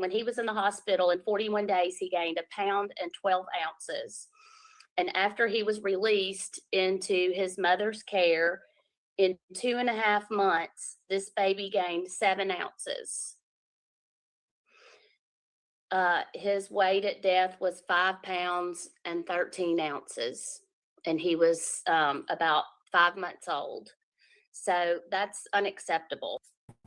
When he was in the hospital, in 41 days, he gained 1 pound and 12 ounces. And after he was released into his mother's care, in 2.5 months, this baby gained 7 ounces. His weight at death was 5 pounds and 13 ounces, and he was about 5 months old. So that's unacceptable.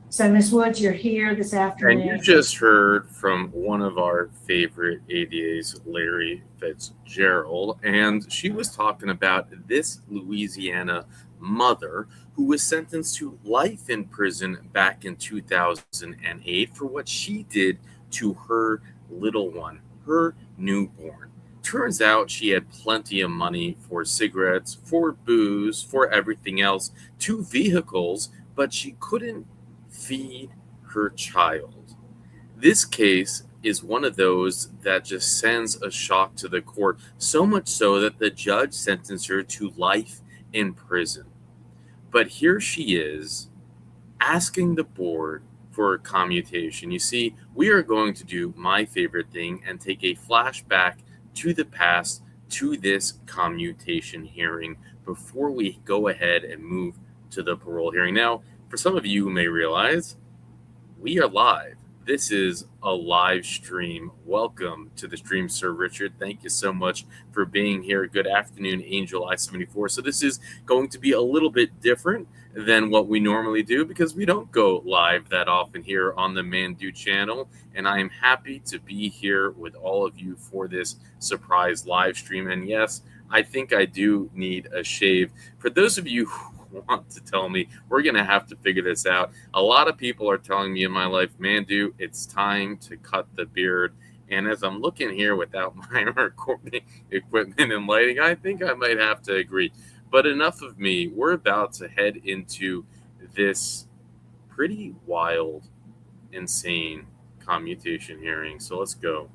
So, Ms. Woods, you're here this afternoon. And you just heard from one of our favorite ADAs, Larry Fitzgerald, and she was talking about this Louisiana mother who was sentenced to life in prison back in 2008 for what she did to her little one, her newborn. Turns out she had plenty of money for cigarettes, for booze, for everything else, 2 vehicles, but she couldn't feed her child. This case is one of those that just sends a shock to the court, so much so that the judge sentenced her to life in prison. But here she is asking the board for a commutation. You see, we are going to do my favorite thing and take a flashback to the past, to this commutation hearing, before we go ahead and move to the parole hearing. Now, for some of you who may realize, we are live. This is a live stream. Welcome to the stream, Sir Richard. Thank you so much for being here. Good afternoon, Angel I-74. So this is going to be a little bit different than what we normally do because we don't go live that often here on the Mandu channel. And I am happy to be here with all of you for this surprise live stream. And yes, I think I do need a shave. For those of you who want to tell me, we're going to have to figure this out. A lot of people are telling me in my life, Mandu, it's time to cut the beard. And as I'm looking here without my recording equipment and lighting, I think I might have to agree. But enough of me. We're about to head into this pretty wild, insane commutation hearing. So let's go.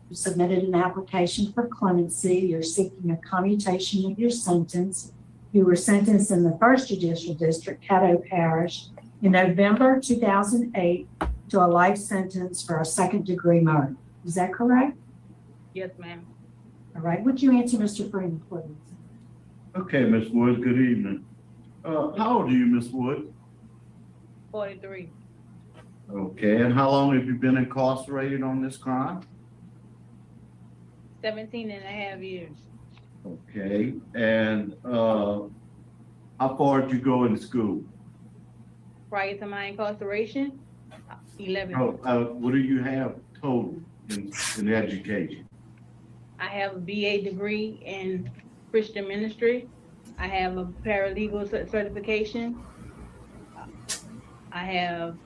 You submitted an application for clemency. You're seeking a commutation of your sentence. You were sentenced in the 1st Judicial District, Caddo Parish, in November 2008 to a life sentence for a 2nd-degree murder. Is that correct? Yes, ma'am. All right. Would you answer Mr. Freeman, please? Okay, Ms. Wood, good evening. How old are you, Ms. Wood? 43. Okay, and how long have you been incarcerated on this crime? 17 and a half years. Okay, and how far did you go in school? Prior to my incarceration, 11. What do you have total in education? I have a BA degree in Christian ministry. I have a paralegal certification. I have...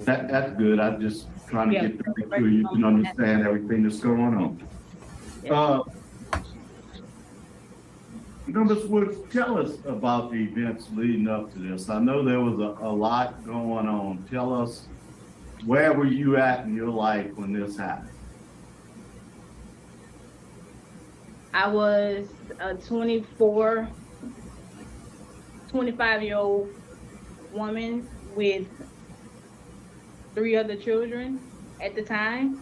That's good. I'm just trying to get to make sure you can understand everything that's going on. Ms. Woods, tell us about the events leading up to this. I know there was a lot going on. Tell us, where were you at in your life when this happened? I was a 25-year-old woman with 3 other children at the time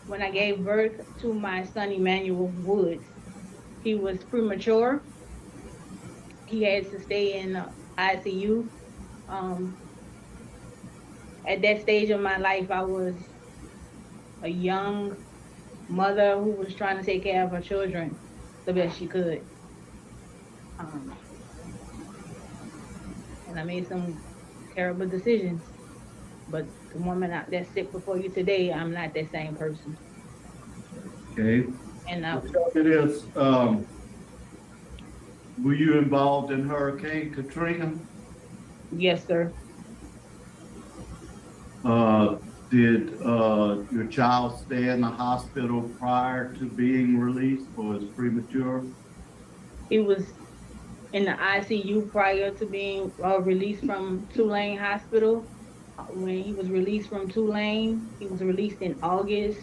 when I gave birth to my son, Emmanuel Woods. He was premature. He had to stay in ICU. At that stage of my life, I was a young mother who was trying to take care of her children the best she could. And I made some terrible decisions. But the woman that's sick before you today, I'm not that same person. Okay. And it is. Were you involved in Hurricane Katrina? Yes, sir. Did your child stay in the hospital prior to being released, or was premature? He was in the ICU prior to being released from Tulane Hospital. When he was released from Tulane, he was released in August,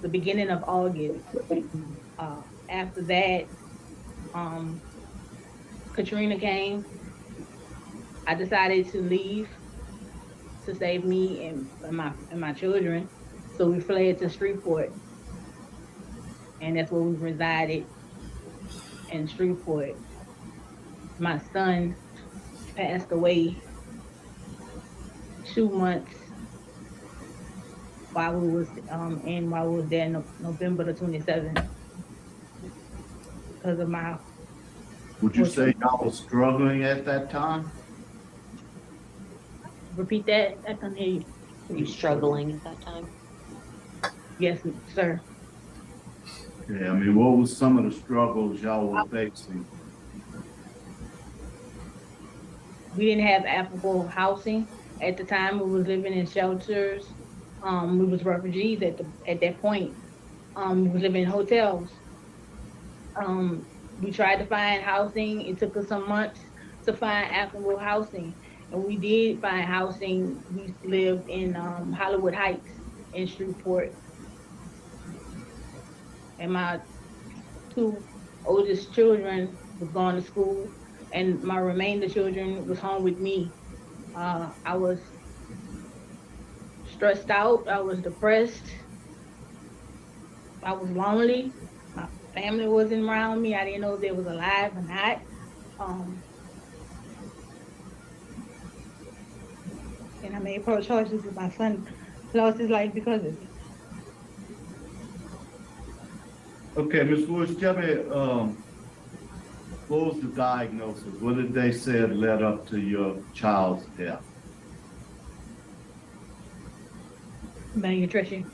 the beginning of August. After that, Katrina came. I decided to leave to save me and my children. So we fled to Shreveport, and that's where we resided in Shreveport. My son passed away 2 months while we was there November the 27th because of my. Would you say y'all was struggling at that time? Repeat that. I can hear you. Were you struggling at that time? Yes, sir. Yeah, I mean, what was some of the struggles y'all were facing? We didn't have affordable housing at the time. We was living in shelters. We was refugees at that point. We was living in hotels. We tried to find housing. It took us some months to find affordable housing, and we did find housing. We lived in Hollywood Heights in Shreveport, and my 2 oldest children was going to school, and my remainder children was home with me. I was stressed out. I was depressed. I was lonely. My family wasn't around me. I didn't know if they was alive or not. And I made poor choices with my son lost his life because of it. Okay, Ms. Woods, tell me, what was the diagnosis? What did they say led up to your child's death? Malnutrition.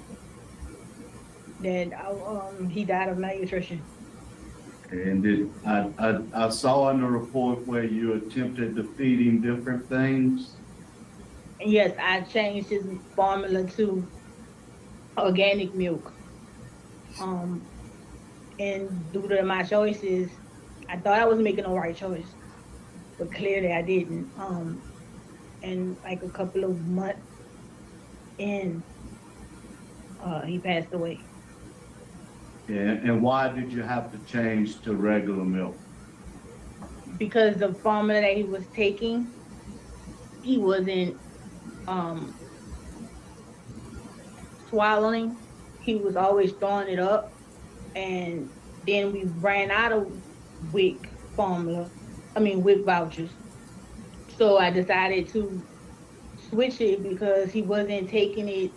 That he died of malnutrition. And I saw in the report where you attempted to feed him different things. And yes, I changed his formula to organic milk. And due to my choices, I thought I was making the right choice, but clearly I didn't. And like a couple of months in, he passed away. Yeah, and why did you have to change to regular milk? Because the formula that he was taking, he wasn't swallowing. He was always throwing it up. And then we ran out of WIC vouchers. So I decided to switch it because he wasn't taking the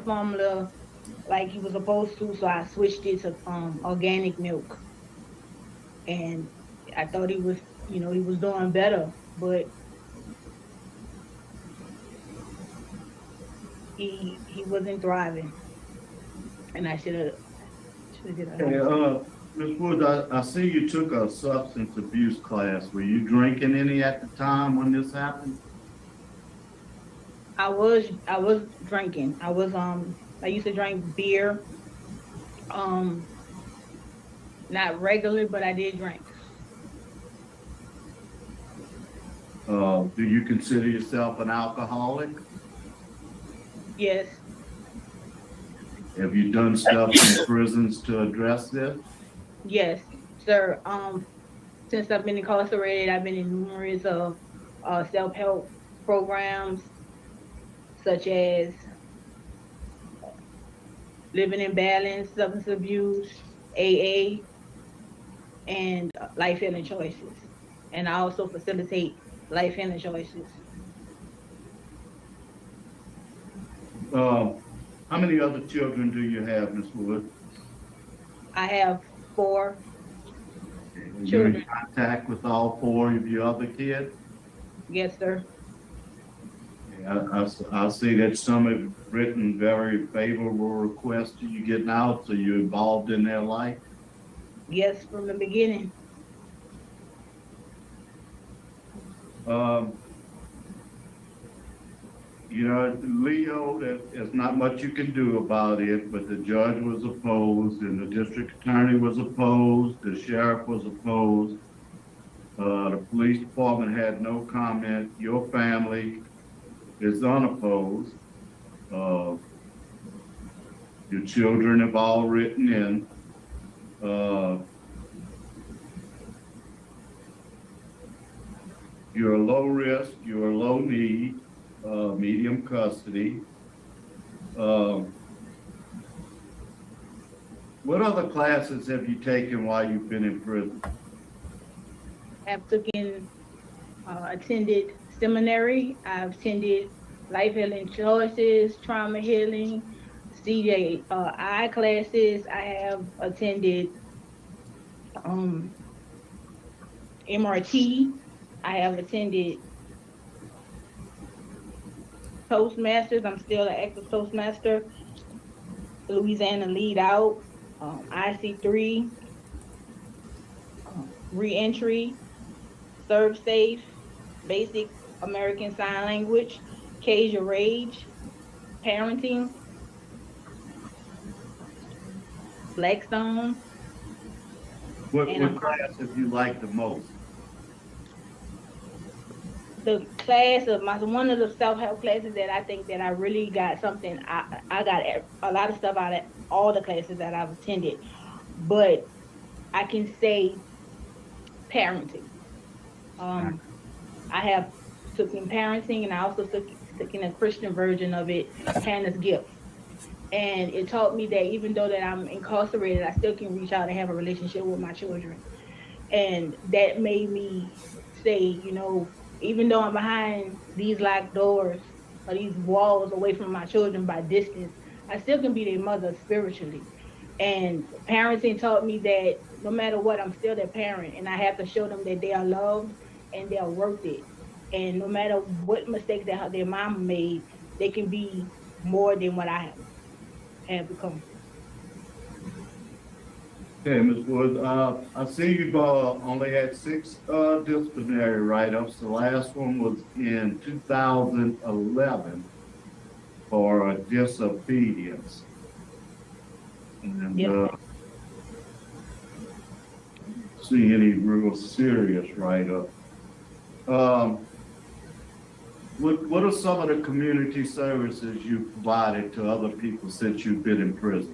formula like he was supposed to. So I switched it to organic milk. And I thought he was doing better, but he wasn't thriving. And I should have did it. Hey, Ms. Woods, I see you took a substance abuse class. Were you drinking any at the time when this happened? I was drinking. I used to drink beer. Not regularly, but I did drink. Do you consider yourself an alcoholic? Yes. Have you done stuff in prisons to address this? Yes, sir. Since I've been incarcerated, I've been in numerous self-help programs, such as Living in Balance, Substance Abuse, AA, and Life Healing Choices. And I also facilitate Life Healing Choices. How many other children do you have, Ms. Wood? I have 4 You're in children. contact with all 4 of your other kids? Yes, sir. I see that some have written very favorable requests to you getting out, so you're involved in their life. Yes, from the beginning. Leo, there's not much you can do about it, but the judge was opposed and the district attorney was opposed, the sheriff was opposed. The police department had no comment. Your family is unopposed. Your children have all written in. You're a low risk, you're a low need. medium custody. What other classes have you taken while you've been in prison? I've attended seminary. I've attended life healing choices, trauma healing, CJI classes. I have attended MRT. I have attended Toastmasters. I'm still an active Toastmaster. Louisiana Lead Out, IC3, Reentry, Serve Safe, Basic American Sign Language, Cage Your Rage, Parenting, Blackstone. What And class have you liked the most? The class of one of the self-help classes that I think that I really got something, I got a lot of stuff out of all the classes that I've attended, but I can say parenting. I have taken parenting, and I also took in a Christian version of it, Hannah's Gift. And it taught me that even though that I'm incarcerated, I still can reach out and have a relationship with my children. And that made me say, you know, even though I'm behind these locked doors or these walls away from my children by distance, I still can be their mother spiritually. And parenting taught me that no matter what, I'm still their parent, and I have to show them that they are loved and they are worth it. And no matter what mistakes that their mama made, they can be more than what I have become. Okay, Ms. Woods, I see you've only had 6 disciplinary write-ups. The last one was in 2011 for disobedience. And see any real serious write-up. What are some of the community services you've provided to other people since you've been in prison?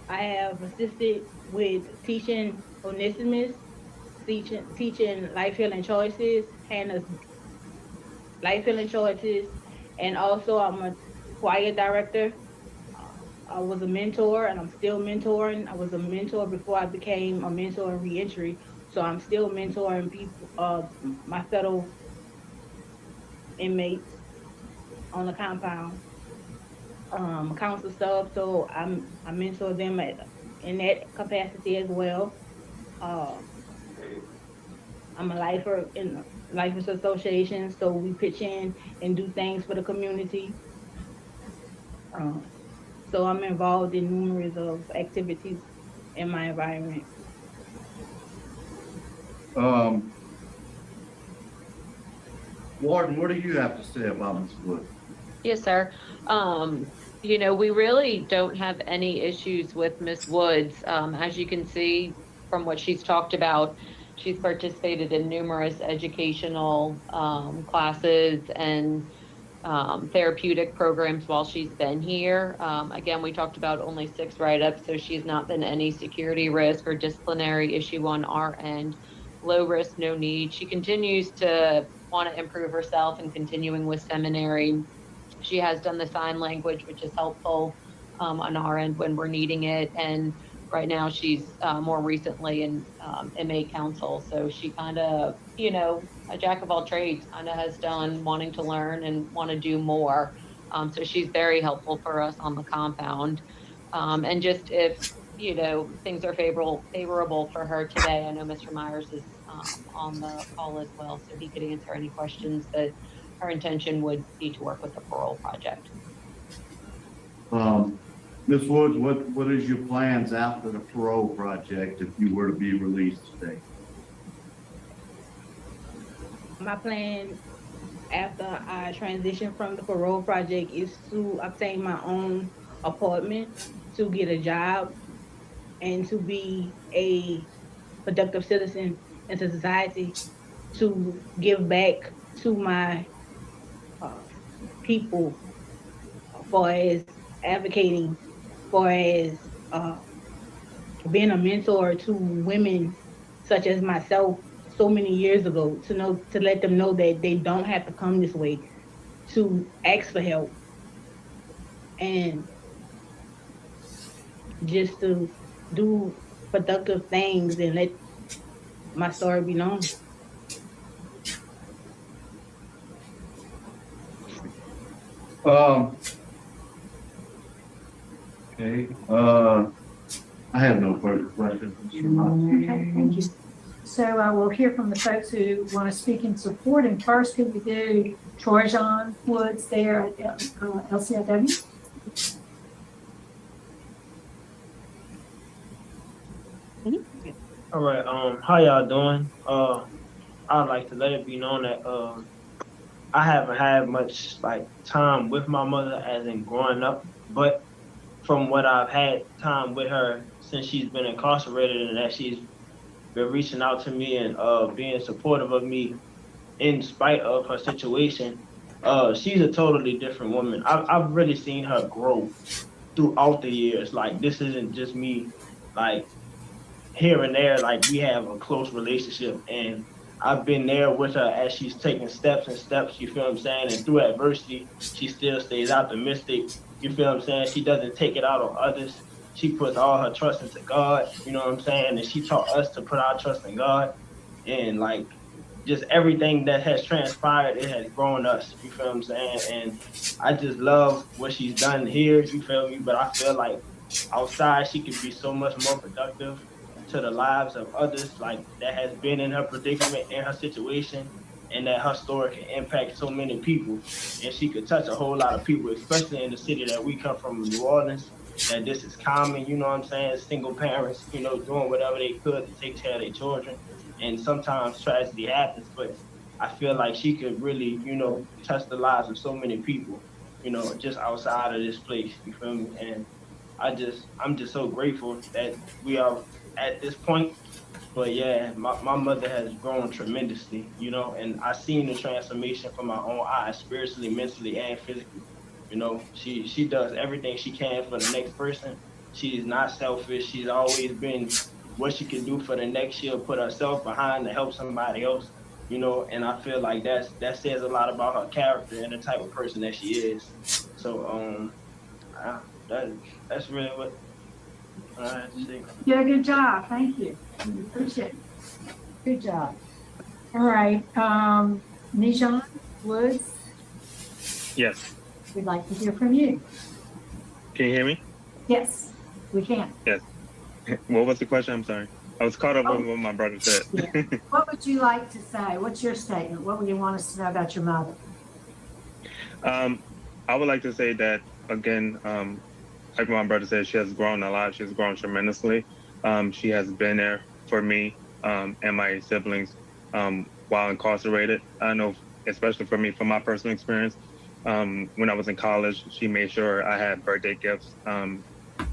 I have assisted with teaching Onesimus, teaching life healing choices, Hannah's life healing choices, and also I'm a choir director. I was a mentor, and I'm still mentoring. I was a mentor before I became a mentor in reentry, so I'm still mentoring people, my fellow inmates on the compound. Council stuff, so I mentor them in that capacity as well. I'm a lifer in Lifers Association, so we pitch in and do things for the community. So I'm involved in numerous of activities in my environment. Warden, what do you have to say about Ms. Wood? Yes, sir. You know, we really don't have any issues with Ms. Woods. As you can see from what she's talked about, she's participated in numerous educational classes and therapeutic programs while she's been here. Again, we talked about only 6 write-ups, so she's not been any security risk or disciplinary issue on our end. Low risk, no need. She continues to want to improve herself and continuing with seminary. She has done the sign language, which is helpful on our end when we're needing it. And right now she's more recently in inmate council. So she kind of, you know, a jack of all trades, kind of has done wanting to learn and want to do more. So she's very helpful for us on the compound. And just if, you know, things are favorable for her today, I know Mr. Myers is on the call as well, so he could answer any questions, but her intention would be to work with the parole project. Ms. Woods, what is your plans after the parole project if you were to be released today? My plan after I transition from the parole project is to obtain my own apartment, to get a job, and to be a productive citizen into society, to give back to my people for as advocating, for as being a mentor to women such as myself, so many years ago, to let them know that they don't have to come this way, to ask for help, and just to do productive things and let my story be known. Okay, I have no further questions. Okay, thank you. So I will hear from the folks who want to speak in support. And first, could we do Troy John Woods there at LCIW? All right, how y'all doing? I'd like to let it be known that I haven't had much like time with my mother as in growing up, but from what I've had time with her since she's been incarcerated, and that she's been reaching out to me and being supportive of me in spite of her situation, she's a totally different woman. I've really seen her grow throughout the years. Like, this isn't just me, like, here and there, like, we have a close relationship, and I've been there with her as she's taking steps and steps, you feel what I'm saying? And through adversity, she still stays optimistic, you feel what I'm saying? She doesn't take it out on others. She puts all her trust into God, you know what I'm saying? And she taught us to put our trust in God. And like, just everything that has transpired, it has grown us, you feel what I'm saying? And I just love what she's done here, you feel me? But I feel like outside, she could be so much more productive to the lives of others, like, that has been in her predicament, in her situation, and that her story can impact so many people. And she could touch a whole lot of people, especially in the city that we come from, New Orleans, that this is common, you know what I'm saying? Single parents, you know, doing whatever they could to take care of their children. And sometimes tragedy happens, but I feel like she could really, you know, touch the lives of so many people, you know, just outside of this place, you feel me? And I'm just so grateful that we are at this point. But yeah, my mother has grown tremendously, you know, and I seen the transformation from my own eyes, spiritually, mentally, and physically. You know, she does everything she can for the next person. She's not selfish. She's always been what she can do for the next. She'll put herself behind to help somebody else, you know, and I feel like that says a lot about her character and the type of person that she is. So that's really what I think. Yeah, good job. Thank you. Appreciate it. Good job. All right. Nijon Woods, Yes. we'd like to hear from you. Can you hear me? Yes, we can. Yes. What was the question? I'm sorry. I was caught up with what my brother said. Yeah. What would you like to say? What's your statement? What would you want us to know about your mother? I would like to say that, again, like my brother said, she has grown a lot. She's grown tremendously. She has been there for me and my siblings while incarcerated. I know, especially for me, from my personal experience, when I was in college, she made sure I had birthday gifts.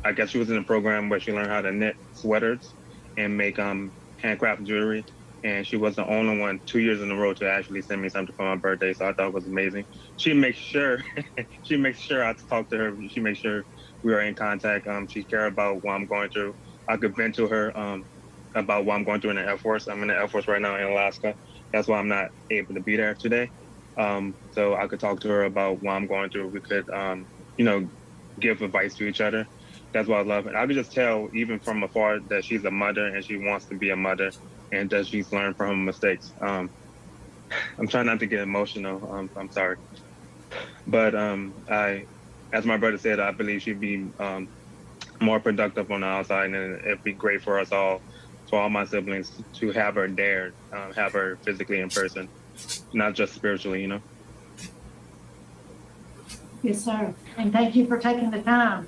I guess she was in a program where she learned how to knit sweaters and make handcraft jewelry. And she was the only one 2 years in a row to actually send me something for my birthday. So I thought it was amazing. She makes sure I talk to her. She makes sure we are in contact. She cares about what I'm going through. I could vent to her about what I'm going through in the Air Force. I'm in the Air Force right now in Alaska. That's why I'm not able to be there today. So I could talk to her about what I'm going through. We could, give advice to each other. That's what I love. And I could just tell, even from afar, that she's a mother and she wants to be a mother and that she's learned from her mistakes. I'm trying not to get emotional. I'm sorry. But as my brother said, I believe she'd be more productive on the outside, and it'd be great for us all, for all my siblings, to have her there, have her physically in person, not just spiritually, you know? Yes, sir. And thank you for taking the time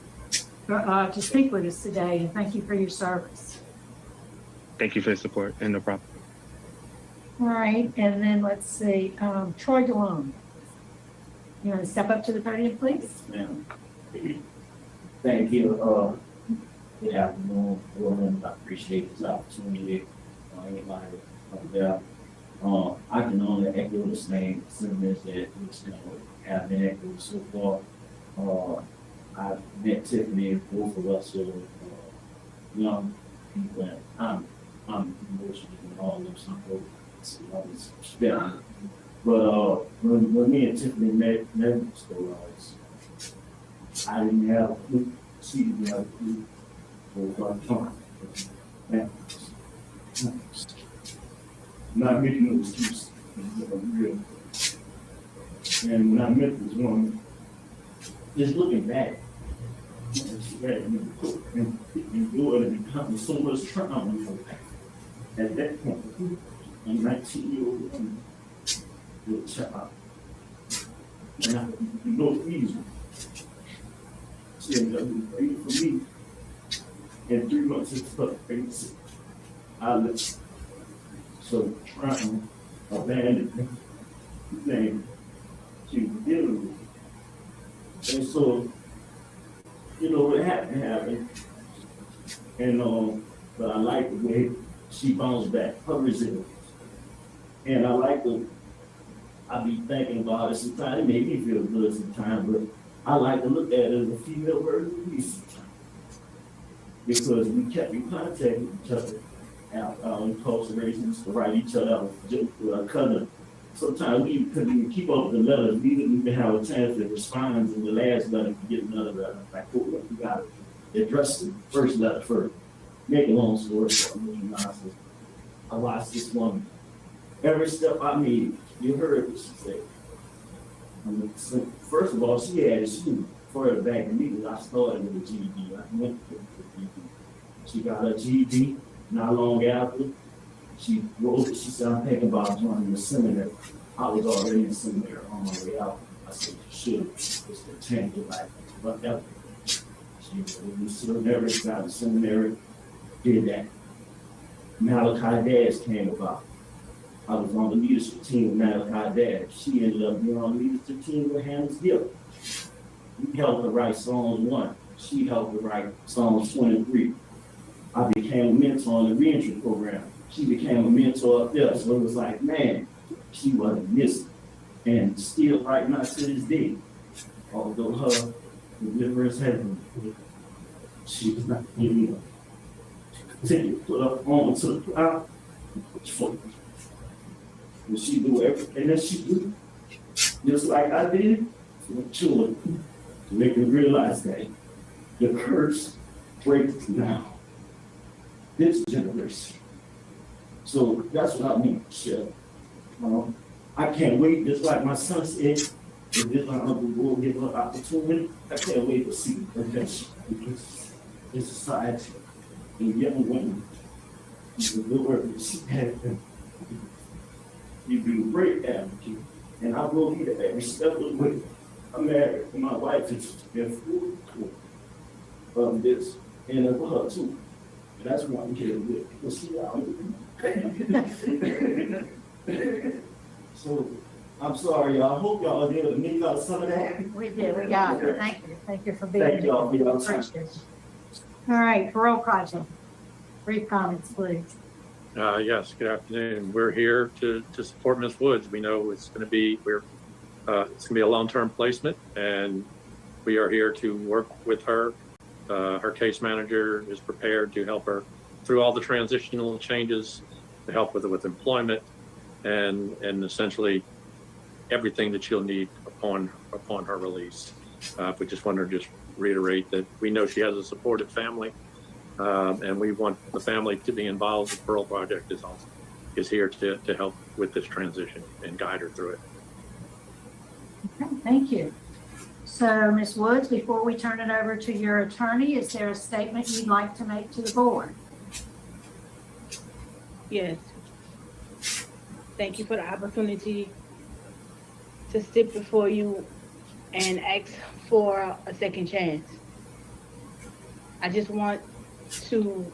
to speak with us today, and thank you for your service. Thank you for your support, and no problem. All right, and then let's see, Troy DeLong. You want to step up to the podium, please? Ma'am. Thank you. Good afternoon, everyone. I appreciate this opportunity. Anybody up there. I can only echo the same sentiments that have been echoed so far. I've met Tiffany, both of us are young people, and I'm emotional and all of some folks. Yeah. But when me and Tiffany met school, I didn't have a clue. She didn't have a clue. For time. Not making no excuses. Real. And when I met this woman, just looking back, and doing it becomes so much trauma at that point. I'm 19-year-old woman with a child. And I no easy. She ended up being for me. And 3 months into her pregnancy, I left. So trauma, abandonment, thing she was dealing with. And so, you know, it happened. And but I like the way she bounced back, her resilience. And I like I be thinking about it sometimes. It made me feel good sometimes, but I like to look at it as a female version of me sometimes. Because we kept in contact with each other out in incarcerations to write each other out with our cousin. Sometimes we couldn't even keep up with the letters. We didn't even have a chance to respond to the last letter to get another letter. Like, oh, we got to address the first letter first. Make a long story short, I watched this woman. Every step I made, you heard what she said. So first of all, she had a school further back than me because I started with a GED. I went to the GED. She got her GED. Not long after, she said, I'm thinking about joining the seminary. I was already in seminary on my way out. I said, you should. It's to change your life. Whatever. She never got to seminary, did that. Malachi Dash came about. I was on the leadership team with Malachi Dash. She ended up being on the leadership team with Hannah's Gill. We helped her write Psalms 1. She helped her write Psalms 23. I became a mentor on the reentry program. She became a mentor up there. So it was like, man, she wasn't missing. And still right now to this day, although her deliverance has been, she was not giving up. Continue to put up on to the cloud. And she do everything that she do, just like I did for children, to make them realize that the curse breaks now. This generation. So that's what I mean, Shell. I can't wait, just like my son said, if this my uncle will give her opportunity, I can't wait to see prevention because in society and young women, the good work that she had, you do great advocate, and I will be there every step of the way. I'm married, and my wife is in full of this, and of her too. And that's what I'm getting with. Because see how So I'm sorry, y'all. I hope y'all did make out some of that. We did, we got it. Thank you. Thank you for being Thank here. y'all for your time. Appreciate it. All right, Parole Project. Brief comments, please. Yes, good afternoon. We're here to support Ms. Woods. We know it's going to be a long-term placement, and we are here to work with her. Her case manager is prepared to help her through all the transitional changes, to help with employment, and essentially everything that she'll need upon her release. We just want to reiterate that we know she has a supportive family. And we want the family to be involved. The Parole Project is here to help with this transition and guide her through it. Okay, thank you. So, Ms. Woods, before we turn it over to your attorney, is there a statement you'd like to make to the board? Yes. Thank you for the opportunity to sit before you and ask for a second chance. I just want to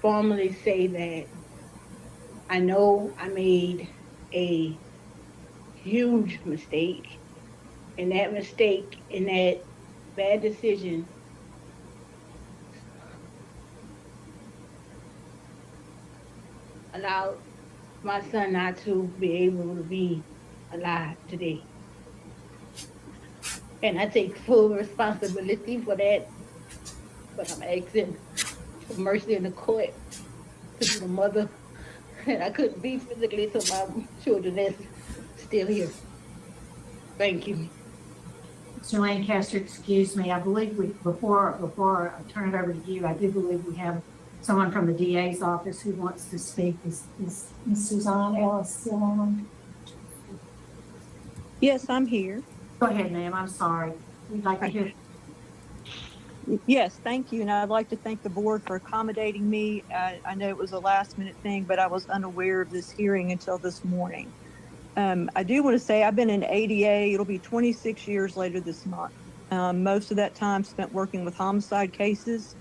formally say that I know I made a huge mistake, and that mistake and that bad decision allowed my son not to be able to be alive today. And I take full responsibility for that, but I'm asking for mercy in the court to be the mother and I couldn't be physically to my children that's still here. Thank you. Mr. Lancaster, excuse me, I believe before I turn it over to you, I do believe we have someone from the DA's office who wants to speak. Is Ms. Suzanne Ellis still on? Yes, I'm here. Go ahead, ma'am, I'm sorry. We'd like to hear. Yes, thank you. And I'd like to thank the board for accommodating me. I know it was a last minute thing, but I was unaware of this hearing until this morning. I do want to say I've been in ADA. It'll be 26 years later this month. Most of that time spent working with homicide cases.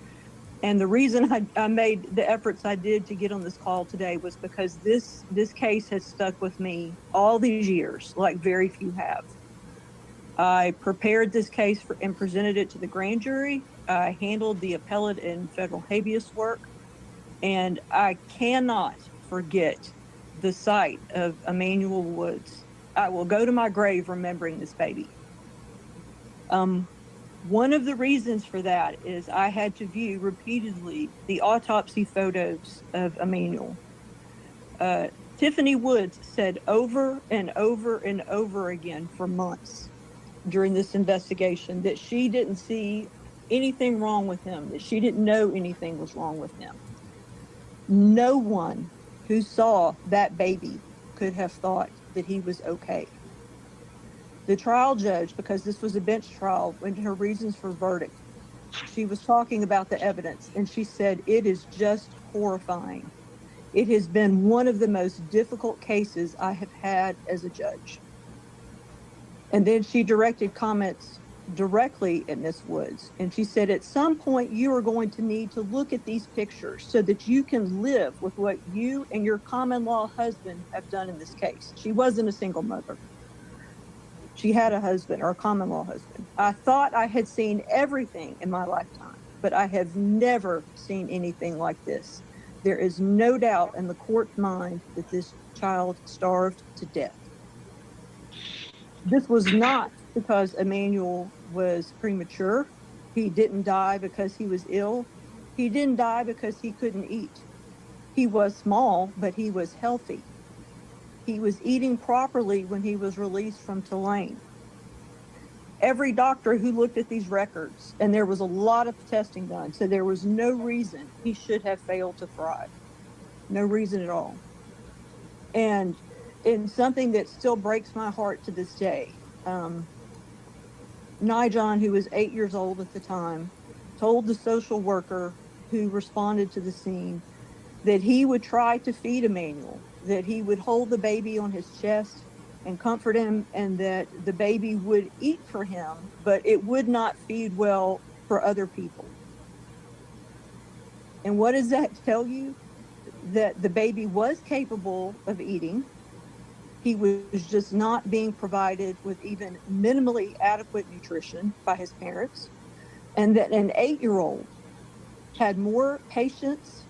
And the reason I made the efforts I did to get on this call today was because this case has stuck with me all these years, like very few have. I prepared this case and presented it to the grand jury. I handled the appellate and federal habeas work, and I cannot forget the sight of Emmanuel Woods. I will go to my grave remembering this baby. One of the reasons for that is I had to view repeatedly the autopsy photos of Emmanuel. Tiffany Woods said over and over and over again for months during this investigation that she didn't see anything wrong with him, that she didn't know anything was wrong with him. No one who saw that baby could have thought that he was okay. The trial judge, because this was a bench trial, in her reasons for verdict, she was talking about the evidence, and she said, "It is just horrifying. It has been one of the most difficult cases I have had as a judge." And then she directed comments directly at Ms. Woods. And she said, "At some point, you are going to need to look at these pictures so that you can live with what you and your common law husband have done in this case." She wasn't a single mother. She had a husband, or a common law husband. "I thought I had seen everything in my lifetime, but I have never seen anything like this. There is no doubt in the court's mind that this child starved to death." This was not because Emmanuel was premature. He didn't die because he was ill. He didn't die because he couldn't eat. He was small, but he was healthy. He was eating properly when he was released from Tulane. Every doctor who looked at these records, and there was a lot of testing done, so there was no reason he should have failed to thrive. No reason at all. And in something that still breaks my heart to this day, Nijon, who was 8 years old at the time, told the social worker who responded to the scene that he would try to feed Emmanuel, that he would hold the baby on his chest and comfort him, and that the baby would eat for him, but it would not feed well for other people. And what does that tell you? That the baby was capable of eating. He was just not being provided with even minimally adequate nutrition by his parents. And that an 8-year-old had more patience,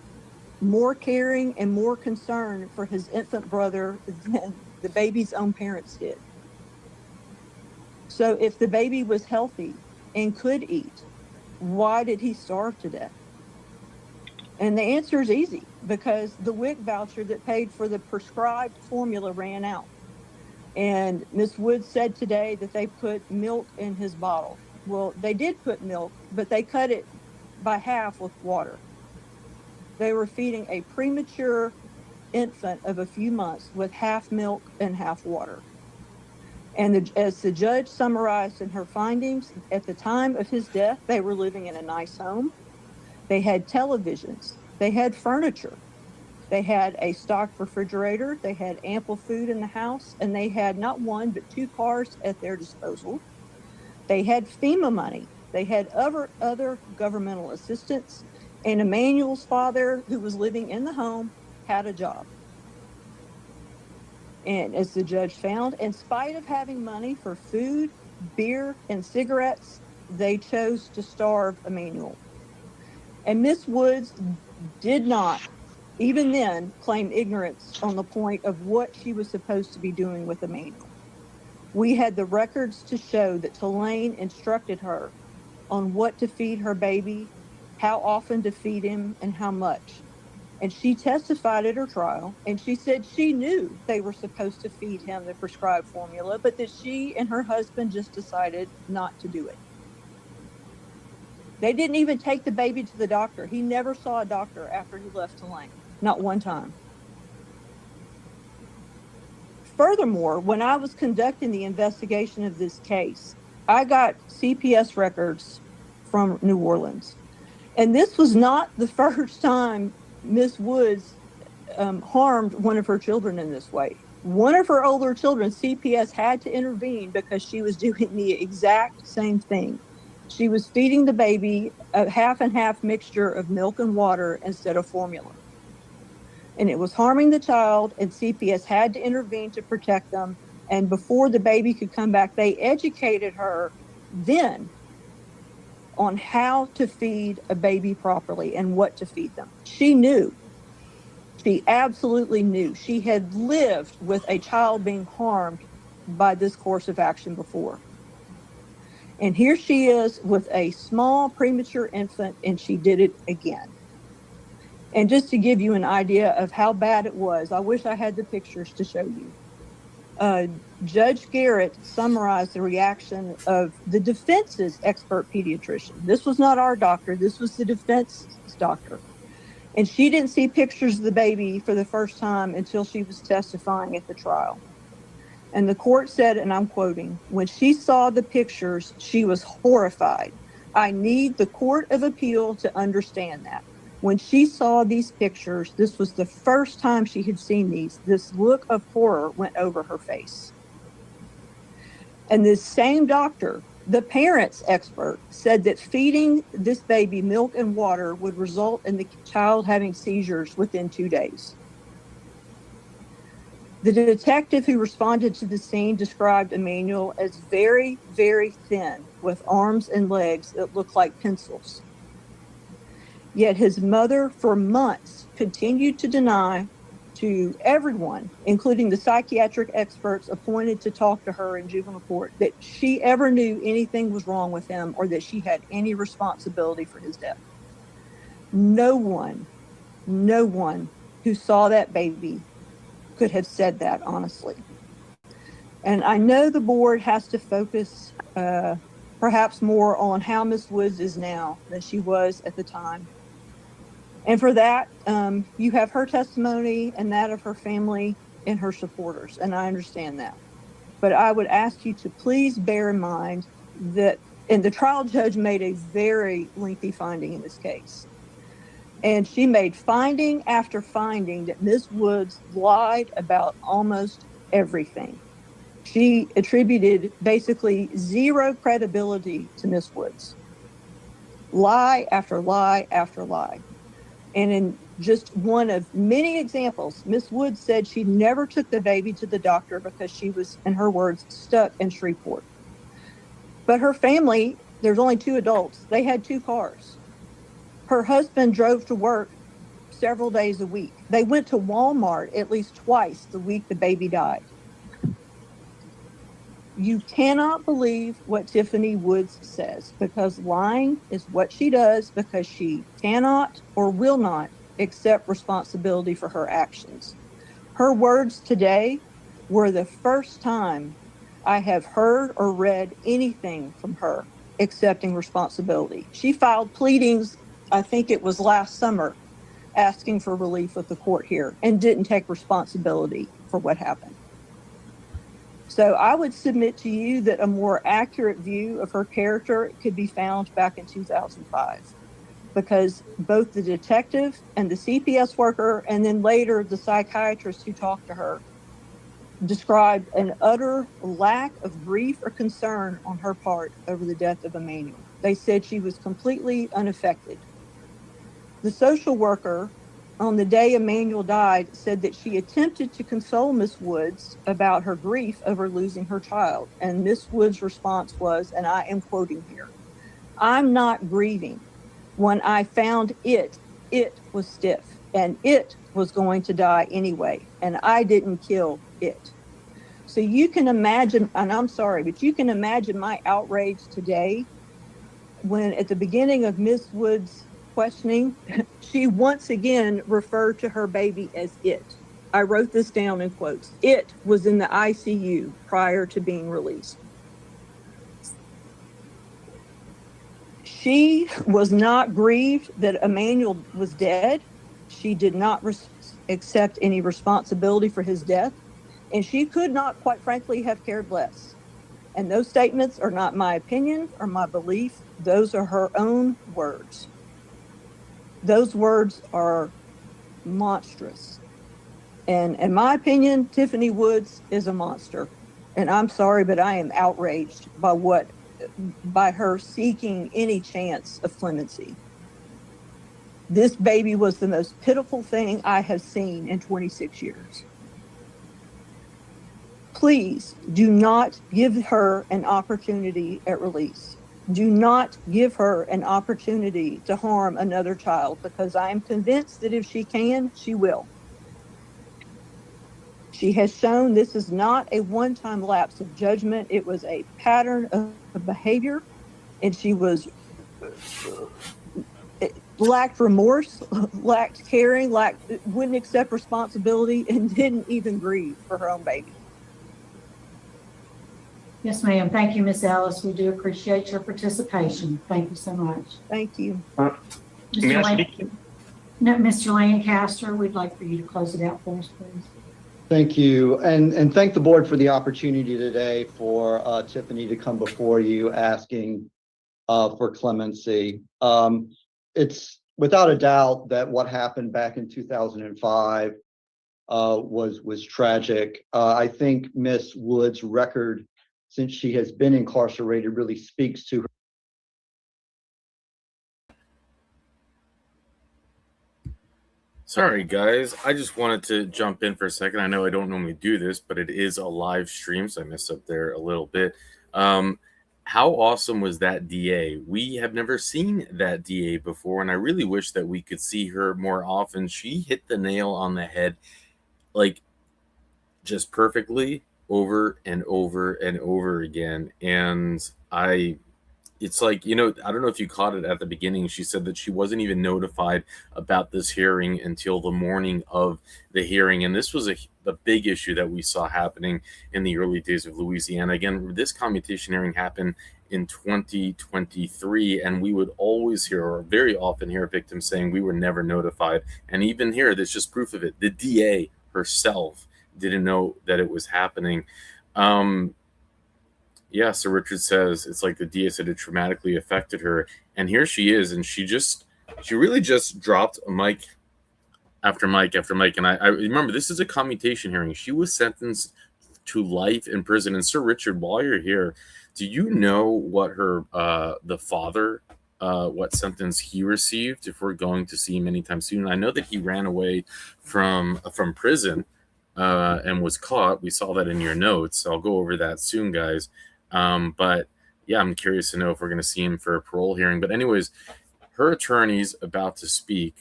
more caring, and more concern for his infant brother than the baby's own parents did. So if the baby was healthy and could eat, why did he starve to death? And the answer is easy, because the WIC voucher that paid for the prescribed formula ran out. And Ms. Woods said today that they put milk in his bottle. Well, they did put milk, but they cut it by half with water. They were feeding a premature infant of a few months with half milk and half water. And as the judge summarized in her findings, at the time of his death, they were living in a nice home. They had televisions, they had furniture, they had a stocked refrigerator, they had ample food in the house, and they had not one, but 2 cars at their disposal. They had FEMA money, they had other governmental assistance, and Emmanuel's father, who was living in the home, had a job. And as the judge found, in spite of having money for food, beer, and cigarettes, they chose to starve Emmanuel. And Ms. Woods did not, even then, claim ignorance on the point of what she was supposed to be doing with Emmanuel. We had the records to show that Tulane instructed her on what to feed her baby, how often to feed him, and how much. And she testified at her trial, and she said she knew they were supposed to feed him the prescribed formula, but that she and her husband just decided not to do it. They didn't even take the baby to the doctor. He never saw a doctor after he left Tulane, not one time. Furthermore, when I was conducting the investigation of this case, I got CPS records from New Orleans. And this was not the first time Miss Woods harmed one of her children in this way. One of her older children, CPS had to intervene because she was doing the exact same thing. She was feeding the baby a half and half mixture of milk and water instead of formula. And it was harming the child, and CPS had to intervene to protect them. And before the baby could come back, they educated her then on how to feed a baby properly and what to feed them. She knew. She absolutely knew. She had lived with a child being harmed by this course of action before. And here she is with a small premature infant, and she did it again. And just to give you an idea of how bad it was, I wish I had the pictures to show you. Judge Garrett summarized the reaction of the defense's expert pediatrician. This was not our doctor. This was the defense's doctor. And she didn't see pictures of the baby for the first time until she was testifying at the trial. And the court said, and I'm quoting, "When she saw the pictures, she was horrified. I need the Court of Appeal to understand that. When she saw these pictures, this was the first time she had seen these. This look of horror went over her face." And this same doctor, the parents' expert, said that feeding this baby milk and water would result in the child having seizures within 2 days. The detective who responded to the scene described Emmanuel as very, very thin, with arms and legs that looked like pencils. Yet his mother, for months, continued to deny to everyone, including the psychiatric experts appointed to talk to her in juvenile court, that she ever knew anything was wrong with him or that she had any responsibility for his death. No one who saw that baby could have said that honestly. And I know the board has to focus perhaps more on how Miss Woods is now than she was at the time. And for that, you have her testimony and that of her family and her supporters, and I understand that. But I would ask you to please bear in mind that, and the trial judge made a very lengthy finding in this case. And she made finding after finding that Ms. Woods lied about almost everything. She attributed basically zero credibility to Ms. Woods. Lie after lie after lie. And in just one of many examples, Ms. Woods said she never took the baby to the doctor because she was, in her words, stuck in Shreveport. But her family, there's only 2 adults, they had 2 cars. Her husband drove to work several days a week. They went to Walmart at least twice the week the baby died. You cannot believe what Tiffany Woods says, because lying is what she does, because she cannot or will not accept responsibility for her actions. Her words today were the first time I have heard or read anything from her accepting responsibility. She filed pleadings, I think it was last summer, asking for relief with the court here, and didn't take responsibility for what happened. So I would submit to you that a more accurate view of her character could be found back in 2005, because both the detective and the CPS worker, and then later the psychiatrist who talked to her, described an utter lack of grief or concern on her part over the death of Emmanuel. They said she was completely unaffected. The social worker on the day Emmanuel died said that she attempted to console Miss Woods about her grief over losing her child. And Miss Woods' response was, and I am quoting here, "I'm not grieving. When I found it was stiff, and it was going to die anyway, and I didn't kill it." So you can imagine, and I'm sorry, but you can imagine my outrage today when at the beginning of Miss Woods' questioning, she once again referred to her baby as it. I wrote this down in quotes. It was in the ICU prior to being released. She was not grieved that Emmanuel was dead. She did not accept any responsibility for his death, and she could not, quite frankly, have cared less. And those statements are not my opinion or my belief. Those are her own words. Those words are monstrous. And in my opinion, Tiffany Woods is a monster. And I'm sorry, but I am outraged by her seeking any chance of clemency. This baby was the most pitiful thing I have seen in 26 years. Please do not give her an opportunity at release. Do not give her an opportunity to harm another child, because I am convinced that if she can, she will. She has shown this is not a one-time lapse of judgment. It was a pattern of behavior, and she lacked remorse, lacked caring, wouldn't accept responsibility, and didn't even grieve for her own baby. Yes, ma'am. Thank you, Ms. Ellis. We do appreciate your participation. Thank you so much. Thank you. Mr. Lancaster, we'd like for you to close it out for us, please. Thank you, and thank the board for the opportunity today for Tiffany to come before you asking for clemency. It's without a doubt that what happened back in 2005 was tragic. I think Miss Woods' record, since she has been incarcerated, really speaks to her. Sorry, guys. I just wanted to jump in for a second. I know I don't normally do this, but it is a live stream, so I messed up there a little bit. How awesome was that DA? We have never seen that DA before, and I really wish that we could see her more often. She hit the nail on the head, like, just perfectly over and over and over again. And it's like, I don't know if you caught it at the beginning. She said that she wasn't even notified about this hearing until the morning of the hearing. And this was a big issue that we saw happening in the early days of Louisiana. Again, this commutation hearing happened in 2023, and we would always hear, or very often hear, victims saying we were never notified. And even here, there's just proof of it. The DA herself didn't know that it was happening. Yeah, so Richard says it's like the DA said it traumatically affected her. And here she is, and she really just dropped mic after mic after mic. And I remember, this is a commutation hearing. She was sentenced to life in prison. And Sir Richard, while you're here, do you know what her the father what sentence he received, if we're going to see him anytime soon? I know that he ran away from prison and was caught. We saw that in your notes. So I'll go over that soon, guys. But yeah, I'm curious to know if we're going to see him for a parole hearing. But anyways, her attorney's about to speak.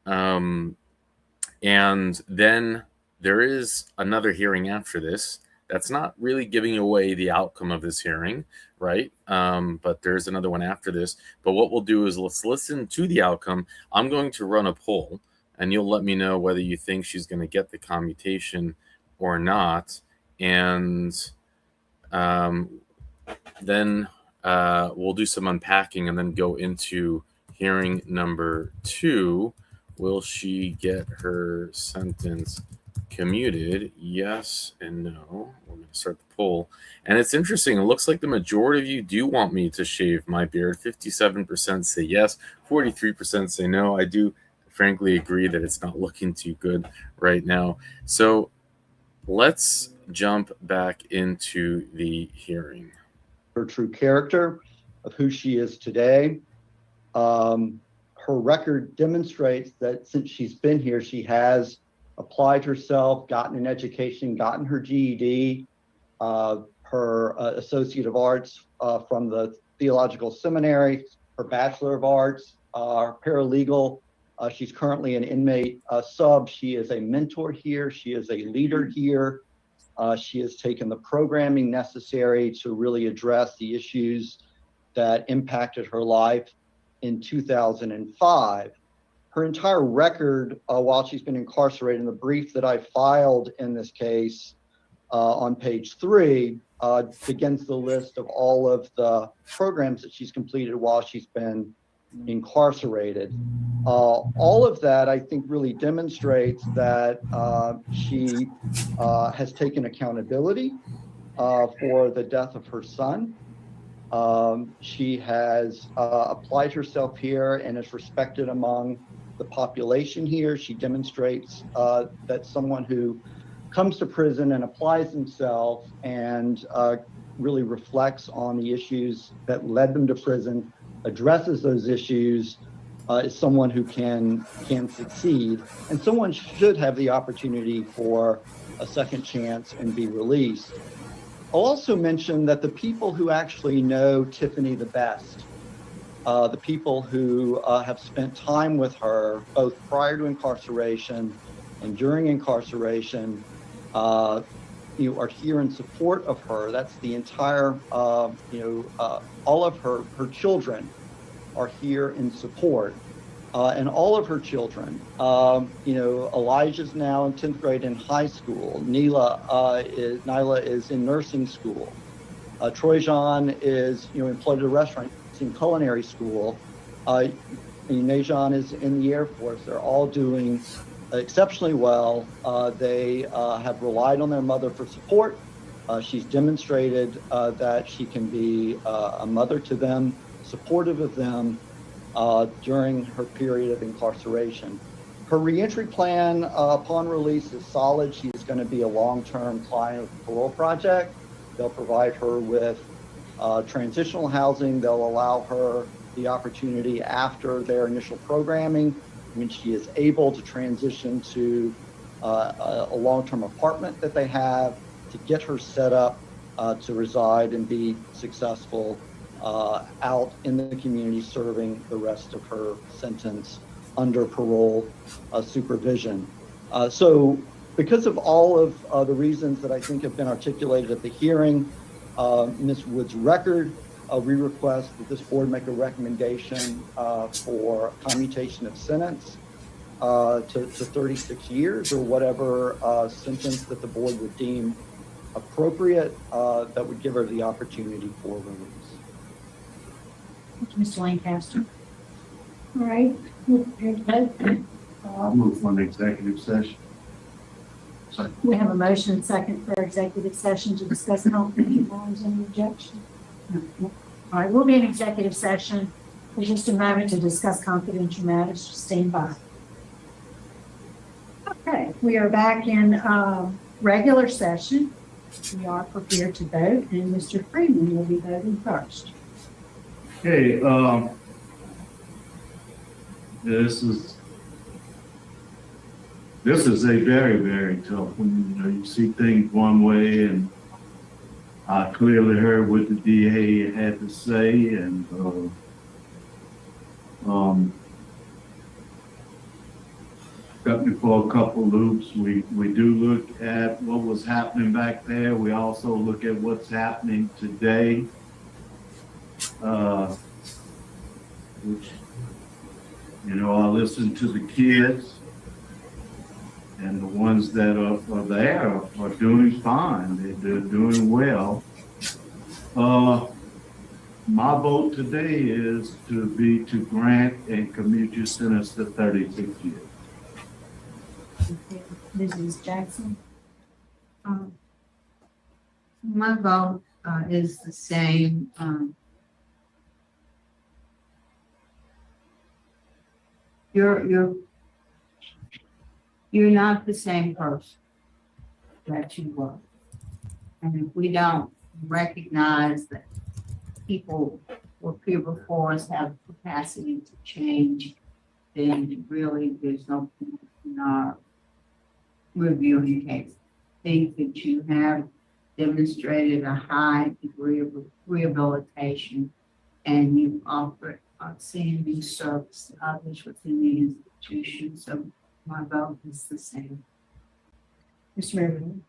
And then there is another hearing after this. That's not really giving away the outcome of this hearing, right? But there's another one after this. But what we'll do is let's listen to the outcome. I'm going to run a poll, and you'll let me know whether you think she's going to get the commutation or not. And then we'll do some unpacking and then go into hearing number 2. Will she get her sentence commuted? Yes and no. We're going to start the poll. And it's interesting. It looks like the majority of you do want me to shave my beard. 57% say yes. 43% say no. I do frankly agree that it's not looking too good right now. So let's jump back into the hearing. Her true character of who she is today. Her record demonstrates that since she's been here, she has applied herself, gotten an education, gotten her GED, her Associate of Arts from the Theological Seminary, her Bachelor of Arts, paralegal. She's currently an inmate sub. She is a mentor here. She is a leader here. She has taken the programming necessary to really address the issues that impacted her life. in 2005. Her entire record while she's been incarcerated, in the brief that I filed in this case on page 3, begins the list of all of the programs that she's completed while she's been incarcerated. All of that, I think, really demonstrates that she has taken accountability for the death of her son. She has applied herself here and is respected among the population here. She demonstrates that someone who comes to prison and applies themselves and really reflects on the issues that led them to prison, addresses those issues, is someone who can succeed, and someone should have the opportunity for a second chance and be released. I'll also mention that the people who actually know Tiffany the best, the people who have spent time with her both prior to incarceration and during incarceration, are here in support of her. That's the entire, all of her children are here in support. And all of her children, Elijah's now in 10th grade in high school. Nyla is in nursing school. Troy-Jean is, employed at a restaurant, it's in culinary school. Najan is in the Air Force. They're all doing exceptionally well. They have relied on their mother for support. She's demonstrated that she can be a mother to them, supportive of them during her period of incarceration. Her reentry plan upon release is solid. She is going to be a long-term client of the Parole Project. They'll provide her with transitional housing. They'll allow her the opportunity after their initial programming, when she is able to transition to a long-term apartment that they have, to get her set up to reside and be successful out in the community, serving the rest of her sentence under parole supervision. So because of all of the reasons that I think have been articulated at the hearing, Ms. Wood's record, we request that this board make a recommendation for commutation of sentence to 36 years or whatever sentence that the board would deem appropriate that would give her the opportunity for release. Thank you, Mr. Lancaster. All right, we're prepared to vote. I'll move for an executive session. We have a motion and second for executive session to discuss confidential matters. Any objection? No. All right, we'll be in executive session for just a moment to discuss confidential matters. Just stand by. Okay, we are back in regular session. We are prepared to vote, and Mr. Freeman will be voting first. Okay, this is a very, very tough one. You see things one way, and I clearly heard what the DA had to say, and got me for a couple loops. We do look at what was happening back there. We also look at what's happening today. Which, I listen to the kids, and the ones that are there are doing fine. They're doing well. My vote today is to grant and commute your sentence to 36 years. Okay. Mrs. Jackson? My vote is the same. You're not the same person that you were. And if we don't recognize that people who appear before us have the capacity to change, then really there's no point in our reviewing case. I think that you have demonstrated a high degree of rehabilitation, and you've offered outstanding service to others within the institution. So my vote is the same. Mr. Merriman?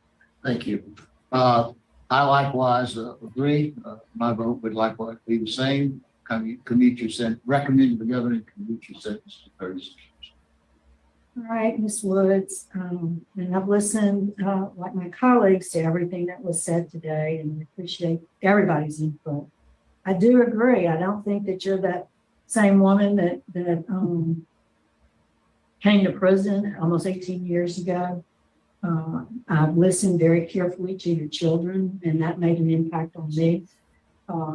Thank you. I likewise agree. My vote would likewise be the same. commute your sentence, recommend the governor commute your sentence to 36 years. All right, Ms. Woods, and I've listened, like my colleagues, to everything that was said today, and I appreciate everybody's input. I do agree. I don't think that you're that same woman that came to prison almost 18 years ago. I've listened very carefully to your children, and that made an impact on me.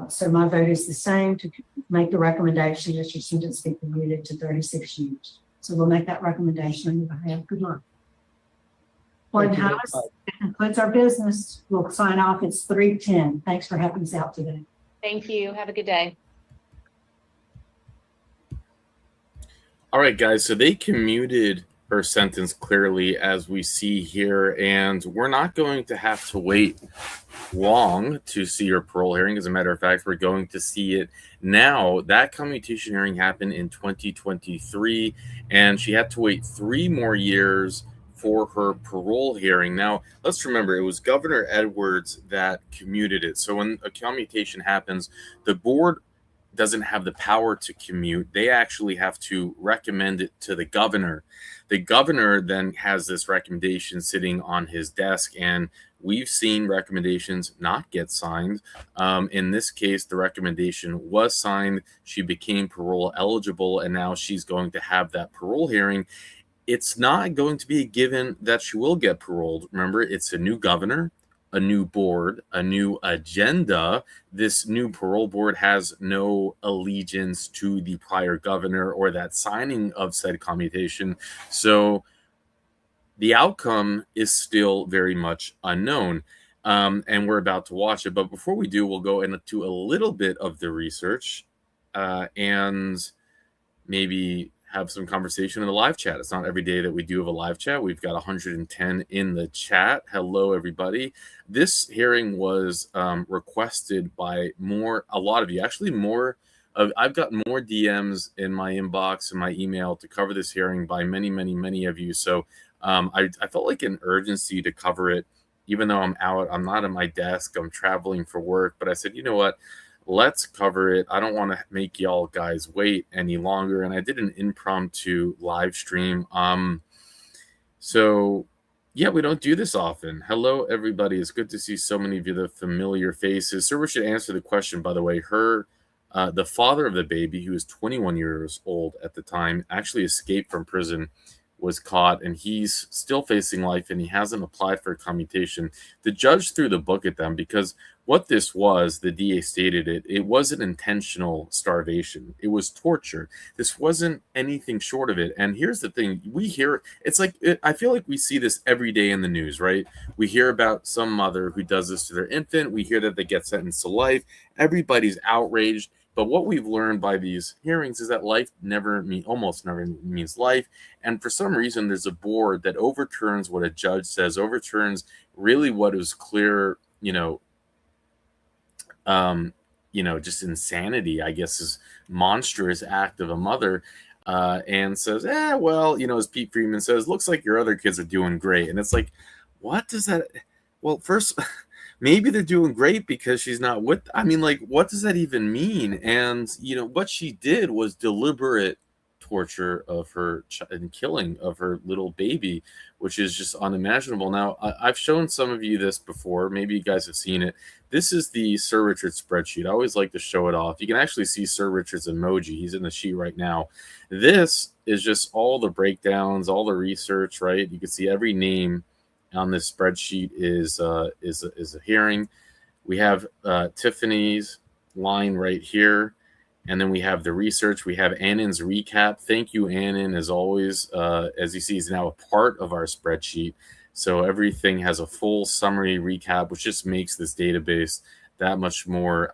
So my vote is the same, to make the recommendation that your sentence be commuted to 36 years. So we'll make that recommendation on your behalf. Good luck. Well, Thomas, that concludes our business. We'll sign off. It's 3:10. Thanks for helping us out today. Thank you. Have a good day. All right, guys. So they commuted her sentence clearly, as we see here, and we're not going to have to wait long to see her parole hearing. As a matter of fact, we're going to see it now. That commutation hearing happened in 2023, and she had to wait 3 more years for her parole hearing. Now, let's remember, it was Governor Edwards that commuted it. So when a commutation happens, the board doesn't have the power to commute. They actually have to recommend it to the governor. The governor then has this recommendation sitting on his desk, and we've seen recommendations not get signed. In this case, the recommendation was signed. She became parole eligible, and now she's going to have that parole hearing. It's not going to be a given that she will get paroled. Remember, it's a new governor, a new board, a new agenda. This new parole board has no allegiance to the prior governor or that signing of said commutation. So the outcome is still very much unknown. And we're about to watch it. But before we do, we'll go into a little bit of the research and maybe have some conversation in the live chat. It's not every day that we do have a live chat. We've got 110 in the chat. Hello, everybody. This hearing was requested by a lot of you. Actually, I've gotten more DMs in my inbox and my email to cover this hearing by many, many, many of you. So I felt like an urgency to cover it, even though I'm out. I'm not at my desk. I'm traveling for work. But I said, you know what? Let's cover it. I don't want to make y'all guys wait any longer. And I did an impromptu live stream. So yeah, we don't do this often. Hello, everybody. It's good to see so many of you, the familiar faces. Sir, we should answer the question, by the way. The father of the baby, who was 21 years old at the time, actually escaped from prison, was caught, and he's still facing life, and he hasn't applied for a commutation. The judge threw the book at them because what this was, the DA stated it wasn't intentional starvation. It was torture. This wasn't anything short of it. And here's the thing. We hear, I feel like we see this every day in the news, right? We hear about some mother who does this to their infant. We hear that they get sentenced to life. Everybody's outraged. But what we've learned by these hearings is that life almost never means life. And for some reason, there's a board that overturns what a judge says, overturns really what is clear, just insanity, I guess, is monstrous act of a mother, and says, as Pete Friedman says, looks like your other kids are doing great. And it's like, what does that, well, first, maybe they're doing great because she's not what does that even mean? And, what she did was deliberate torture of her and killing of her little baby, which is just unimaginable. Now, I've shown some of you this before. Maybe you guys have seen it. This is the Sir Richard spreadsheet. I always like to show it off. You can actually see Sir Richard's emoji. He's in the sheet right now. This is just all the breakdowns, all the research, right? You can see every name on this spreadsheet is a hearing. We have Tiffany's line right here. And then we have the research. We have Annan's recap. Thank you, Annan, as always. As you see, is now a part of our spreadsheet. So everything has a full summary recap, which just makes this database that much more,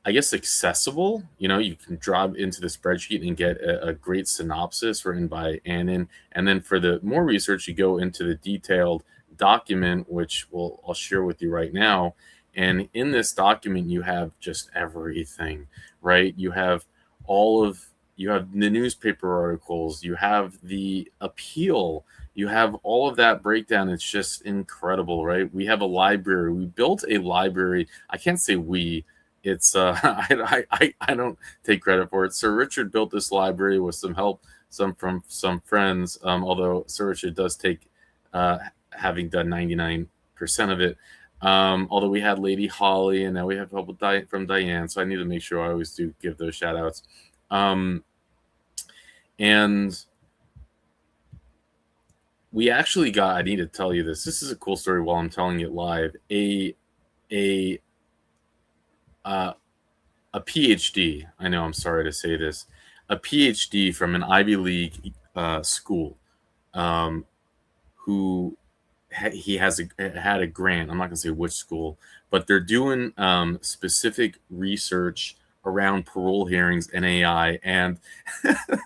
accessible. You can drop into the spreadsheet and get a great synopsis written by Annan. And then for the more research, you go into the detailed document, which I'll share with you right now. And in this document, you have just everything, right? You have the newspaper articles, you have the appeal, you have all of that breakdown. It's just incredible, right? We have a library. We built a library. I can't say we, it's I don't take credit for it. Sir Richard built this library with some help, from some friends. Although Sir Richard does take, having done 99% of it. Although we had Lady Holly, and now we have help from Diane, so I need to make sure I always do give those shout outs. And we actually got, I need to tell you this. This is a cool story while I'm telling it live. A PhD, I know, I'm sorry to say this, a PhD from an Ivy League school, who he had a grant. I'm not going to say which school, but they're doing specific research around parole hearings and AI, and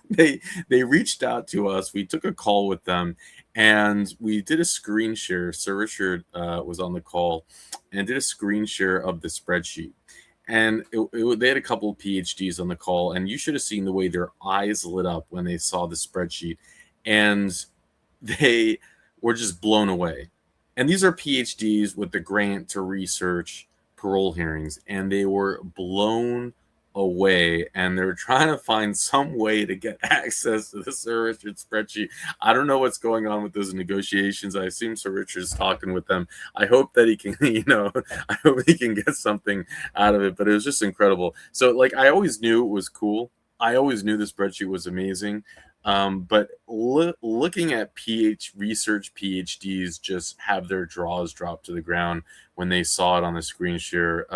they reached out to us. We took a call with them, and we did a screen share. Sir Richard was on the call and did a screen share of the spreadsheet. And they had a couple of PhDs on the call, and you should have seen the way their eyes lit up when they saw the spreadsheet, and they were just blown away. And these are PhDs with the grant to research parole hearings, and they were blown away, and they're trying to find some way to get access to the Sir Richard spreadsheet. I don't know what's going on with those negotiations. I assume Sir Richard's talking with them. I hope that he can, I hope he can get something out of it, but it was just incredible. So, like, I always knew it was cool. I always knew the spreadsheet was amazing. But looking at research PhDs just have their jaws drop to the ground when they saw it on the screen share,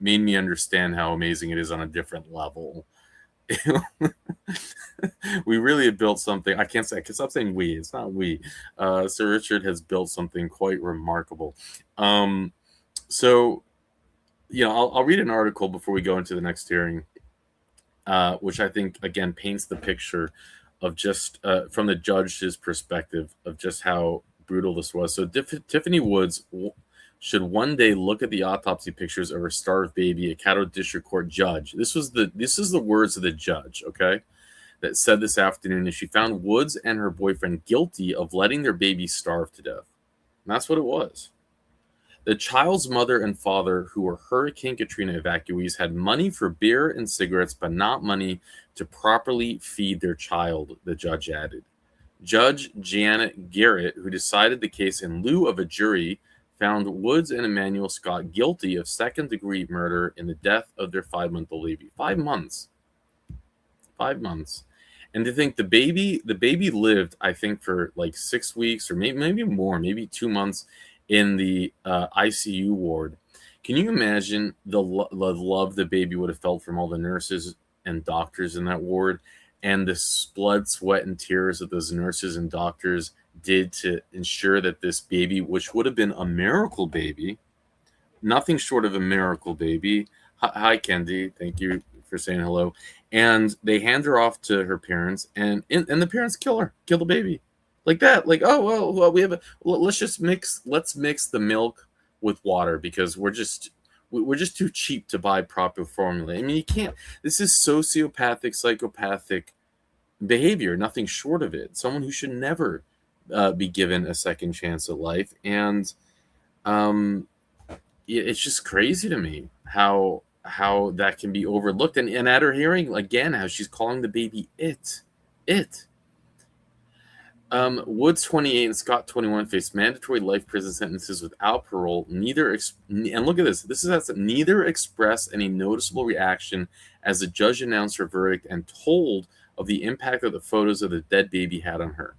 made me understand how amazing it is on a different level. We really have built something. I can stop saying we. It's not we. Sir Richard has built something quite remarkable. So, I'll read an article before we go into the next hearing, which I think, again, paints the picture of just from the judge's perspective of just how brutal this was. So Tiffany Woods should one day look at the autopsy pictures of her starved baby. A Caddo District Court judge. This is the words of the judge, okay, that said this afternoon that she found Woods and her boyfriend guilty of letting their baby starve to death. And that's what it was. The child's mother and father, who were Hurricane Katrina evacuees, had money for beer and cigarettes, but not money to properly feed their child, the judge added. Judge Janet Garrett, who decided the case in lieu of a jury, found Woods and Emmanuel Scott guilty of second-degree murder in the death of their 5-month-old baby. 5 months. 5 months. And to think the baby lived, I think, for like 6 weeks or maybe more, maybe 2 months in the ICU ward. Can you imagine the love the baby would have felt from all the nurses and doctors in that ward, and the blood, sweat, and tears that those nurses and doctors did to ensure that this baby, which would have been a miracle baby, nothing short of a miracle baby. Hi, Kendi. Thank you for saying hello. And they hand her off to her parents, and the parents kill the baby. Like that, like, oh, well, let's mix the milk with water because we're just too cheap to buy proper formula. I mean, you can't. This is sociopathic, psychopathic behavior, nothing short of it. Someone who should never be given a second chance at life, and it's just crazy to me how that can be overlooked. And at her hearing, again, how she's calling the baby it. Woods 28 and Scott 21 faced mandatory life prison sentences without parole. And look at this. Neither expressed any noticeable reaction as the judge announced her verdict and told of the impact that the photos of the dead baby had on her.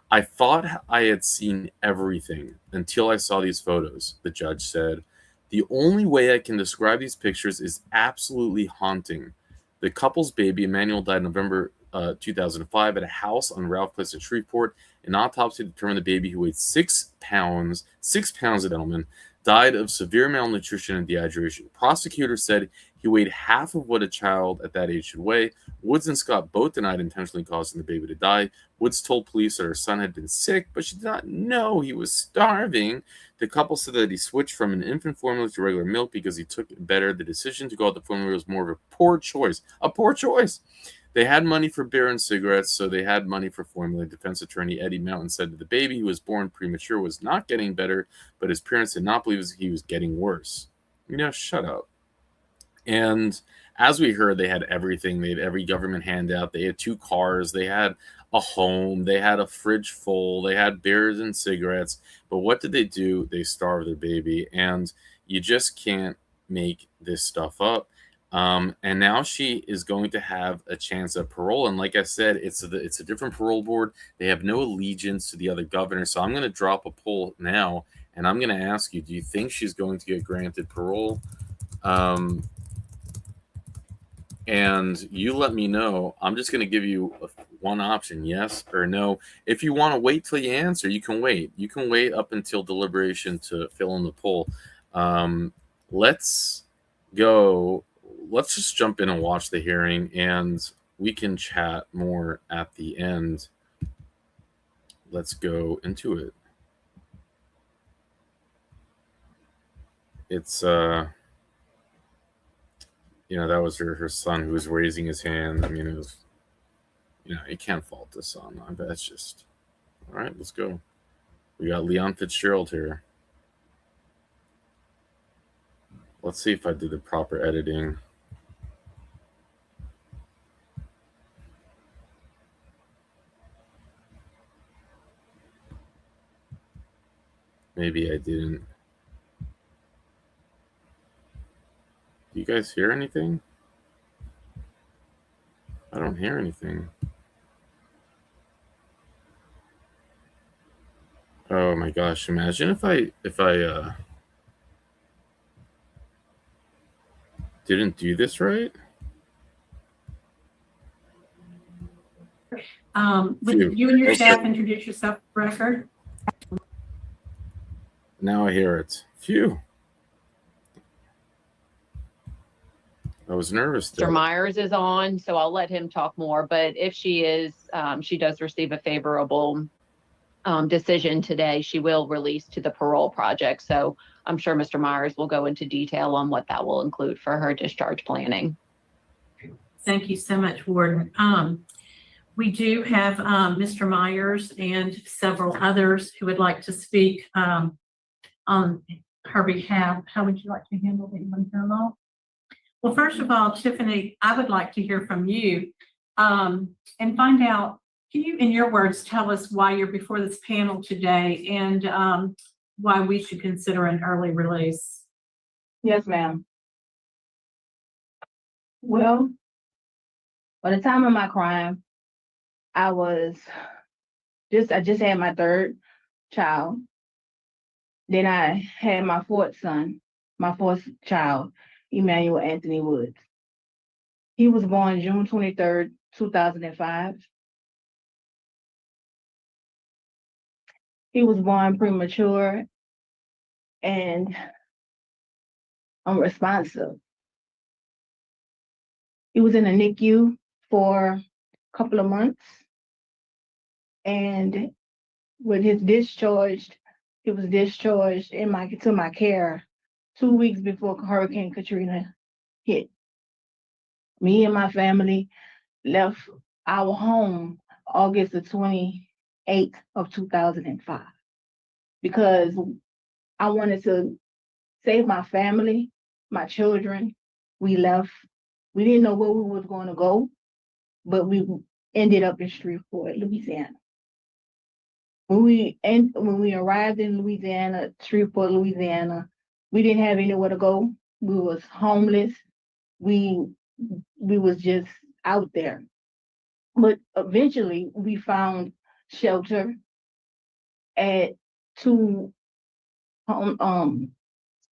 I thought I had seen everything until I saw these photos, the judge said. The only way I can describe these pictures is absolutely haunting. The couple's baby, Emmanuel, died in November 2005 at a house on Ralph Place in Shreveport. An autopsy determined the baby, who weighed 6 pounds, Edelman, died of severe malnutrition and dehydration. Prosecutors said he weighed half of what a child at that age should weigh. Woods and Scott both denied intentionally causing the baby to die. Woods told police that her son had been sick, but she did not know he was starving. The couple said that he switched from an infant formula to regular milk because he took it better. The decision to go out the formula was more of a poor choice. A poor choice. They had money for beer and cigarettes, so they had money for formula. Defense attorney Eddie Mountain said that the baby, who was born premature, was not getting better, but his parents did not believe he was getting worse. Shut up. And as we heard, they had everything. They had every government handout. They had 2 cars. They had a home. They had a fridge full. They had beers and cigarettes. But what did they do? They starved their baby. And you just can't make this stuff up. And now she is going to have a chance at parole. And like I said, it's a different parole board. They have no allegiance to the other governor. So I'm going to drop a poll now, and I'm going to ask you, do you think she's going to get granted parole? And you let me know. I'm just going to give you one option, yes or no. If you want to wait till you answer, you can wait. You can wait up until deliberation to fill in the poll. Let's go. Let's just jump in and watch the hearing, and we can chat more at the end. Let's go into it. It's that was her son who was raising his hand. I mean, it was, you can't fault the son. I bet it's just, all right, let's go. We got Leon Fitzgerald here. Let's see if I did the proper editing. Maybe I didn't. Do you guys hear anything? I don't hear anything. Oh my gosh, imagine if I didn't do this right. Would you and your staff introduce yourself for the record? Now I hear it. Phew. I was nervous there. Mr. Myers is on, so I'll let him talk more. But if she is, she does receive a favorable decision today, she will release to the parole project. So I'm sure Mr. Myers will go into detail on what that will include for her discharge planning. Thank you so much, Warden. We do have Mr. Myers and several others who would like to speak on her behalf. How would you like to handle the law? Well, first of all, Tiffany, I would like to hear from you and find out, can you, in your words, tell us why you're before this panel today and why we should consider an early release? Yes, ma'am. Well, by the time of my crime, I just had my 3rd child. Then I had my 4th son, my 4th child, Emmanuel Anthony Woods. He was born June 23rd, 2005. He was born premature and unresponsive. He was in a NICU for a couple of months. And when he was discharged to my care 2 weeks before Hurricane Katrina hit. Me and my family left our home August the 28th of 2005 because I wanted to save my family, my children. We left. We didn't know where we was going to go, but we ended up in Shreveport, Louisiana. When we arrived in Louisiana, Shreveport, Louisiana, we didn't have anywhere to go. We was homeless. We was just out there. But eventually we found shelter at 2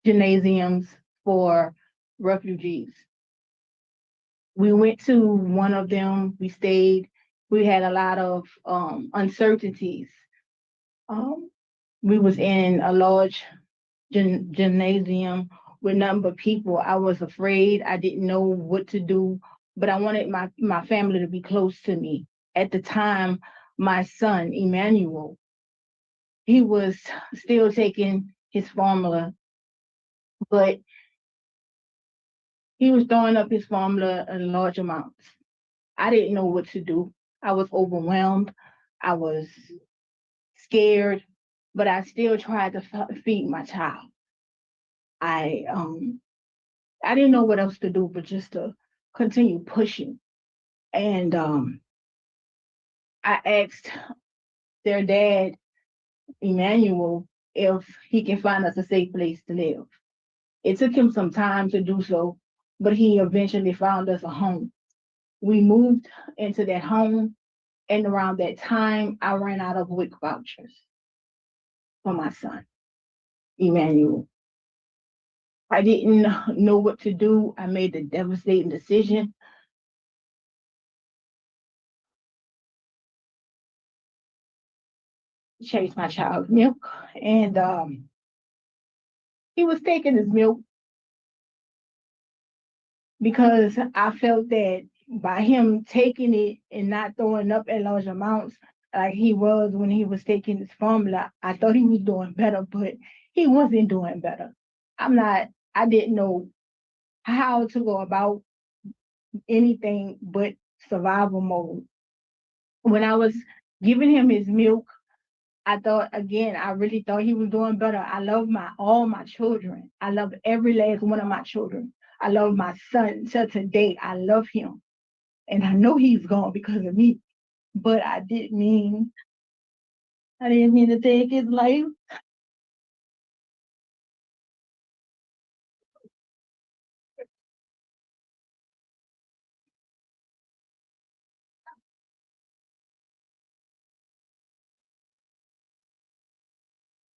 gymnasiums for refugees. We went to one of them, we stayed. We had a lot of uncertainties. We was in a large gymnasium with nothing but people. I was afraid. I didn't know what to do, but I wanted my family to be close to me. At the time, my son, Emmanuel, he was still taking his formula, but he was throwing up his formula in large amounts. I didn't know what to do. I was overwhelmed. I was scared, but I still tried to feed my child. I I didn't know what else to do but just to continue pushing. And I asked their dad, Emmanuel, if he can find us a safe place to live. It took him some time to do so, but he eventually found us a home. We moved into that home, and around that time, I ran out of WIC vouchers for my son, Emmanuel. I didn't know what to do. I made a devastating decision. Chase my child's milk, and he was taking his milk because I felt that by him taking it and not throwing up at large amounts like he was when he was taking his formula, I thought he was doing better, but he wasn't doing better. I didn't know how to go about anything but survival mode. When I was giving him his milk, I really thought he was doing better. I love all my children. I love every last one of my children. I love my son till today. I love him. And I know he's gone because of me. But I didn't mean to take his life.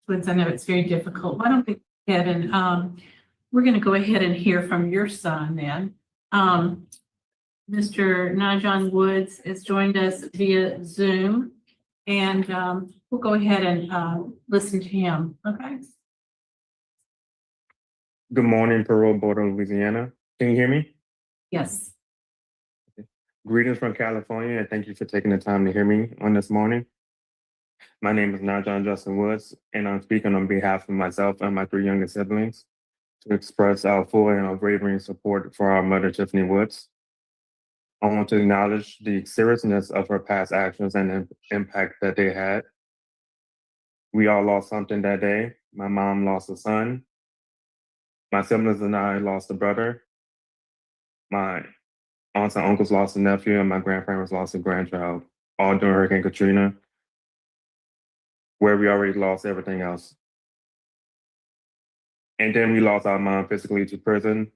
Woods, I know it's very difficult. Why don't we go ahead and we're going to go ahead and hear from your son then. Mr. Najon Woods has joined us via Zoom, and we'll go ahead and listen to him. Okay. Good morning, Parole Board of Louisiana. Can you hear me? Yes. Greetings from California, and thank you for taking the time to hear me on this morning. My name is Najon Justin Woods, and I'm speaking on behalf of myself and my 3 younger siblings to express our full and unwavering support for our mother, Tiffany Woods. I want to acknowledge the seriousness of her past actions and the impact that they had. We all lost something that day. My mom lost a son. My siblings and I lost a brother. My aunts and uncles lost a nephew, and my grandparents lost a grandchild, all during Hurricane Katrina, where we already lost everything else. And then we lost our mom physically to prison,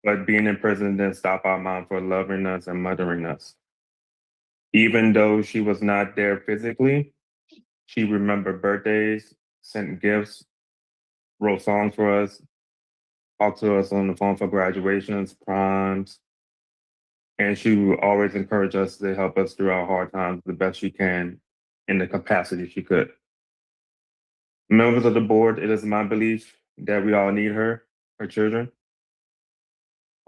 but being in prison didn't stop our mom from loving us and mothering us. Even though she was not there physically, she remembered birthdays, sent gifts, wrote songs for us, talked to us on the phone for graduations, proms, and she would always encourage us to help us through our hard times the best she can in the capacity she could. Members of the board, it is my belief that we all need her children.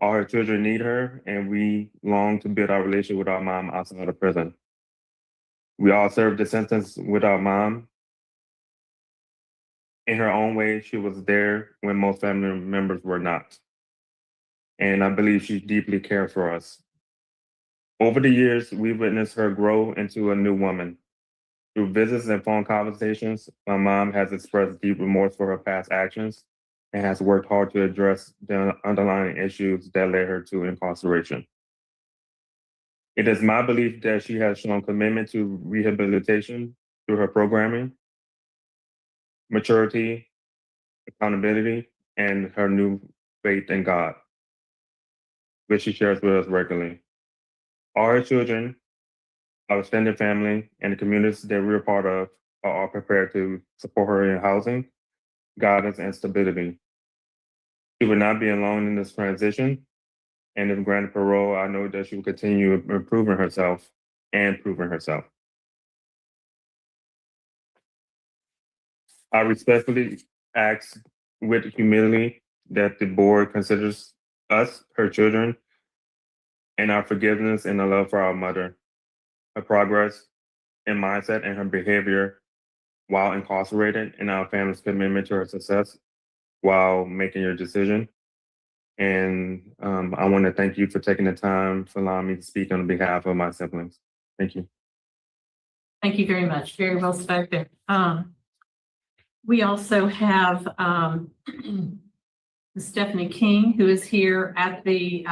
All her children need her, and we long to build our relationship with our mom outside of prison. We all served the sentence with our mom. In her own way, she was there when most family members were not. And I believe she deeply cared for us. Over the years, we witnessed her grow into a new woman. Through visits and phone conversations, my mom has expressed deep remorse for her past actions and has worked hard to address the underlying issues that led her to incarceration. It is my belief that she has shown commitment to rehabilitation through her programming, maturity, accountability, and her new faith in God, which she shares with us regularly. All her children, our extended family, and the communities that we're a part of are all prepared to support her in housing, guidance, and stability. She will not be alone in this transition, and if granted parole, I know that she will continue improving herself and proving herself. I respectfully ask with humility that the board considers us, her children, and our forgiveness and the love for our mother, her progress and mindset and her behavior while incarcerated, and our family's commitment to her success while making your decision. And I want to thank you for taking the time for allowing me to speak on behalf of my siblings. Thank you. Thank you very much. Very well spoken. We also have Ms. Stephanie King, who is here at the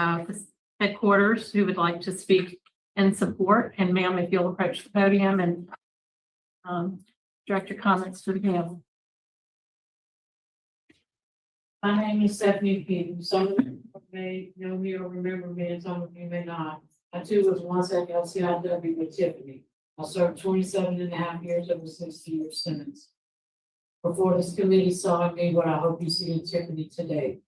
headquarters, who would like to speak in support. And ma'am, if you'll approach the podium and direct your comments to the panel. My name is Stephanie King. Some of you may know me or remember me, and some of you may not. I too was once at LCIW with Tiffany. I served 27.5 years of a 60-year sentence. Before this committee saw in me what I hope you see in Tiffany today.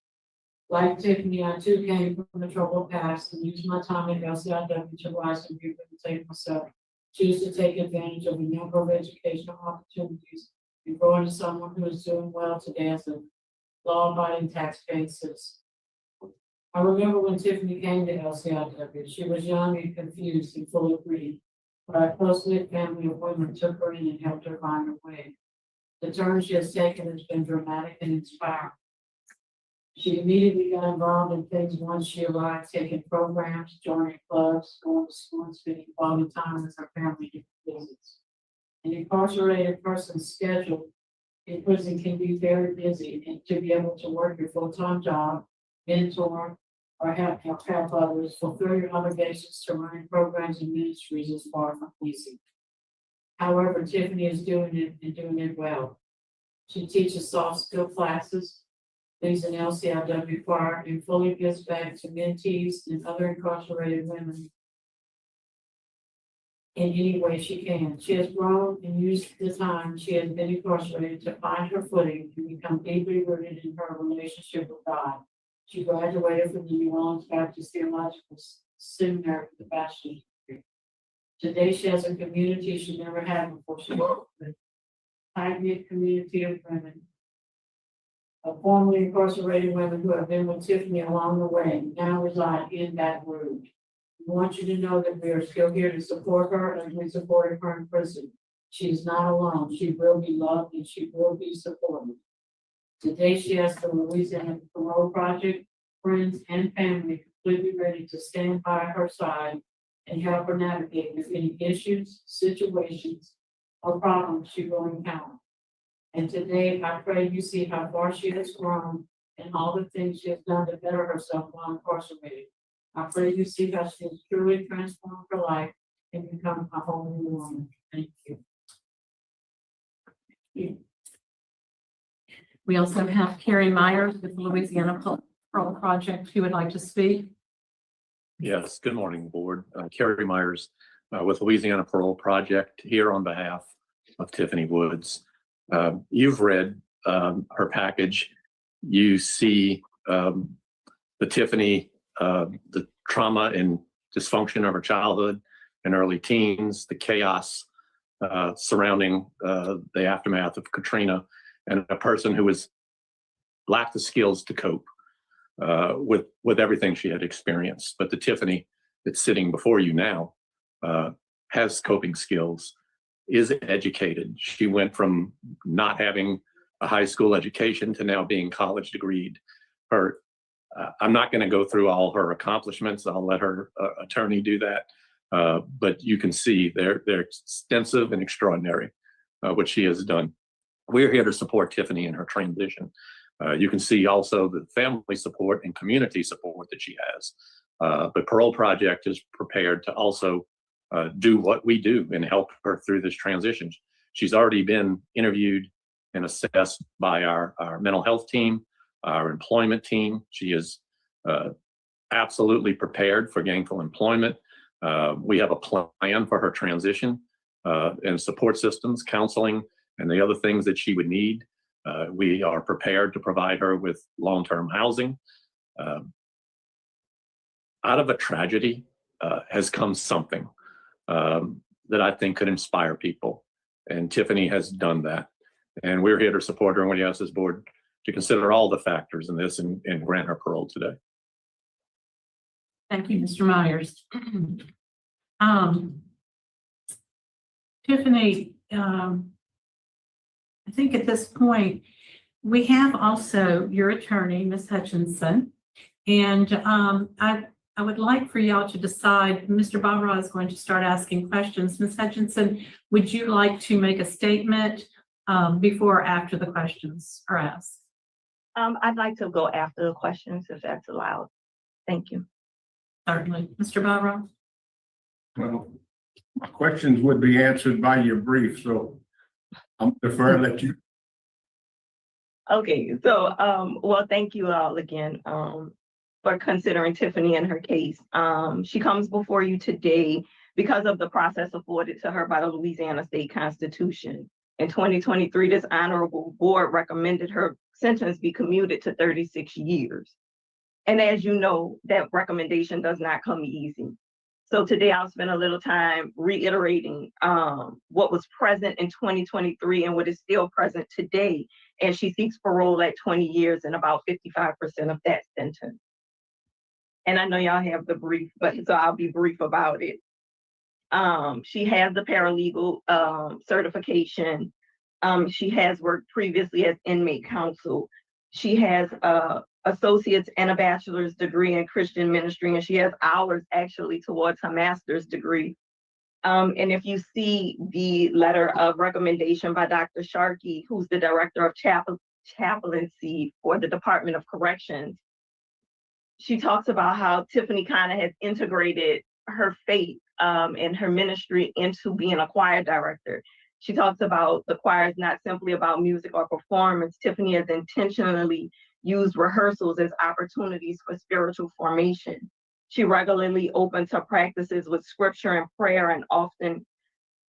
Like Tiffany, I too came from a troubled past and used my time at LCIW to rise and rehabilitate myself. Choose to take advantage of a number of educational opportunities and grow into someone who is doing well today as a law-abiding tax-paying citizen. I remember when Tiffany came to LCIW, she was young and confused and full of grief, but our close-knit family of women took her in and helped her find her way. The turn she has taken has been dramatic and inspiring. She immediately got involved in things once she arrived, taking programs, joining clubs, going to school, and spending quality time with her family visits. An incarcerated person's schedule in prison can be very busy, and to be able to work your full-time job, mentor, or help others, fulfill your obligations to running programs and ministries is far from easy. However, Tiffany is doing it and doing it well. She teaches soft skill classes, leads an LCIW choir, and fully gives back to mentees and other incarcerated women in any way she can. She has grown and used the time she has been incarcerated to find her footing and become deeply rooted in her relationship with God. She graduated from the New Orleans Baptist Theological Seminary with a bachelor's degree. Today, she has a community she never had before. She worked with a tight-knit community of women, of formerly incarcerated women who have been with Tiffany along the way, now reside in that room. We want you to know that we are still here to support her as we supported her in prison. She is not alone. She will be loved and she will be supported. Today, she has the Louisiana Parole Project, friends, and family completely ready to stand by her side and help her navigate with any issues, situations, or problems she will encounter. And today, I pray you see how far she has grown and all the things she has done to better herself while incarcerated. I pray you see how she has truly transformed her life and become a whole new woman. Thank you. We also have Carrie Myers with the Louisiana Parole Project who would like to speak. Yes, good morning, board. Carrie Myers with Louisiana Parole Project here on behalf of Tiffany Woods. You've read her package. You see the Tiffany, the trauma and dysfunction of her childhood and early teens, the chaos surrounding the aftermath of Katrina, and a person who lacked the skills to cope with everything she had experienced. But the Tiffany that's sitting before you now has coping skills, is educated. She went from not having a high school education to now being college degreed. I'm not going to go through all her accomplishments. I'll let her attorney do that. But you can see they're extensive and extraordinary, what she has done. We're here to support Tiffany in her transition. You can see also the family support and community support that she has. The Parole Project is prepared to also do what we do and help her through this transition. She's already been interviewed and assessed by our mental health team, our employment team. She is absolutely prepared for gainful employment. We have a plan for her transition and support systems, counseling, and the other things that she would need. We are prepared to provide her with long-term housing. Out of a tragedy has come something that I think could inspire people. And Tiffany has done that. And we're here to support her, and we ask this board to consider all the factors in this and grant her parole today. Thank you, Mr. Myers. Tiffany, I think at this point, we have also your attorney, Ms. Hutchinson, and I would like for y'all to decide. Mr. Barra is going to start asking questions. Ms. Hutchinson, would you like to make a statement before or after the questions are asked? I'd like to go after the questions if that's allowed. Thank you. Certainly. Mr. Barra? Well, my questions would be answered by your brief, so I'm deferring that you. Okay, so, well, thank you all again, for considering Tiffany and her case. She comes before you today because of the process afforded to her by the Louisiana State Constitution. In 2023, this honorable board recommended her sentence be commuted to 36 years. And as you know, that recommendation does not come easy. So today I'll spend a little time reiterating what was present in 2023 and what is still present today. And she seeks parole at 20 years and about 55% of that sentence. And I know y'all have the brief, but so I'll be brief about it. She has the paralegal certification. She has worked previously as inmate counsel. She has associate's and a bachelor's degree in Christian ministry, and she has hours actually towards her master's degree. And if you see the letter of recommendation by Dr. Sharkey, who's the director of chaplaincy for the Department of Corrections, she talks about how Tiffany kind of has integrated her faith and her ministry into being a choir director. She talks about the choir is not simply about music or performance. Tiffany has intentionally used rehearsals as opportunities for spiritual formation. She regularly opens her practices with scripture and prayer and often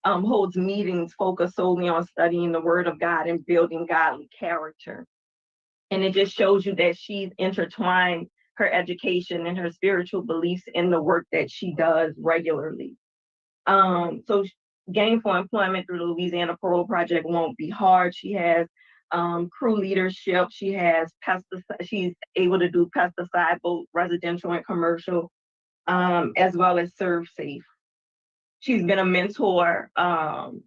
holds meetings focused solely on studying the word of God and building godly character. And it just shows you that she's intertwined her education and her spiritual beliefs in the work that she does regularly. So gainful employment through the Louisiana Parole Project won't be hard. She has crew leadership. She has pesticide. She's able to do pesticide, both residential and commercial, as well as serve safe. She's been a mentor.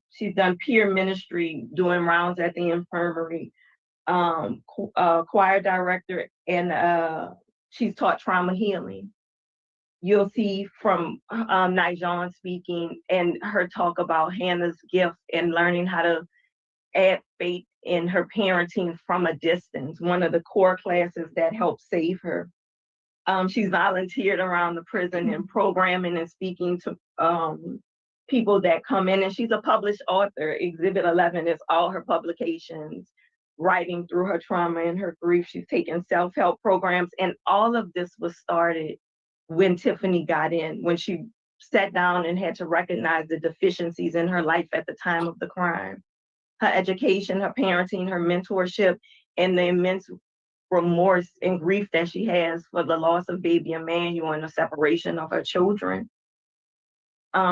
She's done peer ministry, doing rounds at the infirmary, choir director, and she's taught trauma healing. You'll see from Nijon speaking and her talk about Hannah's gift and learning how to add faith in her parenting from a distance, one of the core classes that helped save her. She's volunteered around the prison and programming and speaking to people that come in, and she's a published author. Exhibit 11 is all her publications, writing through her trauma and her grief. She's taken self-help programs, and all of this was started when Tiffany got in, when she sat down and had to recognize the deficiencies in her life at the time of the crime. Her education, her parenting, her mentorship, and the immense remorse and grief that she has for the loss of baby Emmanuel and the separation of her children.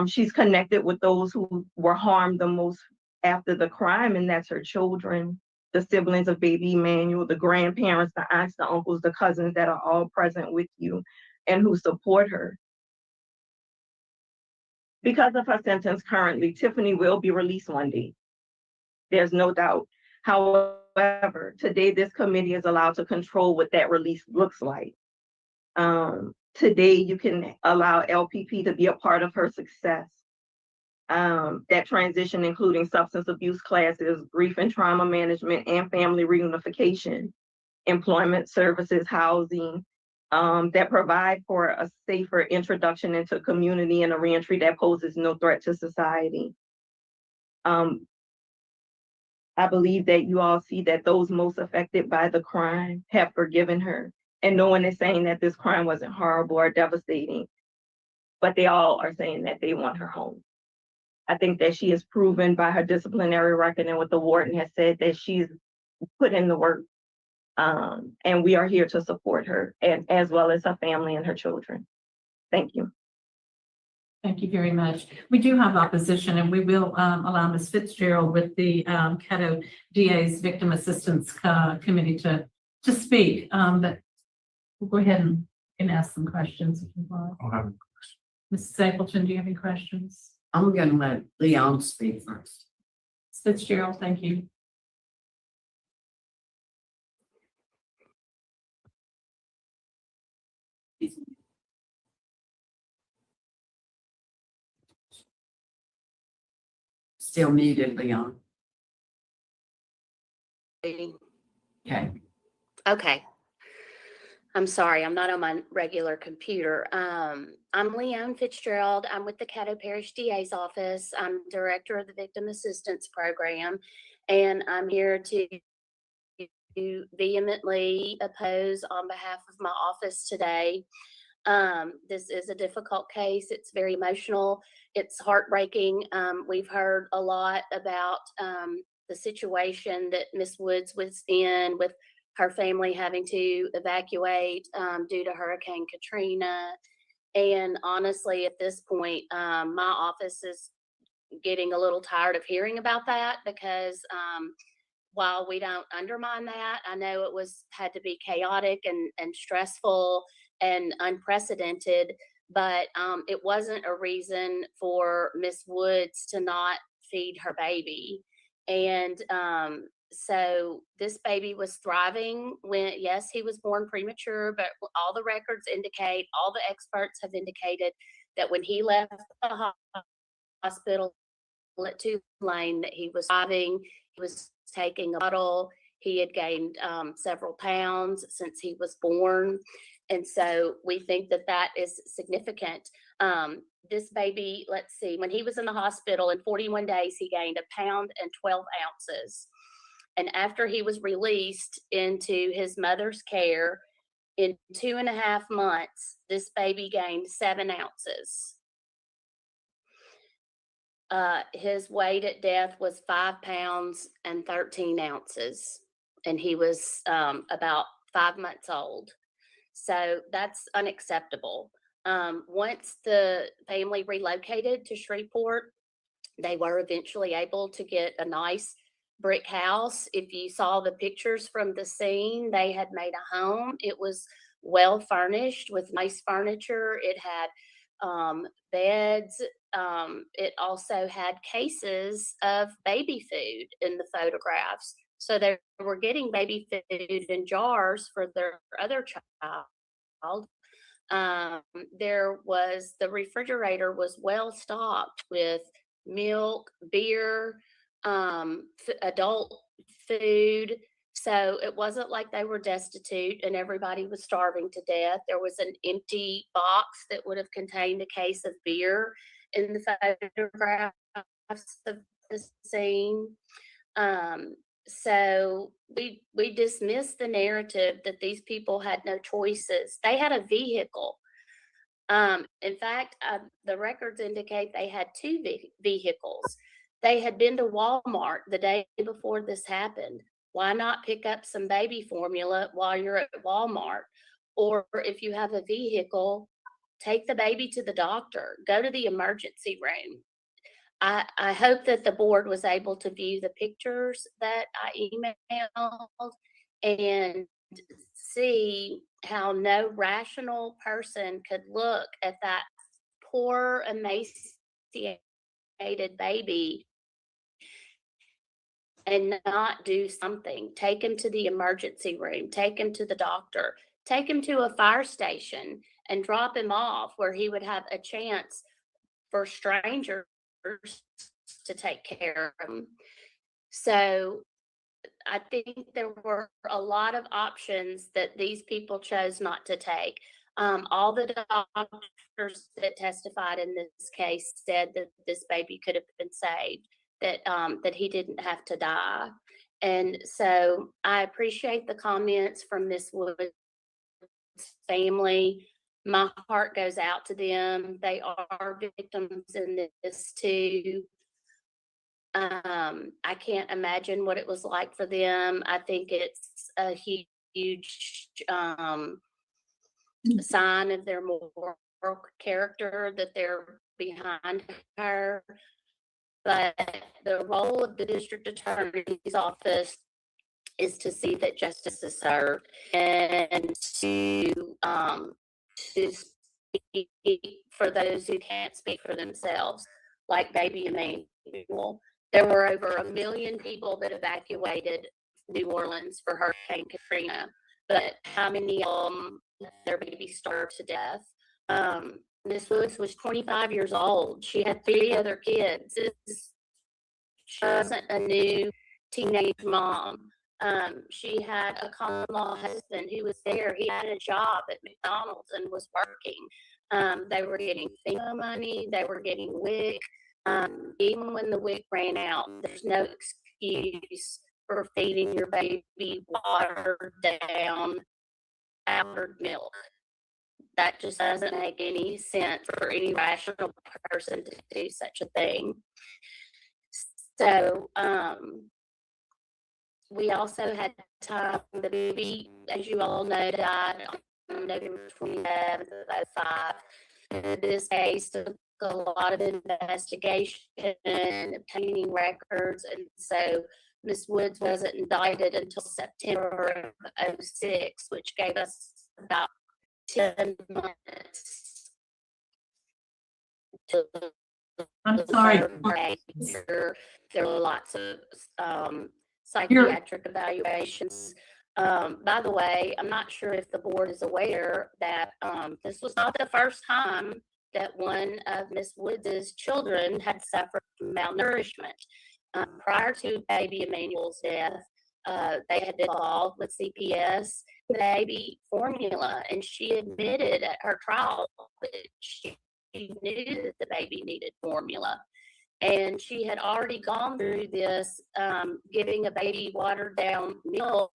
She's connected with those who were harmed the most after the crime, and that's her children, the siblings of baby Emmanuel, the grandparents, the aunts, the uncles, the cousins that are all present with you and who support her. Because of her sentence currently, Tiffany will be released one day. There's no doubt. However, today this committee is allowed to control what that release looks like. Today you can allow LPP to be a part of her success. That transition, including substance abuse classes, grief and trauma management, and family reunification, employment services, housing, that provide for a safer introduction into community and a reentry that poses no threat to society. I believe that you all see that those most affected by the crime have forgiven her. And no one is saying that this crime wasn't horrible or devastating, but they all are saying that they want her home. I think that she has proven by her disciplinary record and what the warden has said that she's put in the work. And we are here to support her, and as well as her family and her children. Thank you. Thank you very much. We do have opposition, and we will allow Ms. Fitzgerald with the Caddo DA's Victim Assistance Committee to speak. But we'll go ahead and ask some questions if you want. I'll have Mrs. Stapleton, do you have any questions? I'm going to let Leon speak first. Ms. Fitzgerald, thank you. Still muted, Leon. Okay. Okay. I'm sorry, I'm not on my regular computer. I'm Leon Fitzgerald. I'm with the Caddo Parish DA's office. I'm director of the Victim Assistance Program, and I'm here to vehemently oppose on behalf of my office today. This is a difficult case. It's very emotional. It's heartbreaking. We've heard a lot about the situation that Miss Woods was in with her family having to evacuate due to Hurricane Katrina. And honestly, at this point, my office is getting a little tired of hearing about that because while we don't undermine that, I know it had to be chaotic and stressful and unprecedented, but it wasn't a reason for Miss Woods to not feed her baby. And so this baby was thriving when, yes, he was born premature, but all the records indicate, all the experts have indicated that when he left the hospital at Tulane, that he was thriving, he was taking a bottle, he had gained several pounds since he was born. And so we think that that is significant. This baby, let's see, when he was in the hospital in 41 days, he gained 1 pound and 12 ounces. And after he was released into his mother's care, in 2.5 months, this baby gained 7 ounces. His weight at death was 5 pounds and 13 ounces, and he was about 5 months old. So that's unacceptable. Once the family relocated to Shreveport, they were eventually able to get a nice brick house. If you saw the pictures from the scene, they had made a home. It was well furnished with nice furniture. It had beds. It also had cases of baby food in the photographs. So they were getting baby food in jars for their other child. The refrigerator was well stocked with milk, beer, adult food. So it wasn't like they were destitute and everybody was starving to death. There was an empty box that would have contained a case of beer in the photographs of the scene. So we dismiss the narrative that these people had no choices. They had a vehicle. In fact, the records indicate they had 2 vehicles. They had been to Walmart the day before this happened. Why not pick up some baby formula while you're at Walmart? Or if you have a vehicle, take the baby to the doctor, go to the emergency room. I hope that the board was able to view the pictures that I emailed and see how no rational person could look at that poor, emaciated baby and not do something. Take him to the emergency room, take him to the doctor, take him to a fire station and drop him off where he would have a chance for strangers to take care of him. So I think there were a lot of options that these people chose not to take. All the doctors that testified in this case said that this baby could have been saved, that he didn't have to die. And so I appreciate the comments from Miss Wood's family. My heart goes out to them. They are victims in this too. I can't imagine what it was like for them. I think it's a huge sign of their moral character that they're behind her. But the role of the district attorney's office is to see that justice is served and to speak for those who can't speak for themselves, like baby Emmanuel. There were over 1 million people that evacuated New Orleans for Hurricane Katrina, but how many of them let their baby starve to death? Miss Woods was 25 years old. She had 3 other kids. She wasn't a new teenage mom. She had a common law husband who was there. He had a job at McDonald's and was working. They were getting FEMA money. They were getting WIC. Even when the WIC ran out, there's no excuse for feeding your baby watered down powdered milk. That just doesn't make any sense for any rational person to do such a thing. So, we also had time, the baby, as you all know, died on November 27th of 2005. This case took a lot of investigation and obtaining records, and so Ms. Woods wasn't indicted until September of 2006, which gave us about 10 months to I'm sorry. there were lots of psychiatric evaluations. By the way, I'm not sure if the board is aware that this was not the first time that one of Miss Woods's children had suffered from malnourishment. Prior to baby Emmanuel's death, they had been involved with CPS baby formula, and she admitted at her trial that she knew that the baby needed formula. And she had already gone through this, giving a baby watered down milk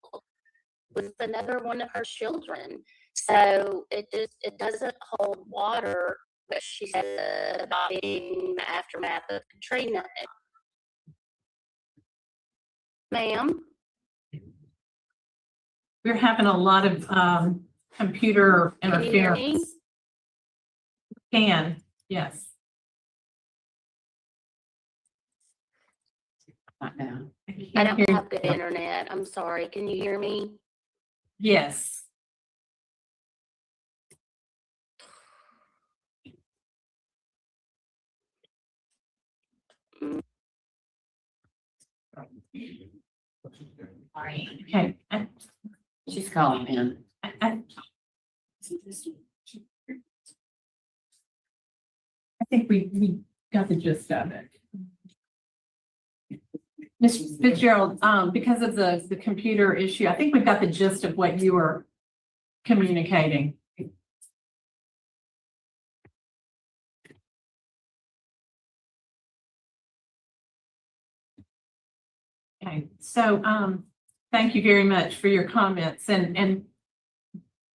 with another one of her children. So it doesn't hold water, but she said about being the aftermath of Katrina. Ma'am? We're having a lot of computer Can you hear me? interference. Can, yes. Not now. I don't have good internet. I'm sorry. Can you hear me? Yes. Okay. She's calling in. I think we got the gist of it. Ms. Fitzgerald, because of the computer issue, I think we've got the gist of what you were communicating. Okay, so thank you very much for your comments and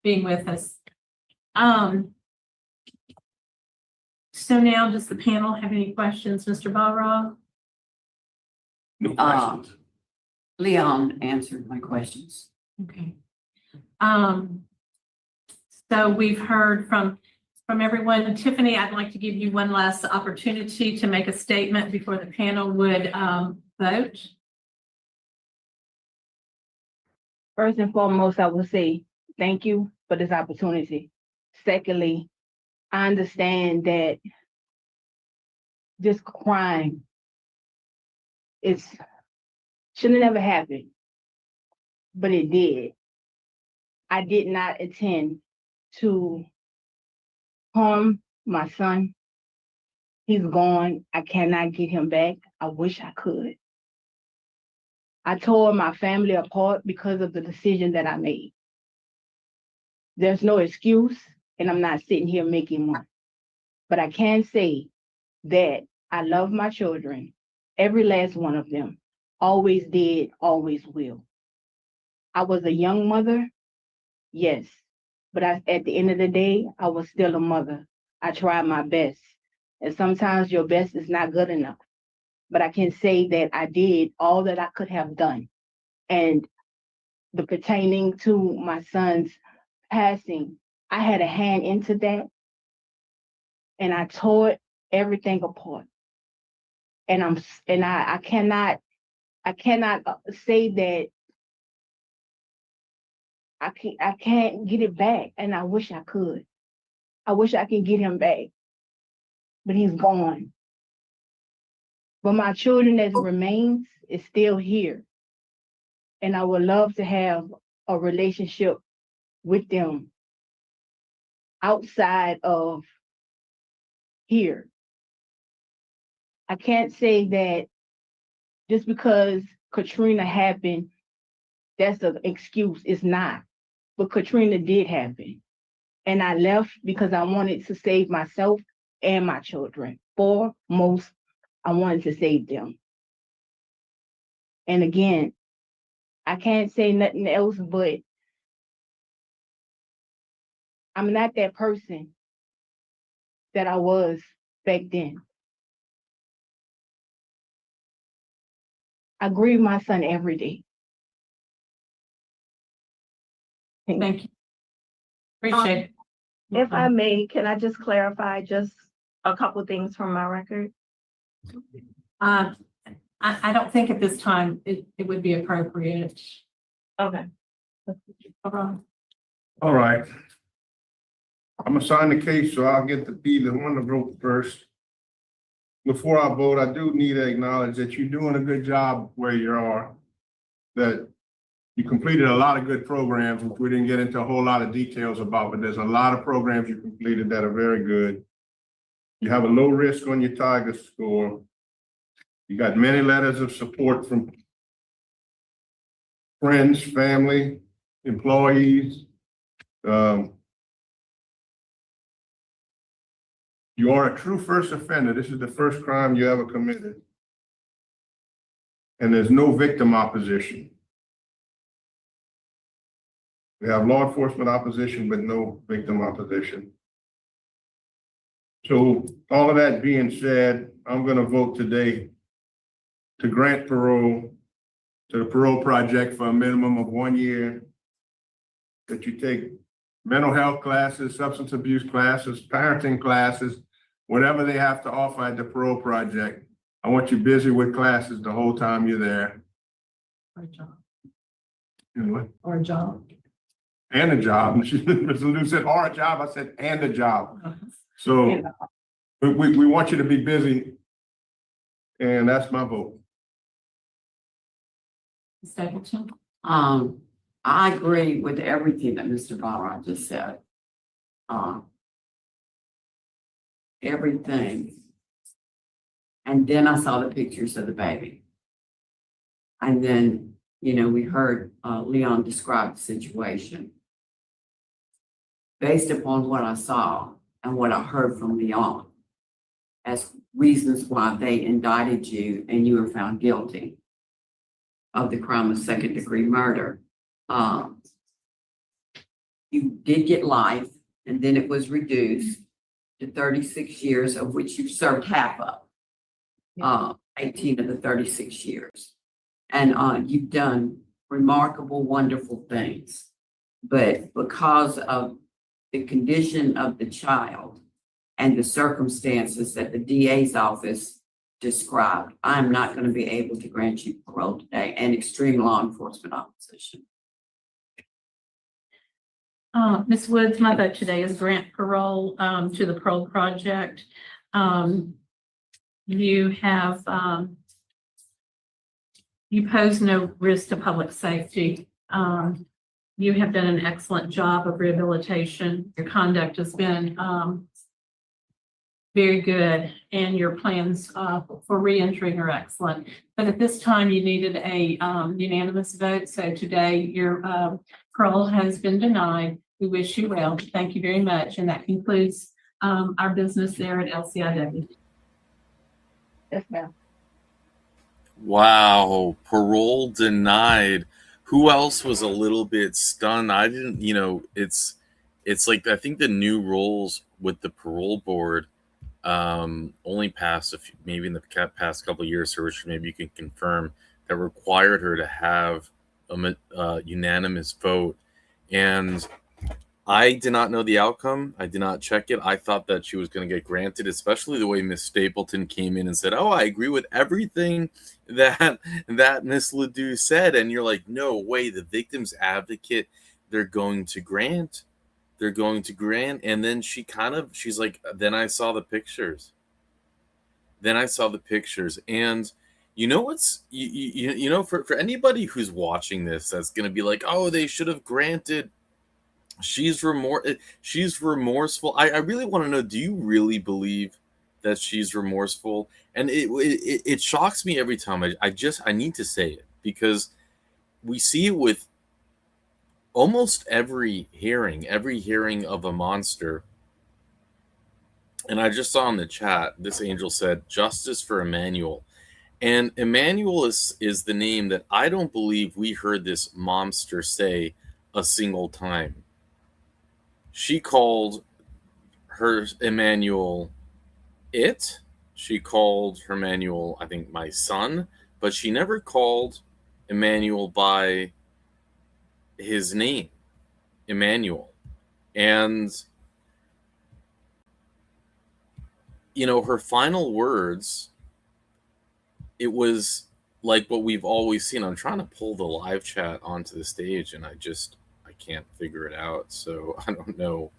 being with us. So now, does the panel have any questions, Mr. Balrog? No questions. Leon answered my questions. Okay. So we've heard from everyone. Tiffany, I'd like to give you one last opportunity to make a statement before the panel would vote. First and foremost, I will say thank you for this opportunity. Secondly, I understand that this crime should have never happened, but it did. I did not intend to harm my son. He's gone. I cannot get him back. I wish I could. I tore my family apart because of the decision that I made. There's no excuse, and I'm not sitting here making one. But I can say that I love my children, every last one of them. Always did, always will. I was a young mother, yes. But at the end of the day, I was still a mother. I tried my best. And sometimes your best is not good enough. But I can say that I did all that I could have done. And the pertaining to my son's passing, I had a hand into that. And I tore everything apart. And I cannot say that I can't get it back. And I wish I could. I wish I could get him back. But he's gone. But my children as remains is still here. And I would love to have a relationship with them outside of here. I can't say that just because Katrina happened that's an excuse. It's not. But Katrina did happen. And I left because I wanted to save myself and my children. Foremost, I wanted to save them. And again, I can't say nothing else, but I'm not that person that I was back then. I grieve my son every day. Thank you. Appreciate it. If I may, can I just clarify just a couple things from my record? I don't think at this time it would be appropriate. Okay. All right. I'm assigned the case, so I'll get to be the one to vote first. Before I vote, I do need to acknowledge that you're doing a good job where you are, that you completed a lot of good programs, which we didn't get into a whole lot of details about, but there's a lot of programs you completed that are very good. You have a low risk on your Tiger score. You got many letters of support from friends, family, employees. You are a true first offender. This is the first crime you ever committed. And there's no victim opposition. We have law enforcement opposition, but no victim opposition. So all of that being said, I'm going to vote today to grant parole to the Parole Project for a minimum of 1 year, that you take mental health classes, substance abuse classes, parenting classes, whatever they have to offer at the Parole Project. I want you busy with classes the whole time you're there. Or a job. You know what? Or a job. And a job. Mr. Lou said, or a job. I said, and a job. So we want you to be busy. And that's my vote. Stapleton? I agree with everything that Mr. Barra just said. Everything. And then I saw the pictures of the baby. And then, you know, we heard Leon describe the situation. Based upon what I saw and what I heard from Leon as reasons why they indicted you and you were found guilty of the crime of second-degree murder. You did get life, and then it was reduced to 36 years, of which you served half of, 18 of the 36 years. And you've done remarkable, wonderful things. But because of the condition of the child and the circumstances that the DA's office described, I'm not going to be able to grant you parole today, and extreme law enforcement opposition. Ms. Woods, my vote today is grant parole to the Parole Project. You have you pose no risk to public safety. You have done an excellent job of rehabilitation. Your conduct has been very good, and your plans for reentering are excellent. But at this time, you needed a unanimous vote. So today, your parole has been denied. We wish you well. Thank you very much. And that concludes our business there at LCIW. Yes, ma'am. Wow, parole denied. Who else was a little bit stunned? I didn't, you know, it's like, I think the new rules with the parole board only passed maybe in the past couple of years, or which maybe you can confirm, that required her to have a unanimous vote. And I did not know the outcome. I did not check it. I thought that she was going to get granted, especially the way Miss Stapleton came in and said, "Oh, I agree with everything that Miss Ledoux said." And you're like, "No way, the victim's advocate, they're going to grant. They're going to grant." And then she's like, "Then I saw the pictures. And you know what's, you know, for anybody who's watching this, that's going to be like, "Oh, they should have granted." She's remorseful. I really want to know, do you really believe that she's remorseful? And it shocks me every time. I need to say it, because we see it with almost every hearing of a monster. And I just saw in the chat, this angel said, "Justice for Emmanuel." And Emmanuel is the name that I don't believe we heard this monster say a single time. She called her Emmanuel it. She called her Emmanuel, I think, my son, but she never called Emmanuel by his name, Emmanuel. And, you know, her final words, it was like what we've always seen. I'm trying to pull the live chat onto the stage and I can't figure it out. So I don't know.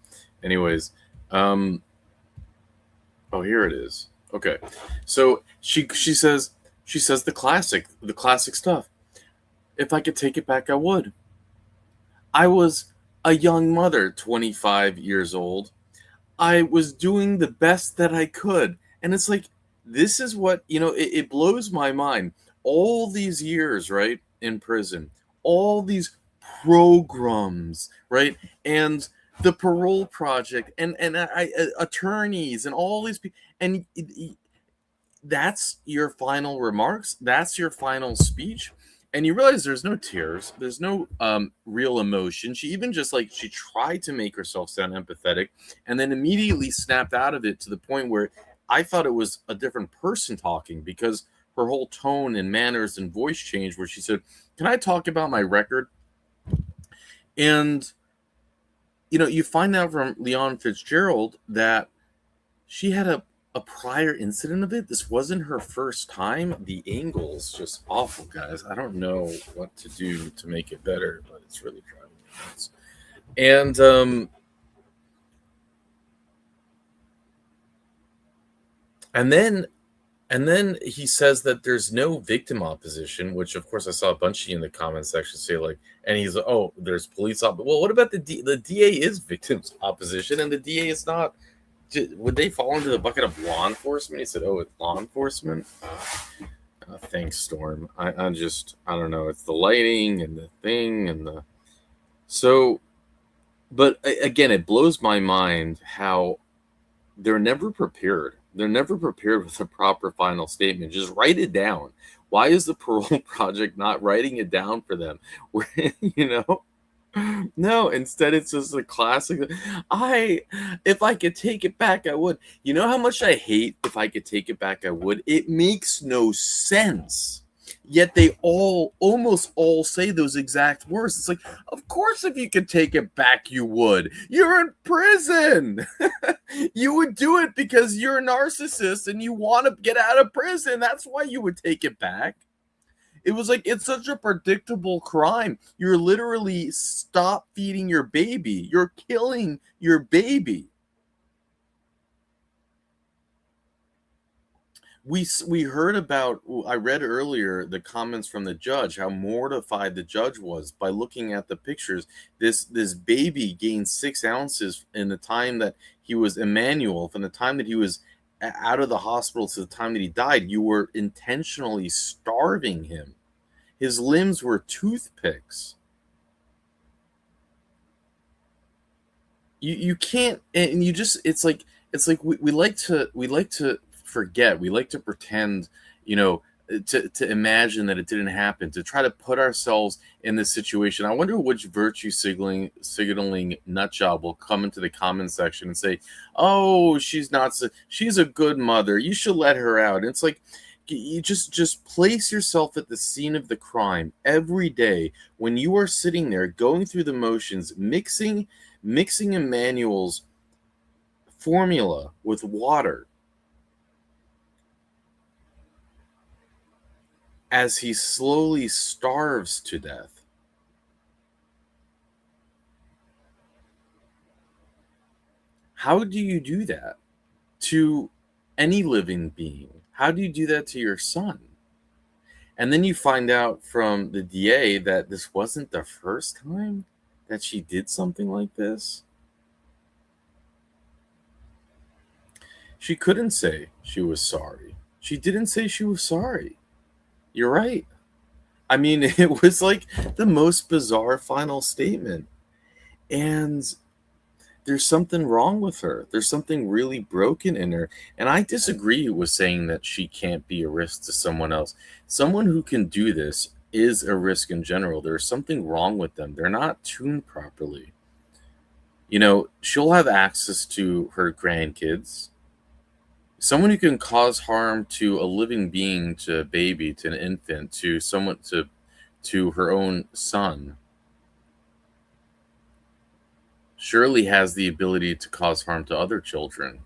Anyways, oh, here it is. Okay. So she says the classic stuff. "If I could take it back, I would. I was a young mother, 25 years old. I was doing the best that I could." And it's like, this is what, you know, it blows my mind. All these years, right, in prison, all these programs, right, and the Parole Project, and attorneys, and all these people, and that's your final remarks, that's your final speech, and you realize there's no tears, there's no real emotion. She even just like, she tried to make herself sound empathetic and then immediately snapped out of it, to the point where I thought it was a different person talking, because her whole tone and manners and voice changed, where she said, "Can I talk about my record?" And, you know, you find out from Leon Fitzgerald that she had a prior incident of it. This wasn't her first time. The angle's just awful, guys. I don't know what to do to make it better, but it's really driving me nuts. And then he says that there's no victim opposition, which of course I saw a bunch of you in the comment section say, like, and he's like, "Oh, there's police op." Well, what about the DA is victims opposition, and the DA is not. Would they fall into the bucket of law enforcement? He said, "Oh, it's law enforcement." Thanks, Storm. I don't know. It's the lighting and the thing and the but again, it blows my mind how they're never prepared. They're never prepared with a proper final statement. Just write it down. Why is the Parole Project not writing it down for them? Where, you know? No, instead it's just a classic. If I could take it back, I would. You know how much I hate "if I could take it back, I would"? It makes no sense. Yet they almost all say those exact words. It's like, of course, if you could take it back, you would. You're in prison. You would do it because you're a narcissist and you want to get out of prison. That's why you would take it back. It was like, it's such a predictable crime. You're literally stop feeding your baby. You're killing your baby. We heard about, I read earlier the comments from the judge, how mortified the judge was by looking at the pictures. This baby gained 6 ounces in the time that he was Emmanuel, from the time that he was out of the hospital to the time that he died. You were intentionally starving him. His limbs were toothpicks. You can't, and you just, it's like we like to forget, we like to pretend, you know, to imagine that it didn't happen, to try to put ourselves in this situation. I wonder which virtue signaling nut job will come into the comment section and say, "Oh, she's a good mother, you should let her out." And it's like, you just place yourself at the scene of the crime every day, when you are sitting there going through the motions, mixing Emmanuel's formula with water as he slowly starves to death. How do you do that to any living being? How do you do that to your son? And then you find out from the DA that this wasn't the first time that she did something like this. She couldn't say she was sorry. She didn't say she was sorry. You're right. I mean, it was like the most bizarre final statement. And there's something wrong with her. There's something really broken in her. And I disagree with saying that she can't be a risk to someone else. Someone who can do this is a risk in general. There's something wrong with them. They're not tuned properly. You know, she'll have access to her grandkids. Someone who can cause harm to a living being, to a baby, to an infant, to someone, to her own son, surely has the ability to cause harm to other children.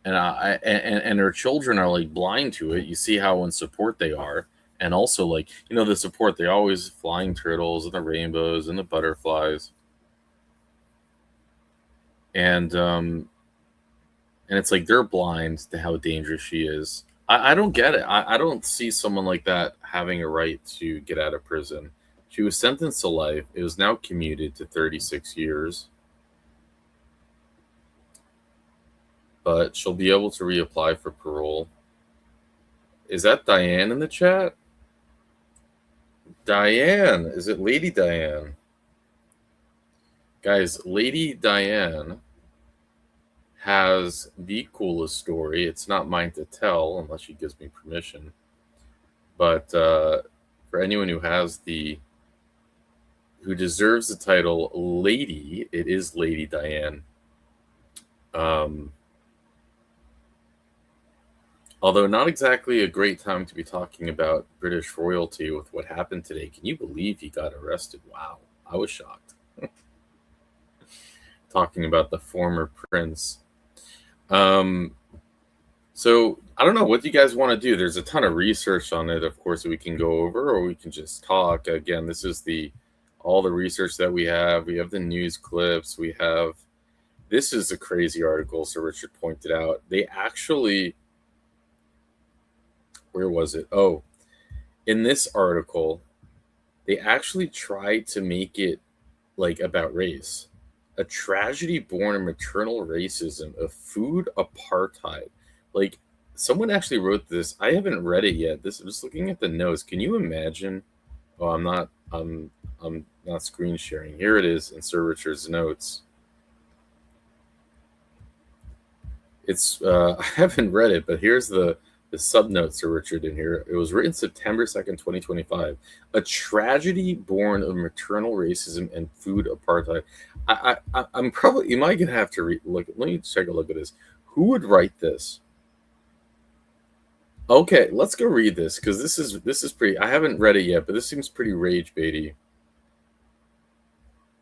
And her children are like blind to it. You see how in support they are. And also, like, you know, the support, they always flying turtles and the rainbows and the butterflies. And it's like they're blind to how dangerous she is. I don't get it. I don't see someone like that having a right to get out of prison. She was sentenced to life. It was now commuted to 36 years. But she'll be able to reapply for parole. Is that Diane in the chat? Diane. Is it Lady Diane? Guys, Lady Diane has the coolest story. It's not mine to tell unless she gives me permission. But for anyone who deserves the title Lady, it is Lady Diane. Although not exactly a great time to be talking about British royalty with what happened today. Can you believe he got arrested? Wow, I was shocked. Talking about the former prince. So I don't know, what do you guys want to do? There's a ton of research on it, of course, that we can go over, or we can just talk. Again, this is all the research that we have. We have the news clips. This is a crazy article, Sir Richard pointed out. They actually, where was it? Oh, in this article, they actually tried to make it like about race. A tragedy born of maternal racism, of food apartheid. Like, someone actually wrote this. I haven't read it yet. I'm just looking at the notes. Can you imagine? Oh, I'm not screen sharing. Here it is in Sir Richard's notes. It's I haven't read it, but here's the subnotes, Sir Richard, in here. It was written September 2nd, 2025. A tragedy born of maternal racism and food apartheid. I'm probably, you might gonna have to look. Let me take a look at this. Who would write this? Okay, let's go read this, because this is pretty. I haven't read it yet, but this seems pretty rage baity.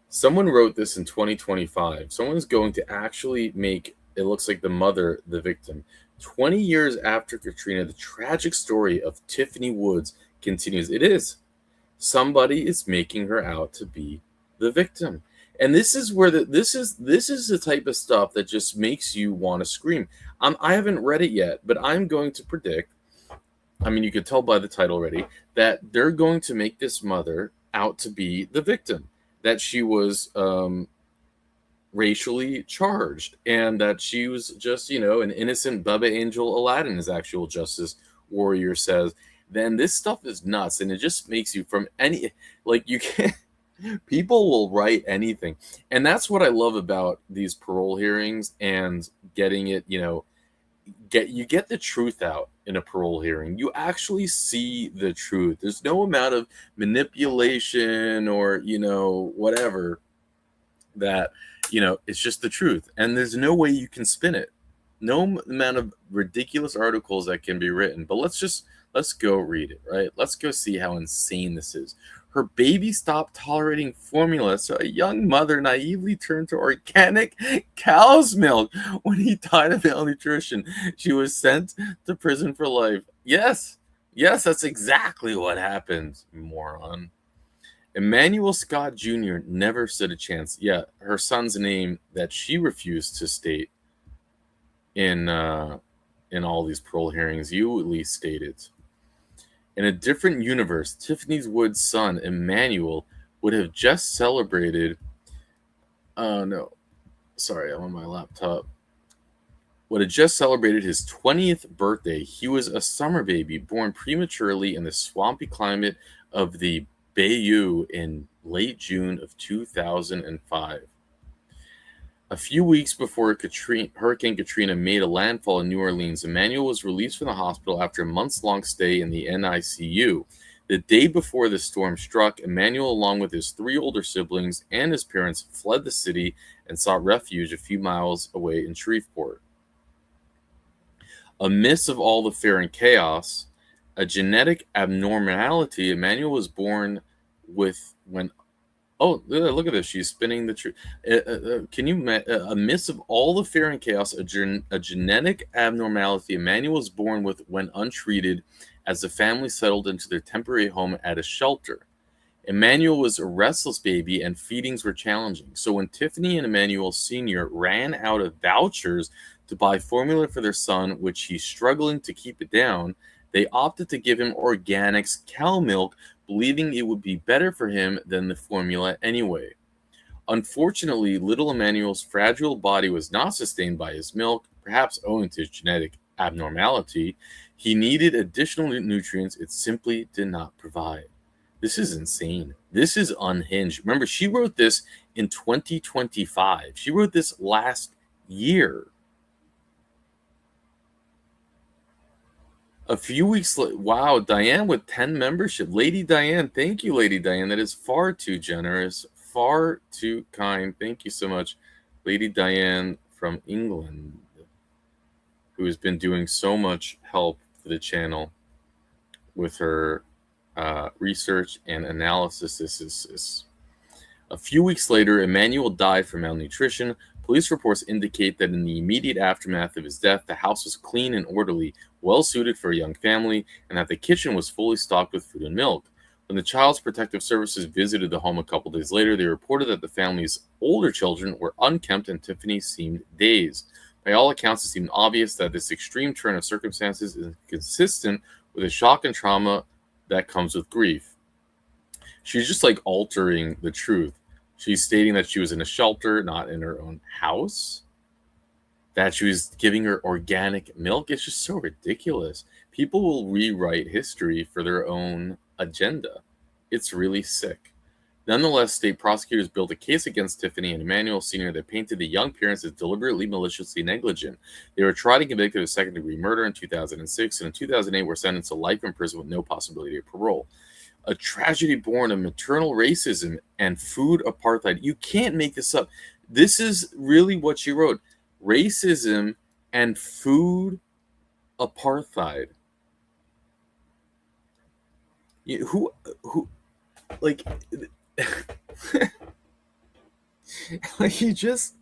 Someone wrote this in 2025. Someone's going to actually make it looks like the mother the victim. 20 years after Katrina, the tragic story of Tiffany Woods continues. It is. Somebody is making her out to be the victim. And this is where this is the type of stuff that just makes you want to scream. I haven't read it yet, but I'm going to predict, I mean, you could tell by the title already, that they're going to make this mother out to be the victim, that she was racially charged, and that she was just, an innocent Bubba Angel Aladdin, as actual Justice Warrior says. Then this stuff is nuts, and it just makes you you can't. People will write anything, and that's what I love about these parole hearings and getting it. You get the truth out in a parole hearing. You actually see the truth. There's no amount of manipulation or whatever. That it's just the truth, and there's no way you can spin it. No amount of ridiculous articles that can be written. But let's go read it, right? Let's go see how insane this is. Her baby stopped tolerating formula, so a young mother naively turned to organic cow's milk when he died of malnutrition. She was sent to prison for life. Yes, that's exactly what happened, moron. Emmanuel Scott Jr. never stood a chance. Yeah, her son's name that she refused to state in all these parole hearings, you at least stated. In a different universe, Tiffany Wood's son, Emmanuel, would have just celebrated. Oh, no. Sorry, I'm on my laptop. would have just celebrated his 20th birthday. He was a summer baby born prematurely in the swampy climate of the Bayou in late June of 2005. A few weeks before Hurricane Katrina made a landfall in New Orleans, Emmanuel was released from the hospital after a months-long stay in the NICU. The day before the storm struck, Emmanuel, along with his 3 older siblings and his parents, fled the city and sought refuge a few miles away in Shreveport. Amidst of all the fear and chaos, a genetic abnormality Emmanuel was born with when... Oh, look at this. She's spinning the truth. Amidst of all the fear and chaos, a genetic abnormality Emmanuel was born with when untreated as the family settled into their temporary home at a shelter. Emmanuel was a restless baby and feedings were challenging. So when Tiffany and Emmanuel Sr. ran out of vouchers to buy formula for their son, which he's struggling to keep it down, they opted to give him organics cow milk, believing it would be better for him than the formula anyway. Unfortunately, little Emmanuel's fragile body was not sustained by his milk, perhaps owing to his genetic abnormality. He needed additional nutrients it simply did not provide. This is insane. This is unhinged. Remember, she wrote this in 2025. She wrote this last year. A few weeks later, wow, Diane with 10 membership. Lady Diane, thank you, Lady Diane. That is far too generous, far too kind. Thank you so much, Lady Diane from England, who has been doing so much help for the channel with her research and analysis. A few weeks later, Emmanuel died from malnutrition. Police reports indicate that in the immediate aftermath of his death, the house was clean and orderly, well suited for a young family, and that the kitchen was fully stocked with food and milk. When the Child's Protective Services visited the home a couple days later, they reported that the family's older children were unkempt and Tiffany seemed dazed. By all accounts, it seemed obvious that this extreme turn of circumstances is consistent with the shock and trauma that comes with grief. She's just like altering the truth. She's stating that she was in a shelter, not in her own house. That she was giving her organic milk. It's just so ridiculous. People will rewrite history for their own agenda. It's really sick. Nonetheless, state prosecutors built a case against Tiffany and Emmanuel Sr. that painted the young parents as deliberately maliciously negligent. They were tried and convicted of second-degree murder in 2006, and in 2008 were sentenced to life in prison with no possibility of parole. A tragedy born of maternal racism and food apartheid. You can't make this up. This is really what she wrote. Racism and food apartheid. Who like like you just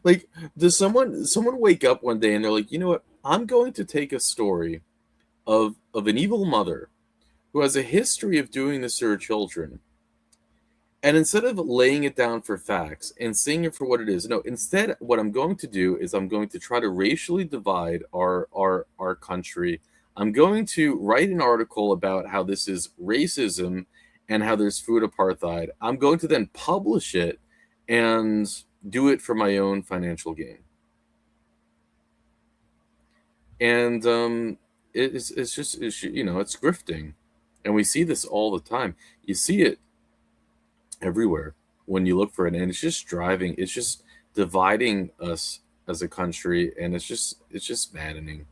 like, does someone wake up one day and they're like, you know what, I'm going to take a story of an evil mother who has a history of doing this to her children, and instead of laying it down for facts and seeing it for what it is, no, instead what I'm going to do is I'm going to try to racially divide our country. I'm going to write an article about how this is racism and how there's food apartheid. I'm going to then publish it and do it for my own financial gain. And it's grifting. And we see this all the time. You see it everywhere when you look for it. And it's just dividing us as a country. And it's just maddening.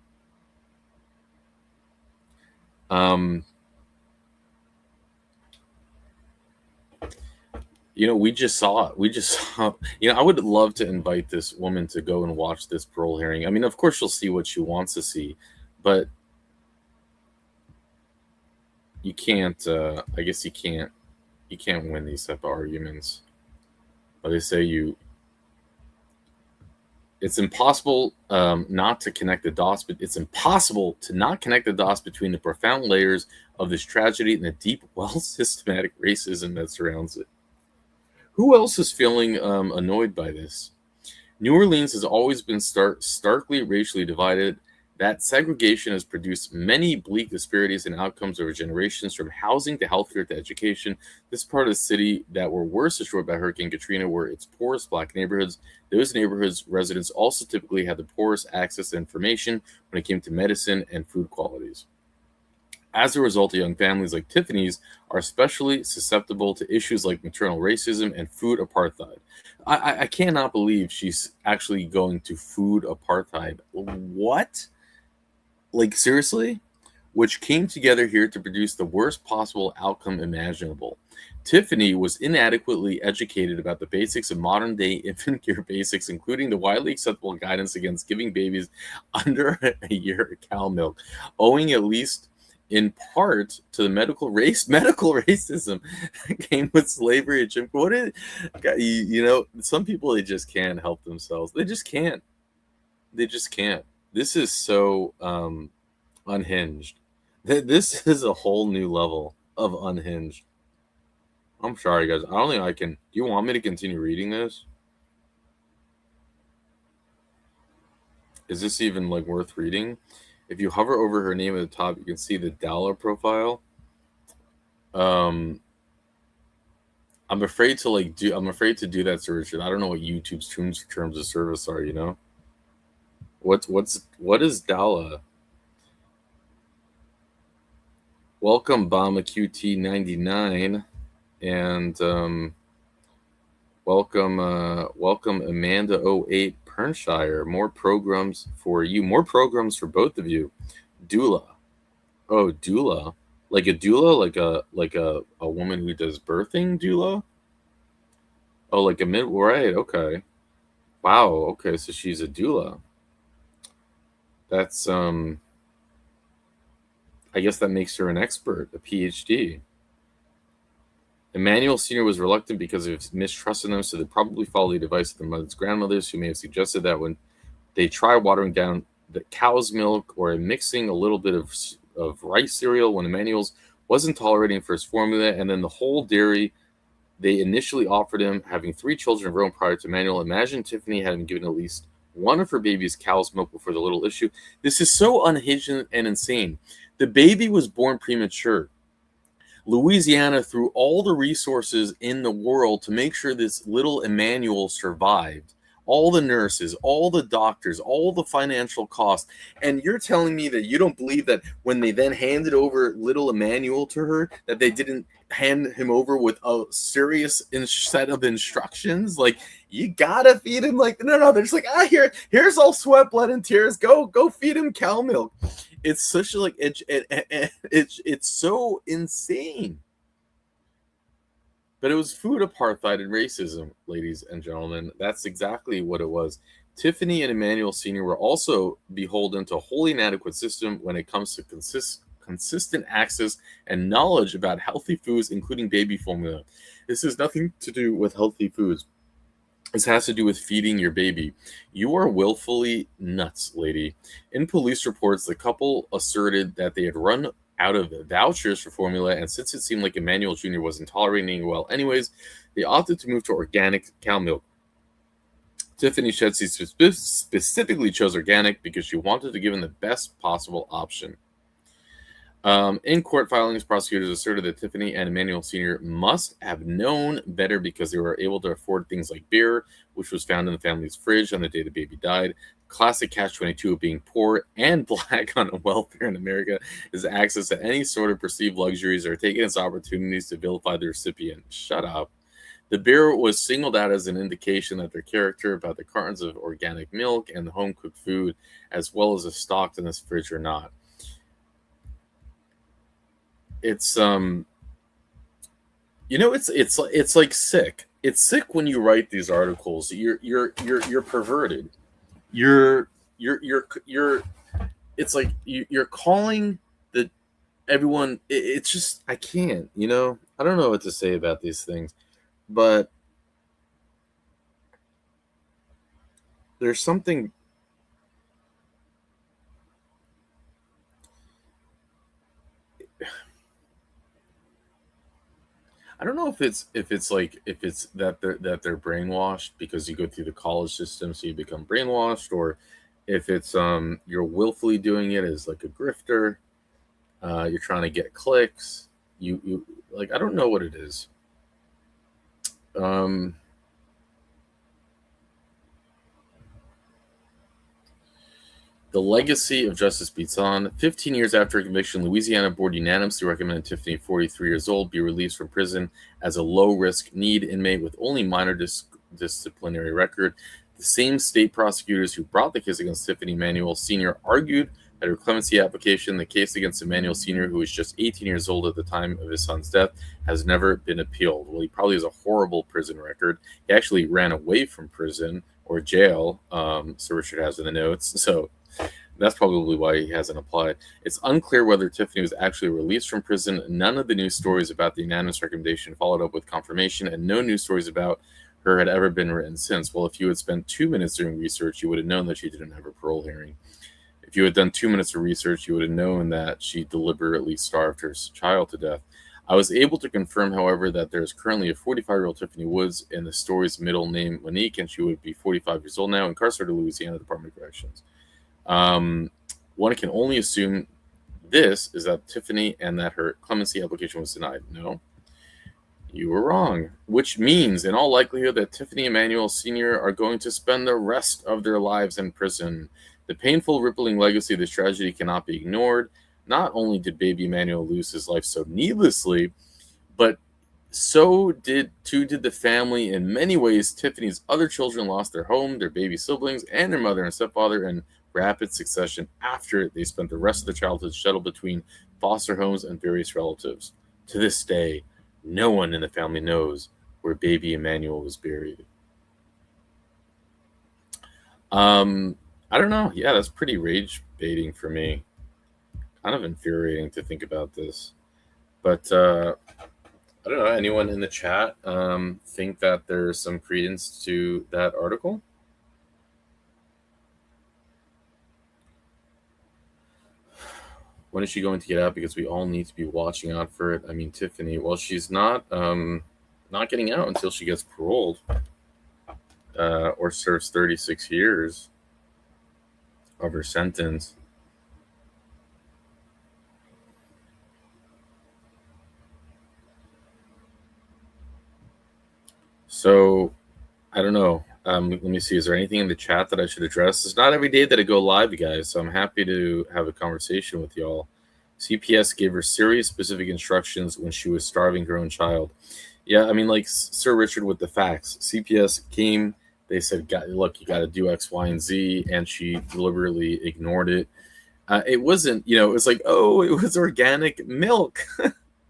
We just saw it. I would love to invite this woman to go and watch this parole hearing. I mean, of course she'll see what she wants to see, but you can't, I guess you can't win these type of arguments. But they say it's impossible not to connect the dots, but it's impossible to not connect the dots between the profound layers of this tragedy and the deep, systematic racism that surrounds it. Who else is feeling annoyed by this? New Orleans has always been starkly racially divided. That segregation has produced many bleak disparities in outcomes over generations, from housing to healthcare to education. This part of the city that were worst destroyed by Hurricane Katrina were its poorest Black neighborhoods. Those neighborhoods' residents also typically had the poorest access to information when it came to medicine and food qualities. As a result, young families like Tiffany's are especially susceptible to issues like maternal racism and food apartheid. I cannot believe she's actually going to food apartheid. What? Like, seriously? Which came together here to produce the worst possible outcome imaginable. Tiffany was inadequately educated about the basics of modern day infant care basics, including the widely acceptable guidance against giving babies under a year cow milk, owing at least in part to the medical racism that came with slavery and Jim Crow. Some people, they just can't help themselves. They just can't. This is so unhinged. This is a whole new level of unhinged. I'm sorry, guys. I don't think I can. Do you want me to continue reading this? Is this even like worth reading? If you hover over her name at the top, you can see the dollar profile. I'm afraid to do that search. I don't know what YouTube's terms of service are, What is Dala? Welcome Bama QT99 and welcome Amanda 08 Pernshire. More programs for you. More programs for both of you. Doula. Oh, doula. Like a doula, like a woman who does birthing doula? Oh, like a right, okay. Wow, okay, so she's a doula. That's I guess that makes her an expert, a PhD. Emmanuel Sr. was reluctant because of his mistrust in them, so they probably followed the advice of their mother's grandmothers, who may have suggested that when they try watering down the cow's milk or mixing a little bit of rice cereal, when Emmanuel's wasn't tolerating for his formula, and then the whole dairy they initially offered him, having 3 children of her own prior to Emmanuel. Imagine Tiffany had him given at least one of her baby's cow's milk before the little issue. This is so unhinged and insane. The baby was born premature. Louisiana threw all the resources in the world to make sure this little Emmanuel survived. All the nurses, all the doctors, all the financial costs. And you're telling me that you don't believe that when they then handed over little Emmanuel to her, that they didn't hand him over with a serious set of instructions? Like, you gotta feed him like, no, they're just like, here's all sweat, blood, and tears. Go feed him cow milk. It's such like it's so insane. But it was food apartheid and racism, ladies and gentlemen. That's exactly what it was. Tiffany and Emmanuel Sr. were also beholden to a wholly inadequate system when it comes to consistent access and knowledge about healthy foods, including baby formula. This has nothing to do with healthy foods. This has to do with feeding your baby. You are willfully nuts, lady. In police reports, the couple asserted that they had run out of vouchers for formula, and since it seemed like Emmanuel Jr. wasn't tolerating it well anyways, they opted to move to organic cow milk. Tiffany Shetsey specifically chose organic because she wanted to give him the best possible option. In court filings, prosecutors asserted that Tiffany and Emmanuel Sr. must have known better because they were able to afford things like beer, which was found in the family's fridge on the day the baby died. Classic catch-22 of being poor and Black on welfare in America is access to any sort of perceived luxuries or taking its opportunities to vilify the recipient. Shut up. The beer was singled out as an indication that their character about the cartons of organic milk and the home-cooked food, as well as the stocked in this fridge or not. It's it's like sick. It's sick when you write these articles. You're perverted. You're it's like you're calling the everyone. It's just, I can't. I don't know what to say about these things, but there's something. I don't know if it's that they're brainwashed because you go through the college system, so you become brainwashed, or if it's you're willfully doing it as like a grifter, you're trying to get clicks, you like, I don't know what it is. The legacy of Justice beats on. 15 years after her conviction, Louisiana board unanimously recommended Tiffany, 43 years old, be released from prison as a low-risk need inmate with only minor disciplinary record. The same state prosecutors who brought the case against Tiffany Emanuel Sr. argued that her clemency application, the case against Emanuel Sr., who was just 18 years old at the time of his son's death, has never been appealed. Well, he probably has a horrible prison record. He actually ran away from prison or jail, Sir Richard has in the notes. So that's probably why he hasn't applied. It's unclear whether Tiffany was actually released from prison. None of the news stories about the unanimous recommendation followed up with confirmation, and no news stories about her had ever been written since. Well, if you had spent 2 minutes doing research, you would have known that she didn't have a parole hearing. If you had done 2 minutes of research, you would have known that she deliberately starved her child to death. I was able to confirm, however, that there is currently a 45-year-old Tiffany Woods in the story's middle name, Monique, and she would be 45 years old now, incarcerated in Louisiana Department of Corrections. One can only assume this is that Tiffany and that her clemency application was denied. No, you were wrong, which means in all likelihood that Tiffany Emanuel Sr. are going to spend the rest of their lives in prison. The painful, rippling legacy of this tragedy cannot be ignored. Not only did baby Emanuel lose his life so needlessly, but so did the family. In many ways, Tiffany's other children lost their home, their baby siblings, and their mother and stepfather in rapid succession after they spent the rest of their childhood shuttled between foster homes and various relatives. To this day, no one in the family knows where baby Emanuel was buried. I don't know. Yeah, that's pretty rage baiting for me. Kind of infuriating to think about this. But I don't know. Anyone in the chat think that there's some credence to that article? When is she going to get out? Because we all need to be watching out for it. I mean, Tiffany, well, she's not getting out until she gets paroled or serves 36 years of her sentence. So, I don't know. Let me see. Is there anything in the chat that I should address? It's not every day that I go live, you guys, so I'm happy to have a conversation with y'all. CPS gave her serious specific instructions when she was starving her own child. Yeah, I mean, like Sir Richard with the facts. CPS came, they said, look, you got to do X, Y, and Z, and she deliberately ignored it. It wasn't, it was like, oh, it was organic milk.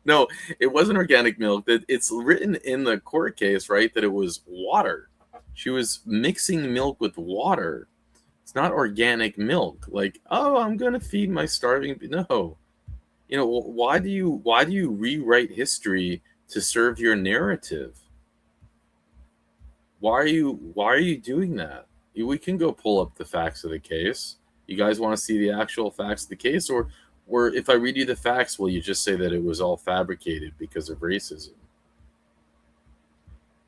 No, it wasn't organic milk. It's written in the court case, right, that it was water. She was mixing milk with water. It's not organic milk. Like, oh, I'm gonna feed my starving. No, why do you rewrite history to serve your narrative? Why are you doing that? We can go pull up the facts of the case. You guys want to see the actual facts of the case, or if I read you the facts, will you just say that it was all fabricated because of racism?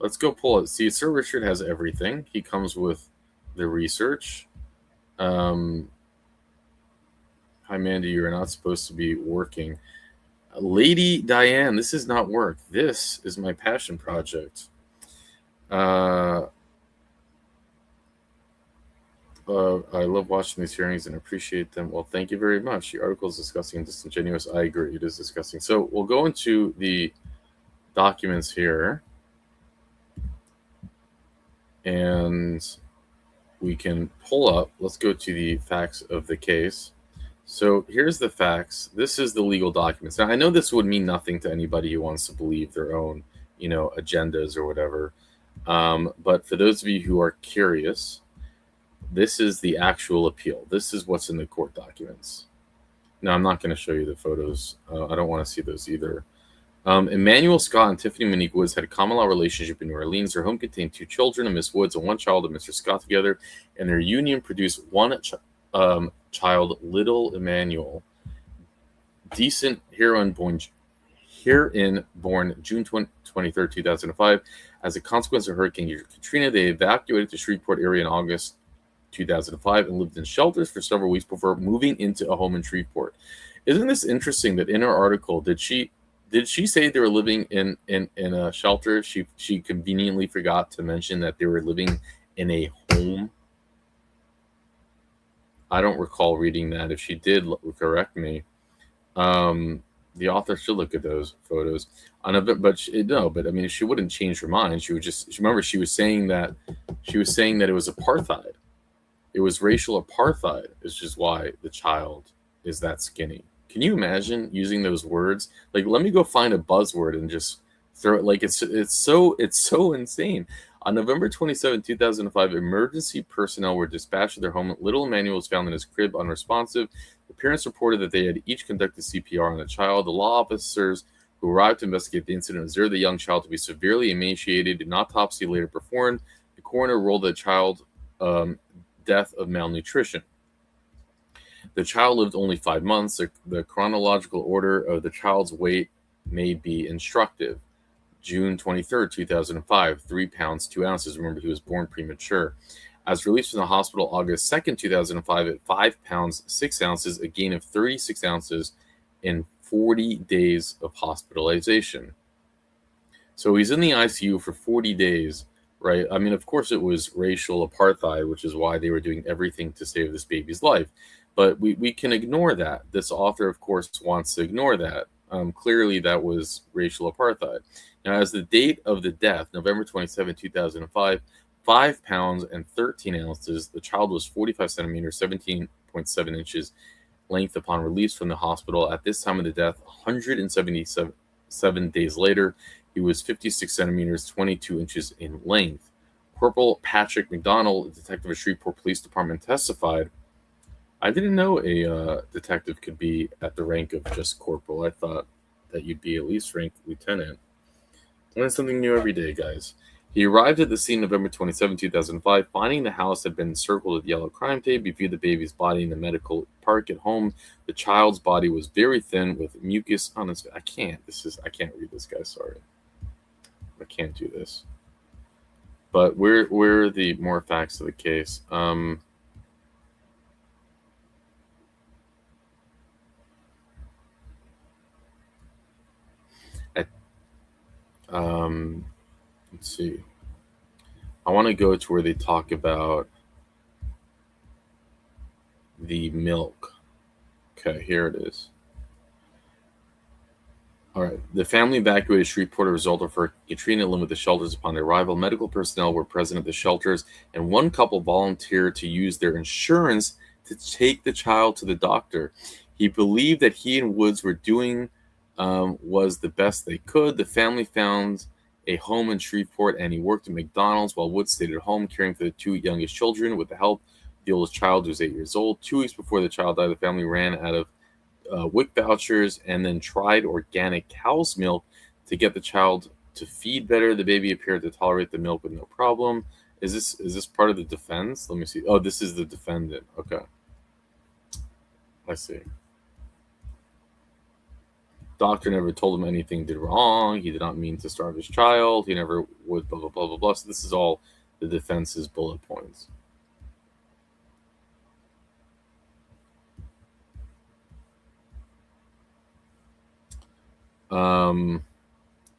Let's go pull it. See, Sir Richard has everything. He comes with the research. Hi, Mandy, you're not supposed to be working. Lady Diane, this is not work. This is my passion project. I love watching these hearings and appreciate them. Well, thank you very much. The article is disgusting and disingenuous. I agree. It is disgusting. So we'll go into the documents here. And we can pull up. Let's go to the facts of the case. So here's the facts. This is the legal documents. Now, I know this would mean nothing to anybody who wants to believe their own, agendas or whatever. But for those of you who are curious, this is the actual appeal. This is what's in the court documents. Now, I'm not going to show you the photos. I don't want to see those either. Emmanuel Scott and Tiffany Monique Woods had a common law relationship in New Orleans. Their home contained 2 children, a Miss Woods and 1 child, of Mr. Scott together, and their union produced 1 child, little Emmanuel, decent herein born June 23rd, 2005. As a consequence of Hurricane Katrina, they evacuated the Shreveport area in August 2005 and lived in shelters for several weeks before moving into a home in Shreveport. Isn't this interesting that in her article, did she say they were living in a shelter? She conveniently forgot to mention that they were living in a home. I don't recall reading that. If she did, correct me. The author should look at those photos. But I mean, she wouldn't change her mind. She would just remember she was saying that it was apartheid. It was racial apartheid, is just why the child is that skinny. Can you imagine using those words? Like, let me go find a buzzword and just throw it. Like, it's so insane. On November 27, 2005, emergency personnel were dispatched to their home. Little Emmanuel was found in his crib unresponsive. The parents reported that they had each conducted CPR on the child. The law officers who arrived to investigate the incident observed the young child to be severely emaciated. An autopsy later performed. The coroner ruled the child death of malnutrition. The child lived only 5 months. The chronological order of the child's weight may be instructive. June 23rd, 2005, 3 pounds, 2 ounces. Remember, he was born premature. As released from the hospital August 2nd, 2005, at 5 pounds, 6 ounces, a gain of 36 ounces in 40 days of hospitalization. So he's in the ICU for 40 days, right? I mean, of course, it was racial apartheid, which is why they were doing everything to save this baby's life. But we can ignore that. This author, of course, wants to ignore that. Clearly, that was racial apartheid. Now, as the date of the death, November 27, 2005, 5 pounds and 13 ounces, the child was 45 centimeters, 17.7 inches length upon release from the hospital. At this time of the death, 177 days later, he was 56 centimeters, 22 inches in length. Corporal Patrick McDonald, a detective of Shreveport Police Department, testified. I didn't know a detective could be at the rank of just corporal. I thought that you'd be at least ranked lieutenant. Learn something new every day, guys. He arrived at the scene November 27, 2005, finding the house had been encircled with yellow crime tape. He viewed the baby's body in the medical park at home. The child's body was very thin with mucus on its face. I can't read this, guys. Sorry. I can't do this. But where are the more facts of the case? Let's see. I want to go to where they talk about the milk. Okay, here it is. All right. The family evacuated Shreveport as a result of Hurricane Katrina and limited the shelters upon their arrival. Medical personnel were present at the shelters, and one couple volunteered to use their insurance to take the child to the doctor. He believed that he and Woods were doing was the best they could. The family found a home in Shreveport, and he worked at McDonald's while Woods stayed at home caring for the 2 youngest children with the help of the oldest child, who was 8 years old. 2 weeks before the child died, the family ran out of WIC vouchers and then tried organic cow's milk to get the child to feed better. The baby appeared to tolerate the milk with no problem. Is this part of the defense? Let me see. Oh, this is the defendant. Okay. I see. Doctor never told him anything did wrong. He did not mean to starve his child. He never would blah, blah, blah, blah, blah. So this is all the defense's bullet points.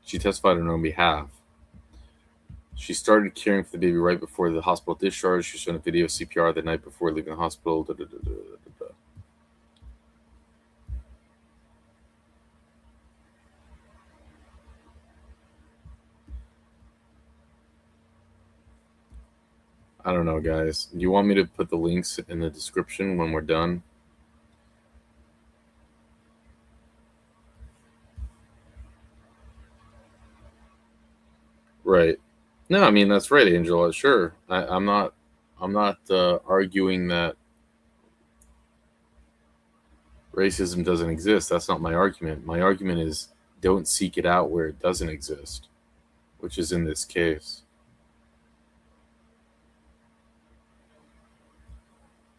She testified on her own behalf. She started caring for the baby right before the hospital discharge. She showed a video of CPR the night before leaving the hospital. I don't know, guys. Do you want me to put the links in the description when we're done? Right. No, I mean, that's right, Angela. Sure. I'm not arguing that racism doesn't exist. That's not my argument. My argument is don't seek it out where it doesn't exist, which is in this case.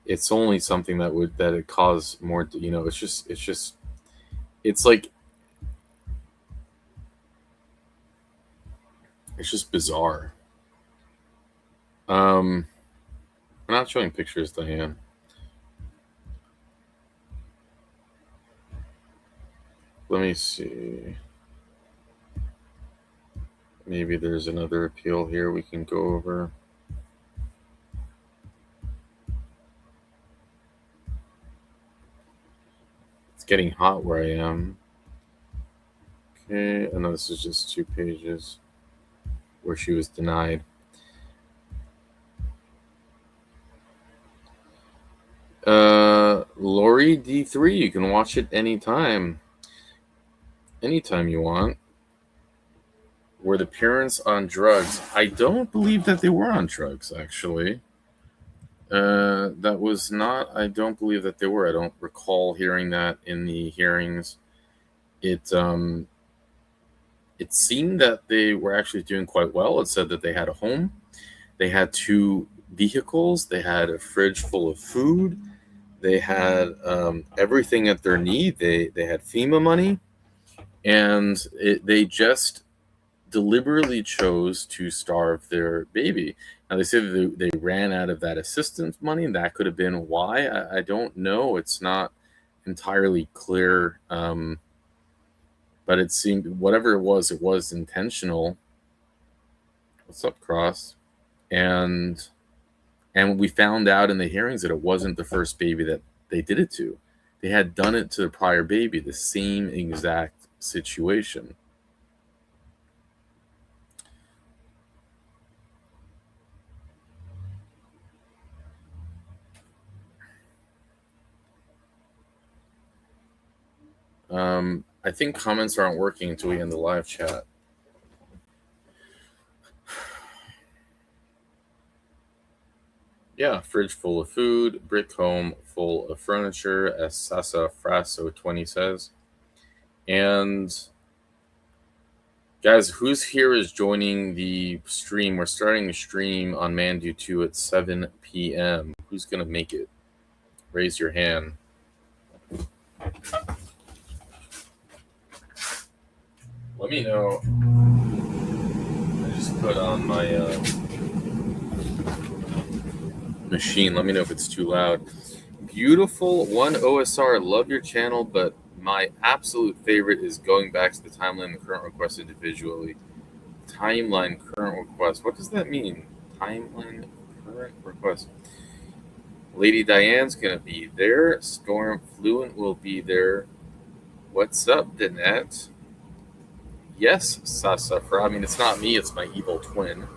It's only something that it cause more, it's just bizarre. We're not showing pictures, Diane. Let me see. Maybe there's another appeal here we can go over. It's getting hot where I am. Okay, I know this is just 2 pages where she was denied. Lori D3, you can watch it anytime you want. Were the parents on drugs? I don't believe that they were on drugs, actually. That was not, I don't believe that they were. I don't recall hearing that in the hearings. It seemed that they were actually doing quite well. It said that they had a home, they had 2 vehicles, they had a fridge full of food, they had everything at their need. They had FEMA money, and they just deliberately chose to starve their baby. Now, they say that they ran out of that assistance money. That could have been why. I don't know. It's not entirely clear. But it seemed, whatever it was intentional. What's up, Cross? And we found out in the hearings that it wasn't the first baby that they did it to. They had done it to the prior baby, the same exact situation. I think comments aren't working until we end the live chat. Yeah, fridge full of food, brick home full of furniture, as Sasa Frasso 20 says. And guys, who's here is joining the stream? We're starting the stream on Mandu 2 at 7 p.m. Who's going to make it? Raise your hand. Let me know. I just put on my machine. Let me know if it's too loud. Beautiful one OSR. Love your channel, but my absolute favorite is going back to the timeline, the current request individually. Timeline, current request. What does that mean? Timeline, current request. Lady Diane's going to be there. Storm Fluent will be there. What's up, Danette? Yes, Sasafra. I mean, it's not me. It's my evil twin.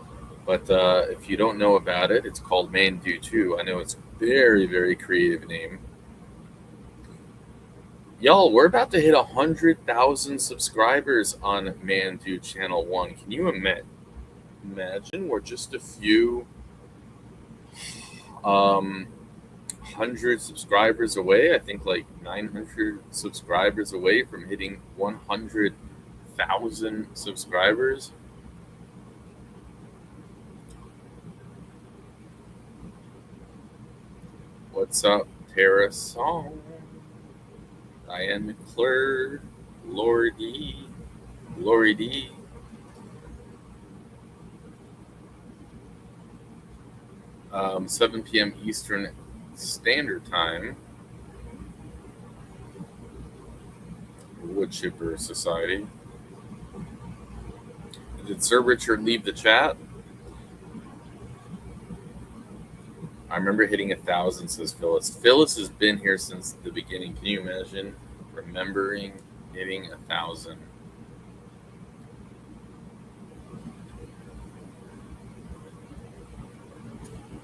But if you don't know about it, it's called Mandu 2. I know it's a very, very creative name. Y'all, we're about to hit 100,000 subscribers on Mandu Channel 1. Can you imagine? We're just a few 100 subscribers away. I think like 900 subscribers away from hitting 100,000 subscribers. What's up, Tara Song, Diane McClure, Lori D. 7 p.m. Eastern Standard Time. Wood Chipper Society. Did Sir Richard leave the chat? I remember hitting 1,000, says Phyllis. Phyllis has been here since the beginning. Can you imagine remembering hitting 1,000?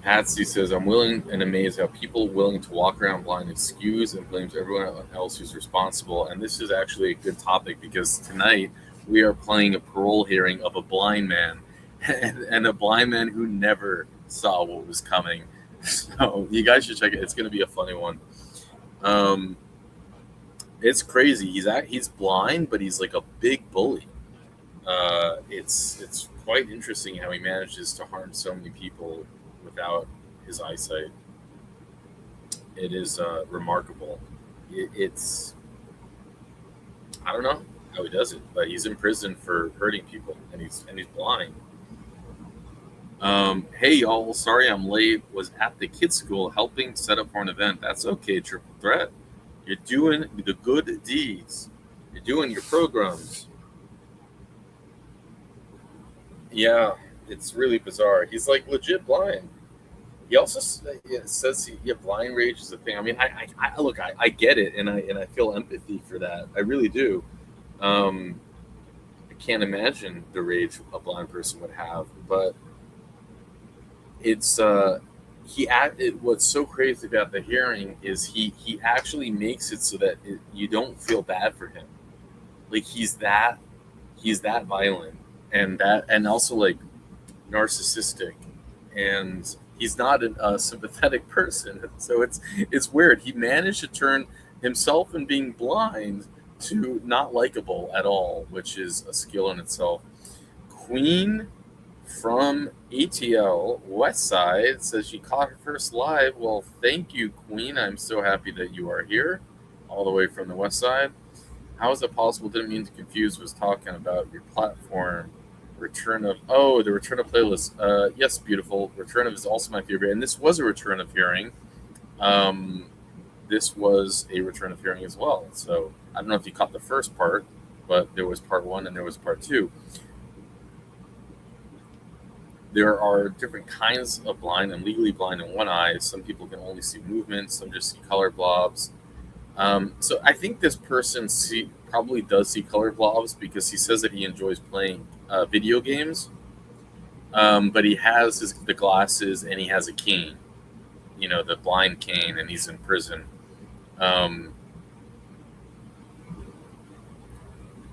Patsy says, I'm willing and amazed how people willing to walk around blind excuse and blames everyone else who's responsible. And this is actually a good topic because tonight we are playing a parole hearing of a blind man and a blind man who never saw what was coming. So you guys should check it. It's going to be a funny one. It's crazy. He's blind, but he's like a big bully. It's quite interesting how he manages to harm so many people without his eyesight. It is remarkable. It's I don't know how he does it, but he's in prison for hurting people, and he's blind. Hey y'all, sorry I'm late. Was at the kids' school helping set up for an event. That's okay, Triple Threat. You're doing the good deeds. You're doing your programs. Yeah, it's really bizarre. He's like legit blind. He also says blind rage is a thing. I mean, I look, I get it, and I feel empathy for that. I really do. I can't imagine the rage a blind person would have, but it's what's so crazy about the hearing is he actually makes it so that you don't feel bad for him. Like he's that violent and also like narcissistic, and he's not a sympathetic person. So it's weird. He managed to turn himself and being blind to not likable at all, which is a skill in itself. Queen from ATL Westside says she caught her first live. Well, thank you, Queen. I'm so happy that you are here, all the way from the West Side. How is it possible? Didn't mean to confuse. Was talking about your platform. The return of playlist. Yes, beautiful. Return of is also my favorite, and this was a return of hearing. This was a return of hearing as well. So I don't know if you caught the first part, but there was part 1 and there was part 2. There are different kinds of blind. I'm legally blind in one eye. Some people can only see movement. Some just see color blobs. So I think this person probably does see color blobs because he says that he enjoys playing video games. But he has the glasses and he has a cane, the blind cane, and he's in prison.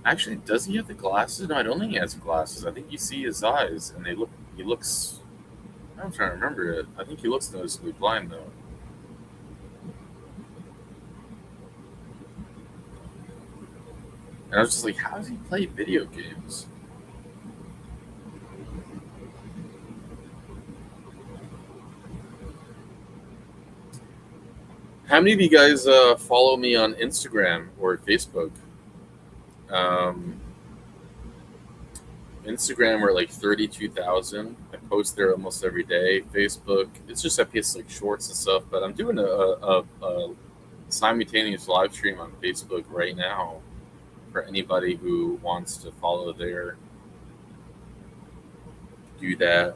Actually, does he have the glasses? No, I don't think he has glasses. I think you see his eyes, and he looks. I'm trying to remember it. I think he looks noticeably blind though. And I was just like, how does he play video games? How many of you guys follow me on Instagram or Facebook? Instagram, we're like 32,000. I post there almost every day. Facebook, it's just I post like shorts and stuff. But I'm doing a simultaneous live stream on Facebook right now for anybody who wants to follow there. Do that.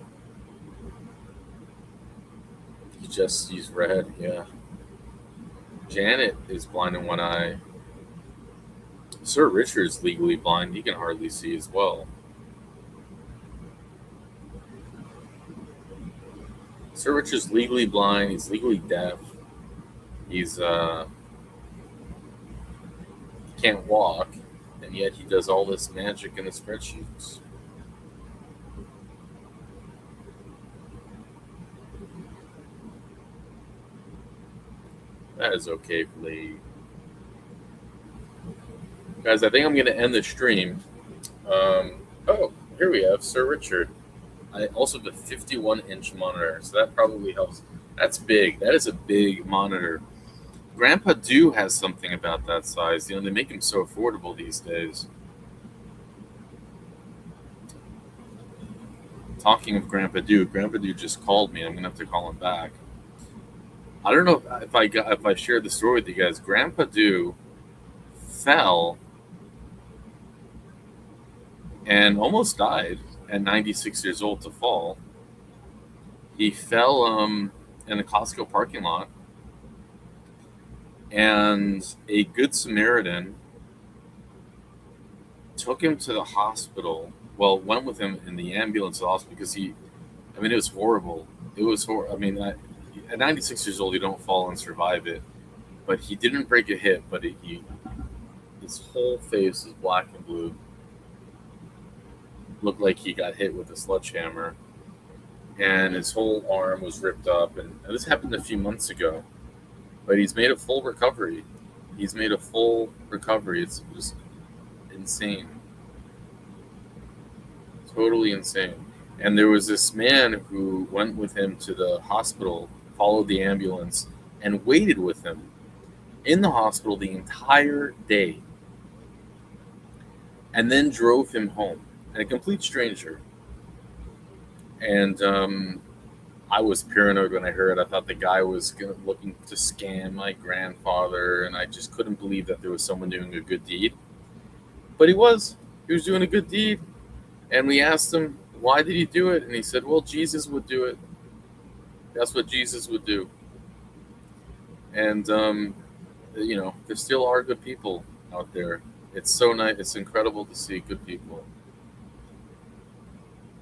He's red, yeah. Janet is blind in one eye. Sir Richard's legally blind. He can hardly see as well. Sir Richard's legally blind. He's legally deaf. He's can't walk, and yet he does all this magic in the spreadsheets. That is okay, Lee. Guys, I think I'm going to end the stream. Oh, here we have Sir Richard. I also have a 51-inch monitor, so that probably helps. That's big. That is a big monitor. Grandpa Do has something about that size. They make them so affordable these days. Talking of Grandpa Do just called me. I'm going to have to call him back. I don't know if I shared the story with you guys. Grandpa Do fell and almost died at 96 years old to fall. He fell in a Costco parking lot, and a Good Samaritan took him to the hospital. Well, went with him in the ambulance to the hospital because it was horrible. It was horrible. I mean, at 96 years old, you don't fall and survive it. But he didn't break a hip, but his whole face was black and blue. Looked like he got hit with a sledgehammer. And his whole arm was ripped up. And this happened a few months ago. But he's made a full recovery. It's just insane. Totally insane. And there was this man who went with him to the hospital, followed the ambulance, and waited with him in the hospital the entire day. And then drove him home. And a complete stranger. And I was paranoid when I heard it. I thought the guy was looking to scam my grandfather, and I just couldn't believe that there was someone doing a good deed. But he was doing a good deed. And we asked him, why did he do it? And he said, well, Jesus would do it. That's what Jesus would do. And, you know, there still are good people out there. It's so nice. It's incredible to see good people.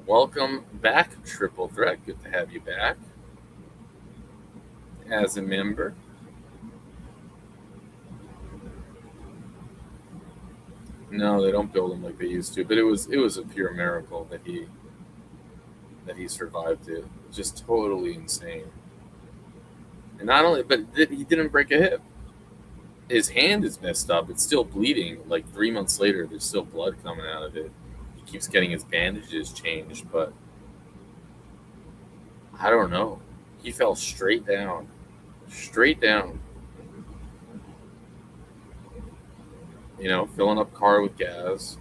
Welcome back, Triple Threat. Good to have you back as a member. No, they don't build them like they used to, but it was a pure miracle that he survived it. Just totally insane. And not only, but he didn't break a hip. His hand is messed up. It's still bleeding. Like 3 months later, there's still blood coming out of it. He keeps getting his bandages changed, but I don't know. He fell straight down. Straight down. You know, filling up car with gas.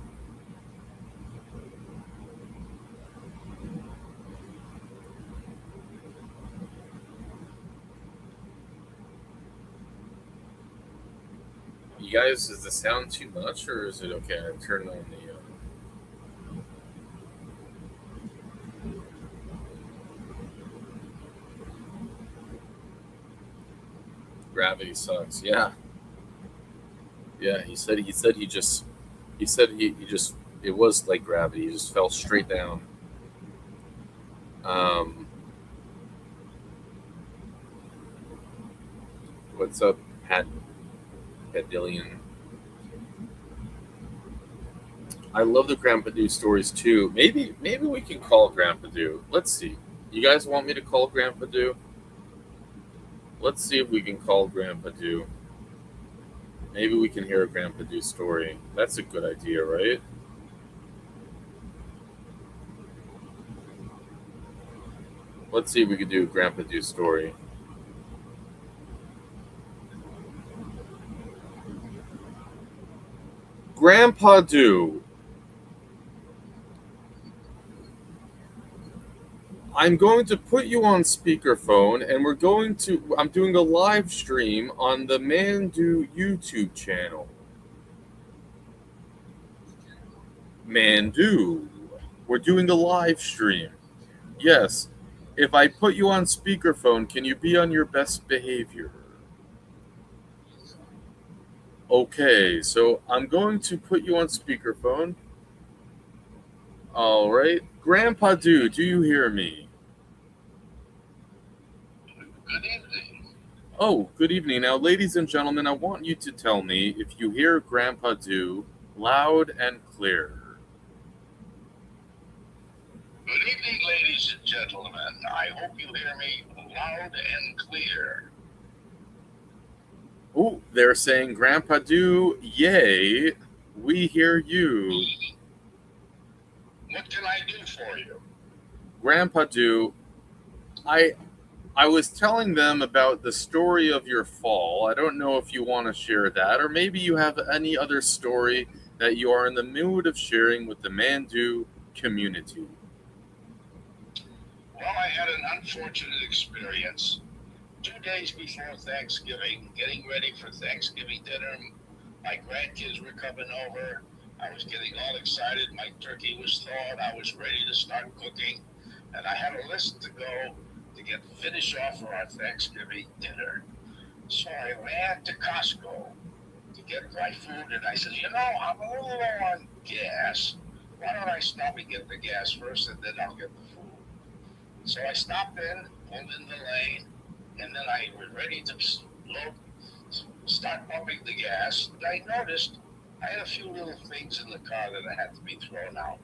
You guys, is the sound too much, or is it okay? I turned on the gravity sucks. Yeah. Yeah, he said it was like gravity. He just fell straight down. What's up, Padillion? I love the Grandpa Do stories too. Maybe we can call Grandpa Do. Let's see. You guys want me to call Grandpa Do? Let's see if we can call Grandpa Do. Maybe we can hear a Grandpa Do story. That's a good idea, right? Let's see if we can do a Grandpa Do story. Grandpa Do. I'm going to put you on speakerphone, and I'm doing a live stream on the Mandu YouTube channel. Mandu. We're doing a live stream. Yes. If I put you on speakerphone, can you be on your best behavior? Okay, so I'm going to put you on speakerphone. All right. Grandpa Do you hear me? Good evening. Oh, good evening. Now, ladies and gentlemen, I want you to tell me if you hear Grandpa Do loud and clear. Good evening, ladies and gentlemen. I hope you hear me loud and clear. Oh, they're saying, Grandpa Do, yay, we hear you. What can I do for you? Grandpa Do, I was telling them about the story of your fall. I don't know if you want to share that, or maybe you have any other story that you are in the mood of sharing with the Mandu community. Well, I had an unfortunate experience. 2 days before Thanksgiving, getting ready for Thanksgiving dinner, my grandkids were coming over. I was getting all excited. My turkey was thawed. I was ready to start cooking. And I had a list to go to finish off for our Thanksgiving dinner. So I ran to Costco to get my food, and I said, you know, I'm a little low on gas. Why don't I stop and get the gas first, and then I'll get the food. So I stopped in, pulled in the lane, and then I was ready to start pumping the gas. And I noticed I had a few little things in the car that had to be thrown out.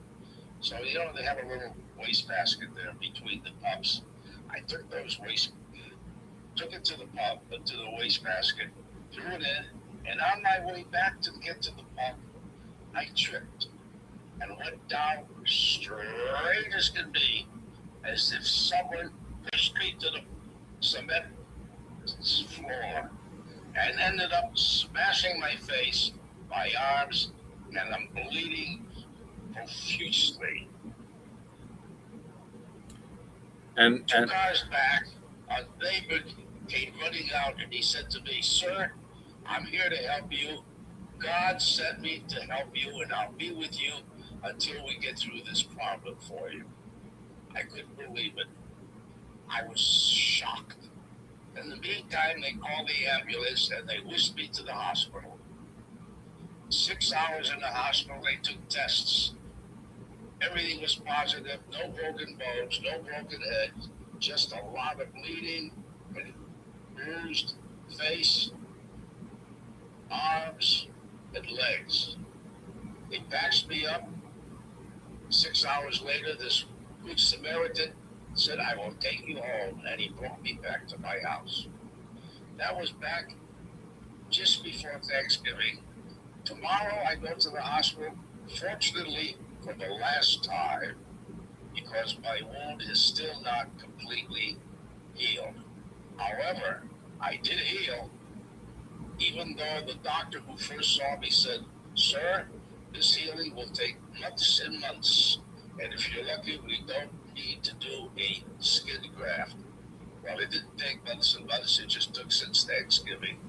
So, you know, they have a little wastebasket there between the pumps. I took it to the pump, to the wastebasket, threw it in, and on my way back to get to the pump, I tripped and went down straight as can be, as if someone pushed me to the cement floor, and ended up smashing my face, my arms, and I'm bleeding profusely. And 2 cars back, a neighbor came running out and he said to me, "Sir, I'm here to help you. God sent me to help you, and I'll be with you until we get through this problem for you." I couldn't believe it. I was shocked. In the meantime, they called the ambulance and they whisked me to the hospital. 6 hours in the hospital, they took tests. Everything was positive, no broken bones, no broken heads, just a lot of bleeding and bruised face, arms, and legs. They patched me up. 6 hours later, this good Samaritan said, "I will take you home," and he brought me back to my house. That was back just before Thanksgiving. Tomorrow I go to the hospital, fortunately for the last time, because my wound is still not completely healed. However, I did heal, even though the doctor who first saw me said, "Sir, this healing will take months and months, and if you're lucky, we don't need to do a skin graft." Well, it didn't take months and months, it just took since Thanksgiving,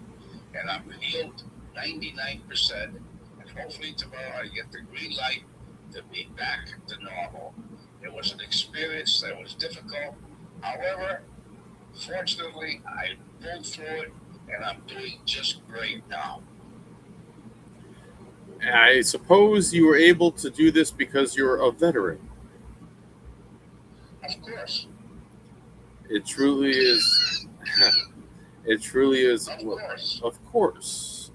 and I'm healed 99%, and hopefully tomorrow I get the green light to be back to normal. It was an experience that was difficult. However, fortunately, I pulled through it, and I'm doing just great now. I suppose you were able to do this because you're a veteran. Of course. It truly is. It truly is. Of course. Of course.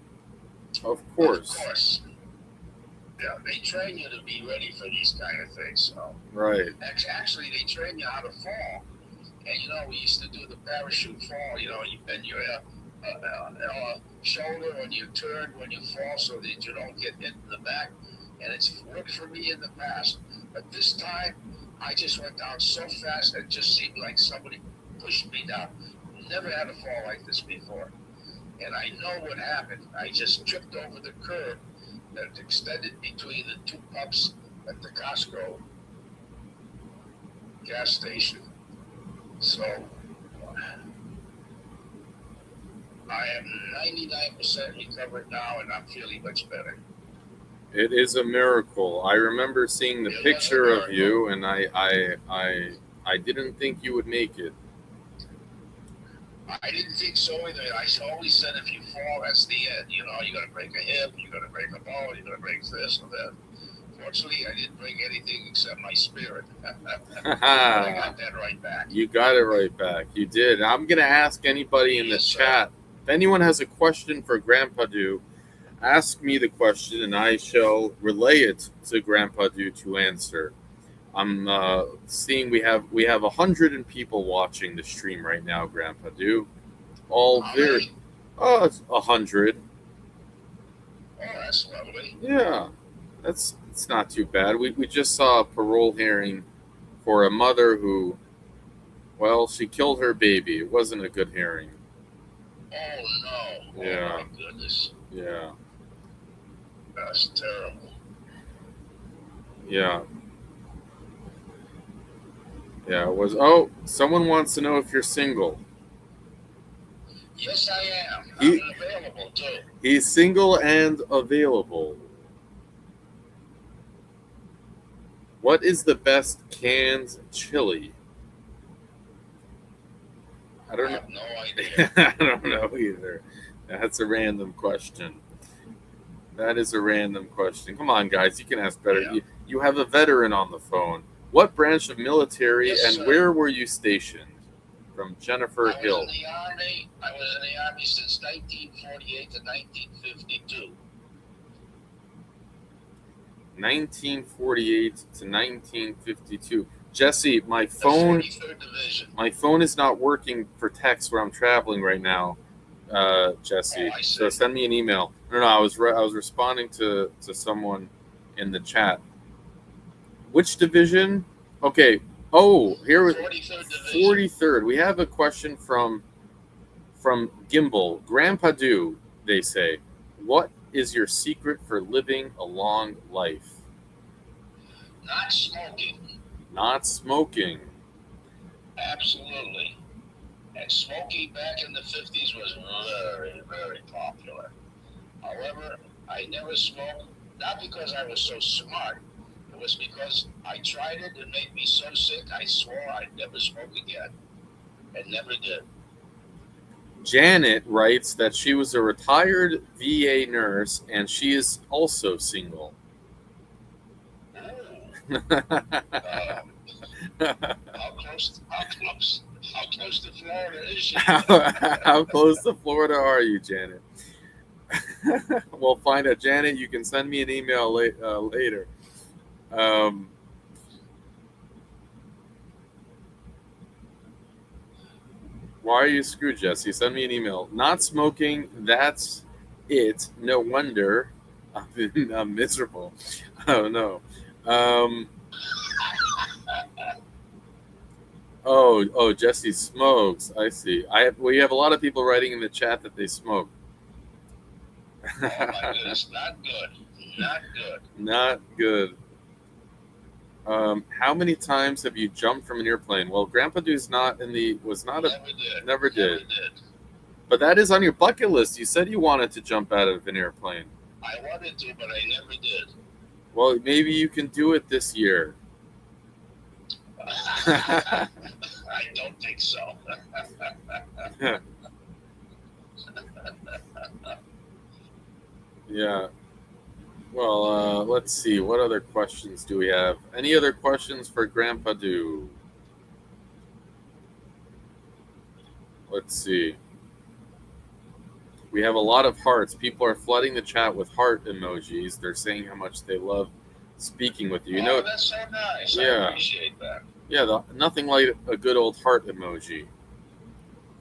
Of Of course. course. Yeah, they train you to be ready for these kind of things. So Right. actually, they train you how to fall. And we used to do the parachute fall. You bend your shoulder when you turn when you fall, so that you don't get hit in the back. And it's worked for me in the past, but this time I just went down so fast it just seemed like somebody pushed me down. Never had a fall like this before. And I know what happened. I just tripped over the curb that extended between the two pumps at the Costco gas station. So I am 99% recovered now, and I'm feeling much better. It is a miracle. I remember seeing the picture of you, and I didn't think you would make it. I didn't think so either. I always said if you fall, that's the end. You're going to break a hip, you're going to break a bone, you're going to break this or that. Fortunately, I didn't break anything except my spirit. I got that right back. You got it right back. You did. I'm going to ask anybody in the chat, if anyone has a question for Grandpa Du, ask me the question and I shall relay it to Grandpa Du to answer. I'm seeing we have 100 people watching the stream right now, Grandpa Du. All very, it's 100. Oh, that's lovely. Yeah, it's not too bad. We just saw a parole hearing for a mother who, well, she killed her baby. It wasn't a good hearing. Oh no! Yeah. Oh my goodness. Yeah. That's terrible. Yeah. Yeah, it was. Oh, someone wants to know if you're single. Yes, I am. I'm available too. He's single and available. What is the best canned chili? I don't know. have no idea. I don't know either. That's a random question. That is a random question. Come on, guys. You can ask better. Yeah. You have a veteran on the phone. What branch of military Yes, and sir. where were you stationed? From Jennifer Hill. I was in the Army since 1948 to 1952. 1948 to 1952. Jesse, my phone is not working for text where I'm traveling right now. Jesse, so send me an email. No, I was responding to someone in the chat. Which division? Okay. Oh, here was 43rd. We have a question from Gimbal. Grandpa Du, they say, what is your secret for living a long life? Not smoking. Not smoking. Absolutely. And smoking back in the 50s was very, very popular. However, I never smoked, not because I was so smart. It was because I tried it. It made me so sick, I swore I'd never smoke again. And never did. Janet writes that she was a retired VA nurse and she is also single. How close to Florida is she? How close to Florida are you, Janet? We'll find out. Janet, you can send me an email later. Why are you screwed, Jesse? Send me an email. Not smoking, that's it. No wonder I'm miserable. Oh, no. Oh, Jesse smokes. I see. We have a lot of people writing in the chat that they smoke. Oh my goodness, not good. Not good. Not good. How many times have you jumped from an airplane? Well, Grandpa Doo's never did. But that is on your bucket list. You said you wanted to jump out of an airplane. I wanted to, but I never did. Well, maybe you can do it this year. I don't think so. Yeah. Well, let's see. What other questions do we have? Any other questions for Grandpa Doo? Let's see. We have a lot of hearts. People are flooding the chat with heart emojis. They're saying how much they love speaking with you. You know, that's so nice. Yeah. I appreciate that. Yeah, nothing like a good old heart emoji.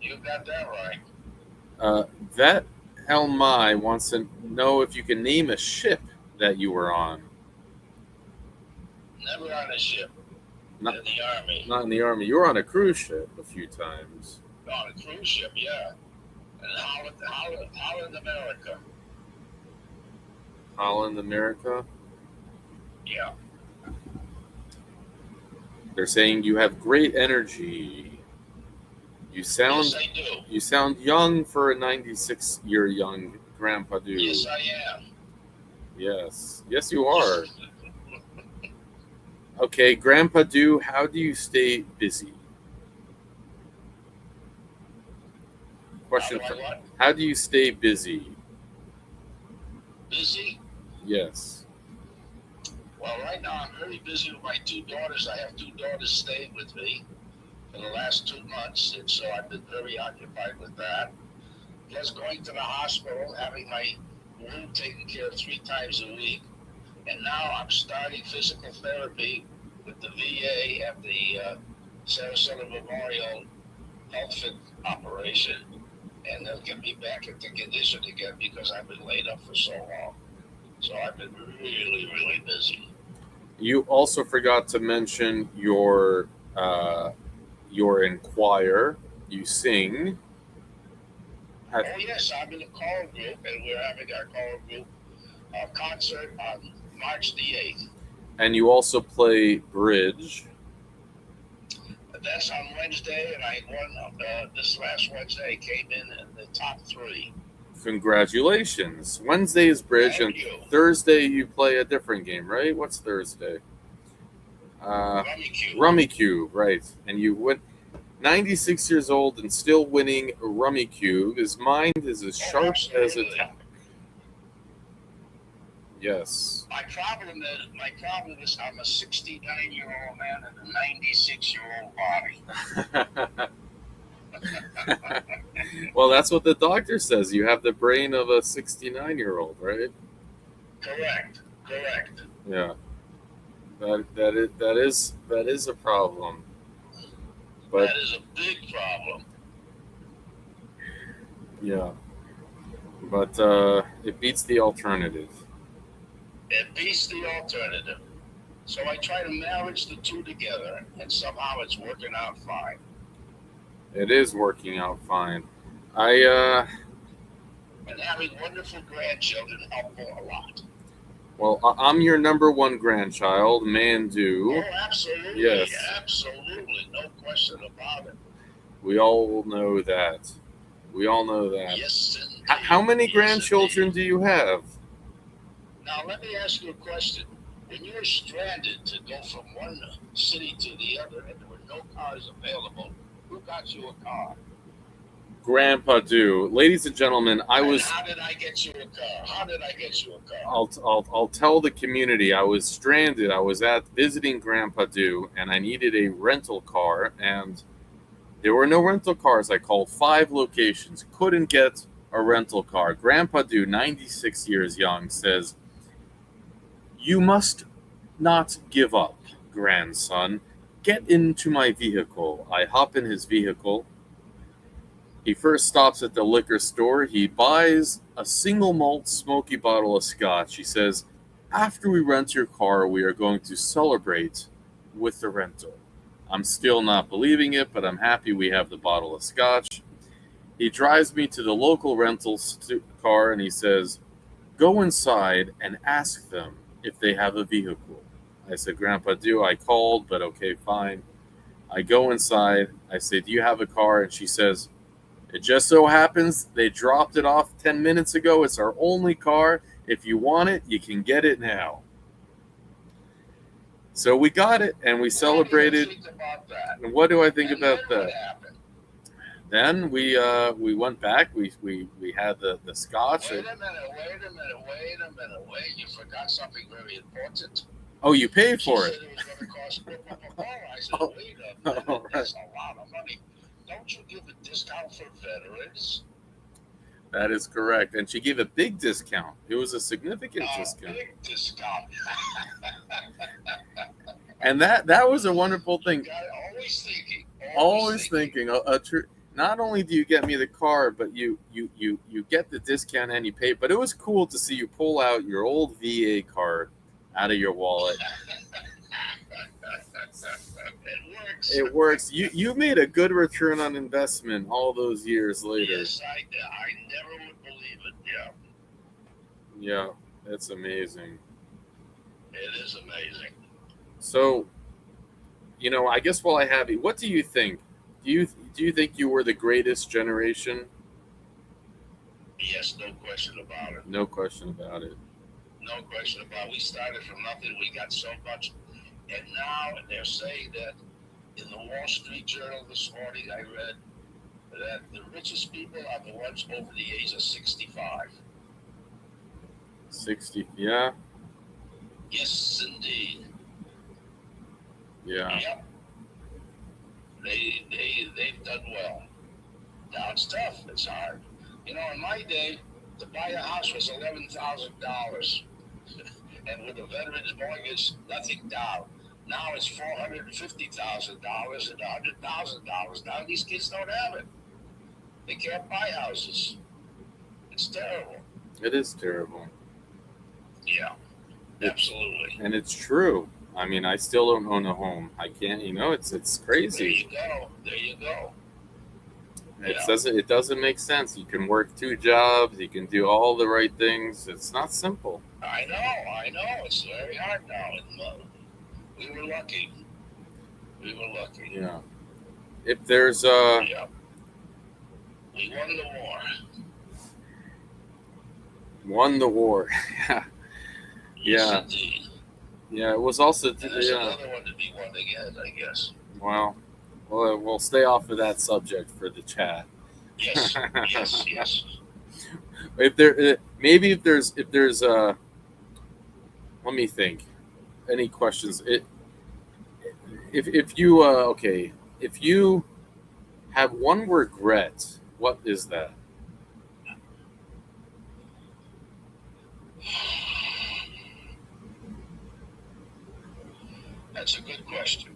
You got that right. Vet Helmai wants to know if you can name a ship that you were on. Never on a ship. In the Army. Not in the Army. You were on a cruise ship a few times. On a cruise ship, yeah. And Holland, America. Holland, America? Yeah. They're saying you have great energy. Yes, I do. You sound young for a 96-year young Grandpa Doo. Yes, I am. Yes. Yes, you are. Okay, Grandpa Doo, how do you stay busy? Question for how do you stay busy? Busy? Yes. Well, right now I'm very busy with my two daughters. I have two daughters staying with me for the last 2 months, and so I've been very occupied with that. Plus going to the hospital, having my wound taken care of 3 times a week. And now I'm starting physical therapy with the VA at the Sarasota Memorial Health Fit operation. And they'll get me back into condition again because I've been laid up for so long. So I've been really, really busy. You also forgot to mention your in choir. You sing. Oh yes, I'm in a choral group, and we're having our choral group concert on March the 8th. And you also play bridge. That's on Wednesday, and I won this last Wednesday. Came in the top 3. Congratulations. Wednesday is bridge, Thank and you. Thursday you play a different game, right? What's Thursday? Rummy Cube, right. And you went 96 years old and still winning Rummy Cube. His mind is as sharp as a tack. Yes. My problem is I'm a 69-year-old man in a 96-year-old body. Well, that's what the doctor says. You have the brain of a 69-year-old, right? Correct. Yeah. That is a problem. But that is a big problem. Yeah. But it beats the alternative. It beats the alternative. So I try to marriage the two together, and somehow it's working out fine. It is working out fine. And having wonderful grandchildren help a lot. Well, I'm your number one grandchild, Mandu. Oh, absolutely. Yes. Absolutely. No question about it. We all know that. We all know that. Yes, indeed. How many Yes, grandchildren indeed. do you have? Now, let me ask you a question. When you were stranded to go from one city to the other and there were no cars available, who got you a car? Grandpa do. Ladies and gentlemen, I was. How did I get you a car? How did I get you a car? I'll tell the community. I was stranded. I was at visiting Grandpa do, and I needed a rental car, and there were no rental cars. I called 5 locations, couldn't get a rental car. Grandpa do, 96 years young, says, "You must not give up, grandson. Get into my vehicle." I hop in his vehicle. He first stops at the liquor store. He buys a single malt smoky bottle of scotch. He says, "After we rent your car, we are going to celebrate with the rental." I'm still not believing it, but I'm happy we have the bottle of scotch. He drives me to the local rental car and he says, "Go inside and ask them if they have a vehicle." I said, "Grandpa do, I called, but okay, fine." I go inside. I say, "Do you have a car?" And she says, "It just so happens they dropped it off 10 minutes ago. It's our only car. If you want it, you can get it now." So we got it and we celebrated. And what do I think about that? Then we went back. We had the scotch. Wait a minute. You forgot something very important. Oh, you paid for it. She said it was going to cost $4. I said, wait a minute, that's a lot of money. Don't you give a discount for veterans? That is correct. And she gave a big discount. It was a significant discount. Big discount. And that was a wonderful thing. Always thinking. Always thinking. Not only do you get me the car, but you get the discount and you pay. But it was cool to see you pull out your old VA card out of your wallet. It works. You made a good return on investment all those years later. Yes, I did. I never would believe it. Yeah. Yeah, that's amazing. It is amazing. So, I guess while I have you, what do you think? Do you think you were the greatest generation? Yes, no question about it. No question about it. No question about it. We started from nothing. We got so much. And now they're saying that in the Wall Street Journal this morning, I read that the richest people are the ones over the age of 65. 60, yeah. Yes, indeed. Yeah. Yep. They've done well. Now it's tough. It's hard. In my day, to buy a house was $11,000, and with a veteran's mortgage, nothing down. Now it's $450,000 and $100,000. Now these kids don't have it. They can't buy houses. It's terrible. It is terrible. Yeah, absolutely. And it's true. I mean, I still don't own a home. I can't. It's crazy. There you go. It doesn't make sense. You can work 2 jobs. You can do all the right things. It's not simple. I know. It's very hard now. We were lucky. Yeah. If there's Yeah. We won the war. Won the war. Yeah. Yes, indeed. Yeah. It was also. And there's another one to be won again, I guess. Well, we'll stay off of that subject for the chat. Yes. Yes. If there's let me think. Any questions? If you have one regret, what is that? That's a good question.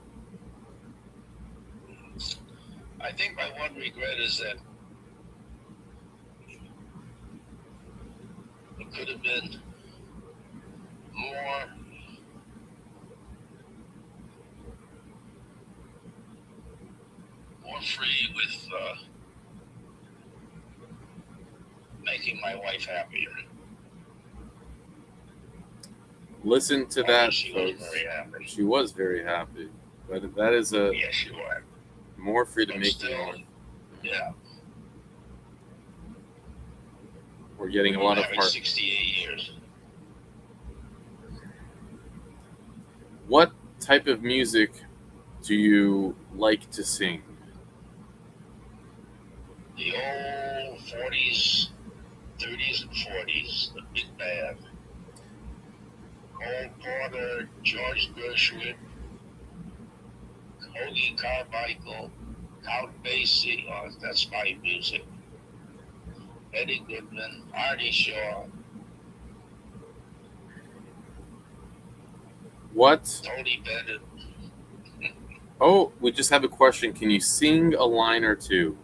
I think my one regret is that it could have been more free with making my wife happier. Listen to that, She was folks. very happy. She was very happy. But that is a Yes, she was. more free to But make still, you more. Yeah. We're getting a We've lot been of having heart. 68 years. What type of music do you like to sing? The old 40s, 30s, and 40s, the big band. Cole Porter, George Gershwin, Hoagie Carmichael, Count Basie, that's my music. Eddie Goodman, Artie Shaw, What? Tony Bennett. Oh, we just have a question. Can you sing a line or two?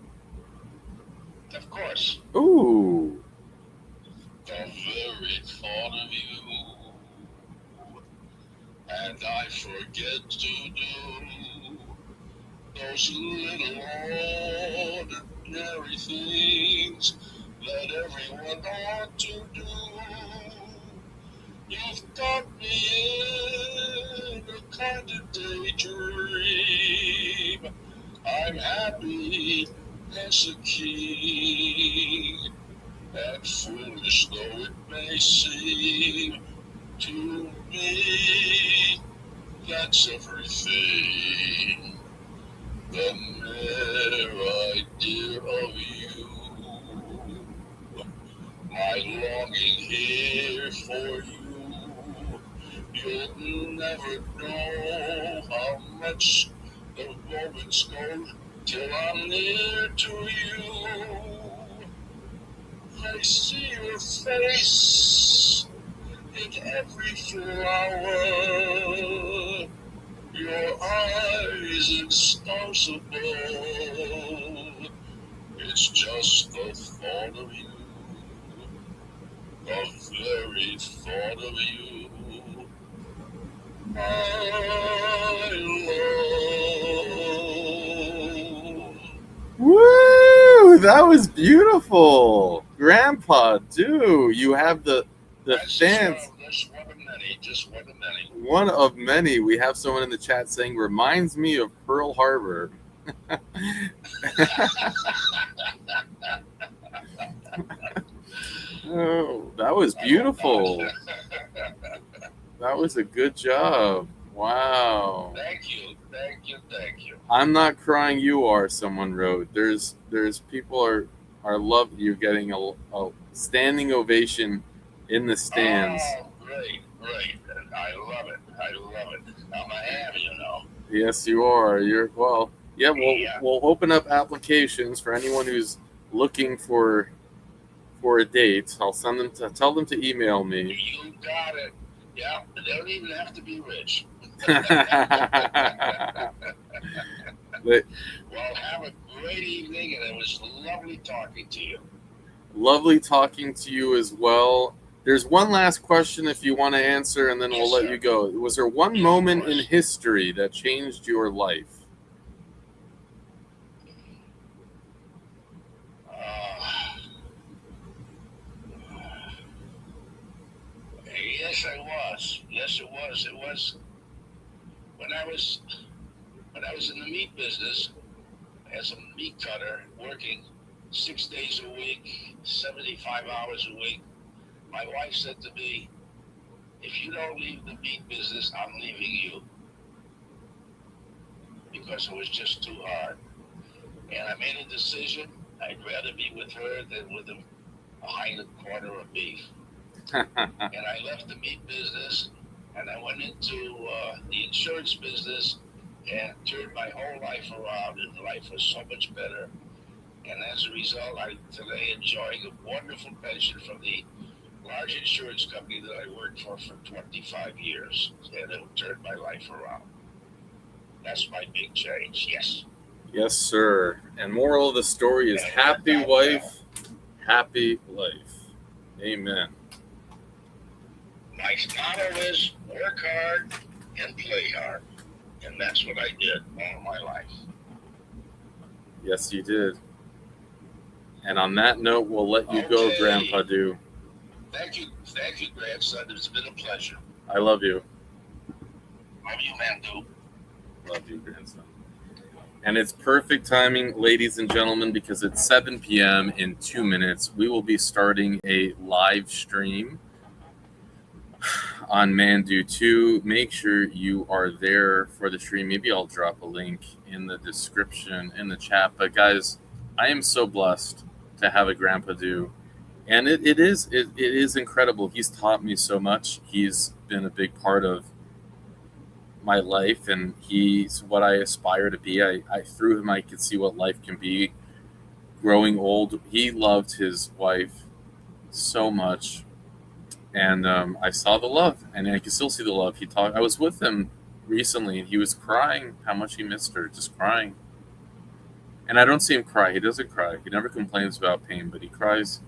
Of course. Ooh. The very thought of you, and I forget to do those little ordinary things that everyone ought to do. You've got me in a kind of daydream. I'm happy as a king, and foolish though it may seem to me, that's everything. The mere idea of you, my longing here for you. You'll never know how much the moments go till I'm near to you. I see your face in every flower, your eyes in stars above. It's just the thought of you, the very thought of you. Woo! That was beautiful. Grandpa, do you have the fans? Just one of many. One of many. We have someone in the chat saying, reminds me of Pearl Harbor. Oh, that was beautiful. That was a good job. Wow. Thank you. I'm not crying, you are, someone wrote. There's people are love you getting a standing ovation in the stands. Oh, great. I love it. I'm a ham, you know. Yes, you are. We'll open up applications for anyone who's looking for a date. I'll tell them to email me. You got it. Yeah, they don't even have to be rich. Well, have a great evening, and it was lovely talking to you. Lovely talking to you as well. There's one last question if you want to answer, and then we'll let you go. Was there one moment in history that changed your life? Yes, it was. It was when I was in the meat business as a meat cutter, working 6 days a week, 75 hours a week. My wife said to me, if you don't leave the meat business, I'm leaving you. Because it was just too hard. And I made a decision. I'd rather be with her than with a hind quarter of beef. And I left the meat business and I went into the insurance business and turned my whole life around, and life was so much better. And as a result, I'm today enjoying a wonderful pension from the large insurance company that I worked for 25 years, and it turned my life around. That's my big change, yes. Yes, sir. And moral of the story is happy wife, happy life. Amen. My motto is work hard and play hard. And that's what I did all my life. Yes, you did. And on that note, we'll let you go, Grandpa Do. Thank you, grandson. It's been a pleasure. I love you. Love you, man, too. Love you, grandson. And it's perfect timing, ladies and gentlemen, because it's 7 p.m. in 2 minutes. We will be starting a live stream on Mandu 2. Make sure you are there for the stream. Maybe I'll drop a link in the description, in the chat. But guys, I am so blessed to have a Grandpa Do. And it is incredible. He's taught me so much. He's been a big part of my life, and he's what I aspire to be. I through him I could see what life can be. Growing old, he loved his wife so much, and I saw the love, and I can still see the love. I was with him recently, and he was crying how much he missed her, just crying. And I don't see him cry. He doesn't cry. He never complains about pain, but he cries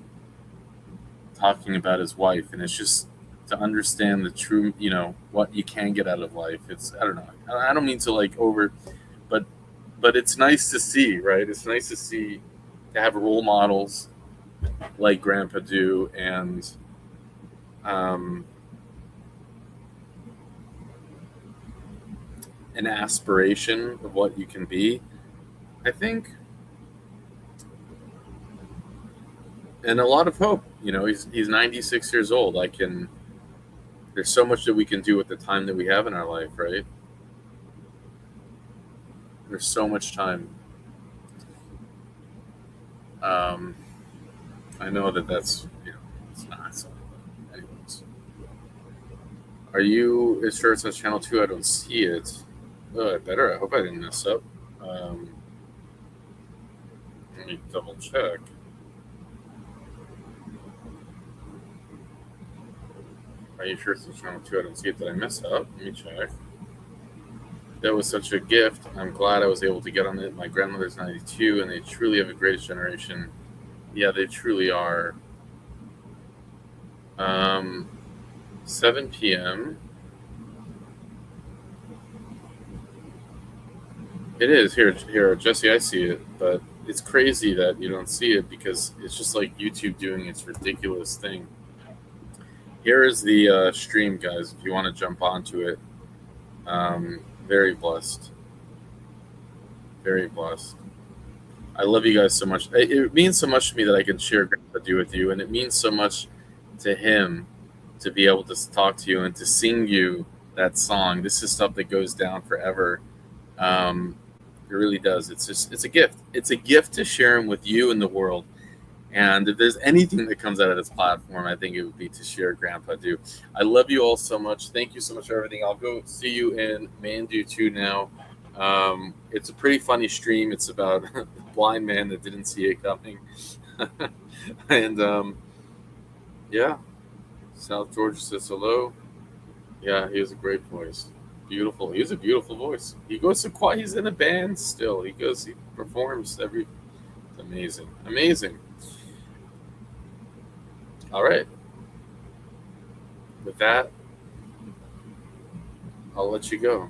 talking about his wife, and it's just to understand the true, what you can get out of life. It's, I don't know. I don't mean to but it's nice to see, right? It's nice to see, to have role models like Grandpa Do, and an aspiration of what you can be, I think, and a lot of hope. He's 96 years old. There's so much that we can do with the time that we have in our life, right? There's so much time. I know that's, it's not. So anyways. Are you sure it's on channel 2? I don't see it. Oh, I hope I didn't mess up. Let me double check. Are you sure it's on channel 2? I don't see it. Did I mess up? Let me check. That was such a gift. I'm glad I was able to get on it. My grandmother's 92, and they truly have a greatest generation. Yeah, they truly are. 7 p.m. It is here, Jesse. I see it, but it's crazy that you don't see it because it's just like YouTube doing its ridiculous thing. Here is the stream, guys. If you want to jump onto it, very blessed. Very blessed. I love you guys so much. It means so much to me that I can share Grandpa Do with you, and it means so much to him to be able to talk to you and to sing you that song. This is stuff that goes down forever. It really does. It's a gift. It's a gift to share him with you and the world. And if there's anything that comes out of this platform, I think it would be to share Grandpa Do. I love you all so much. Thank you so much for everything. I'll go see you in Mandu 2 now. It's a pretty funny stream. It's about a blind man that didn't see it coming. And yeah, South Georgia says hello. Yeah, he has a great voice. Beautiful. He has a beautiful voice. He goes to choir. He's in a band still. He performs it's amazing. Amazing. All right. With that, I'll let you go.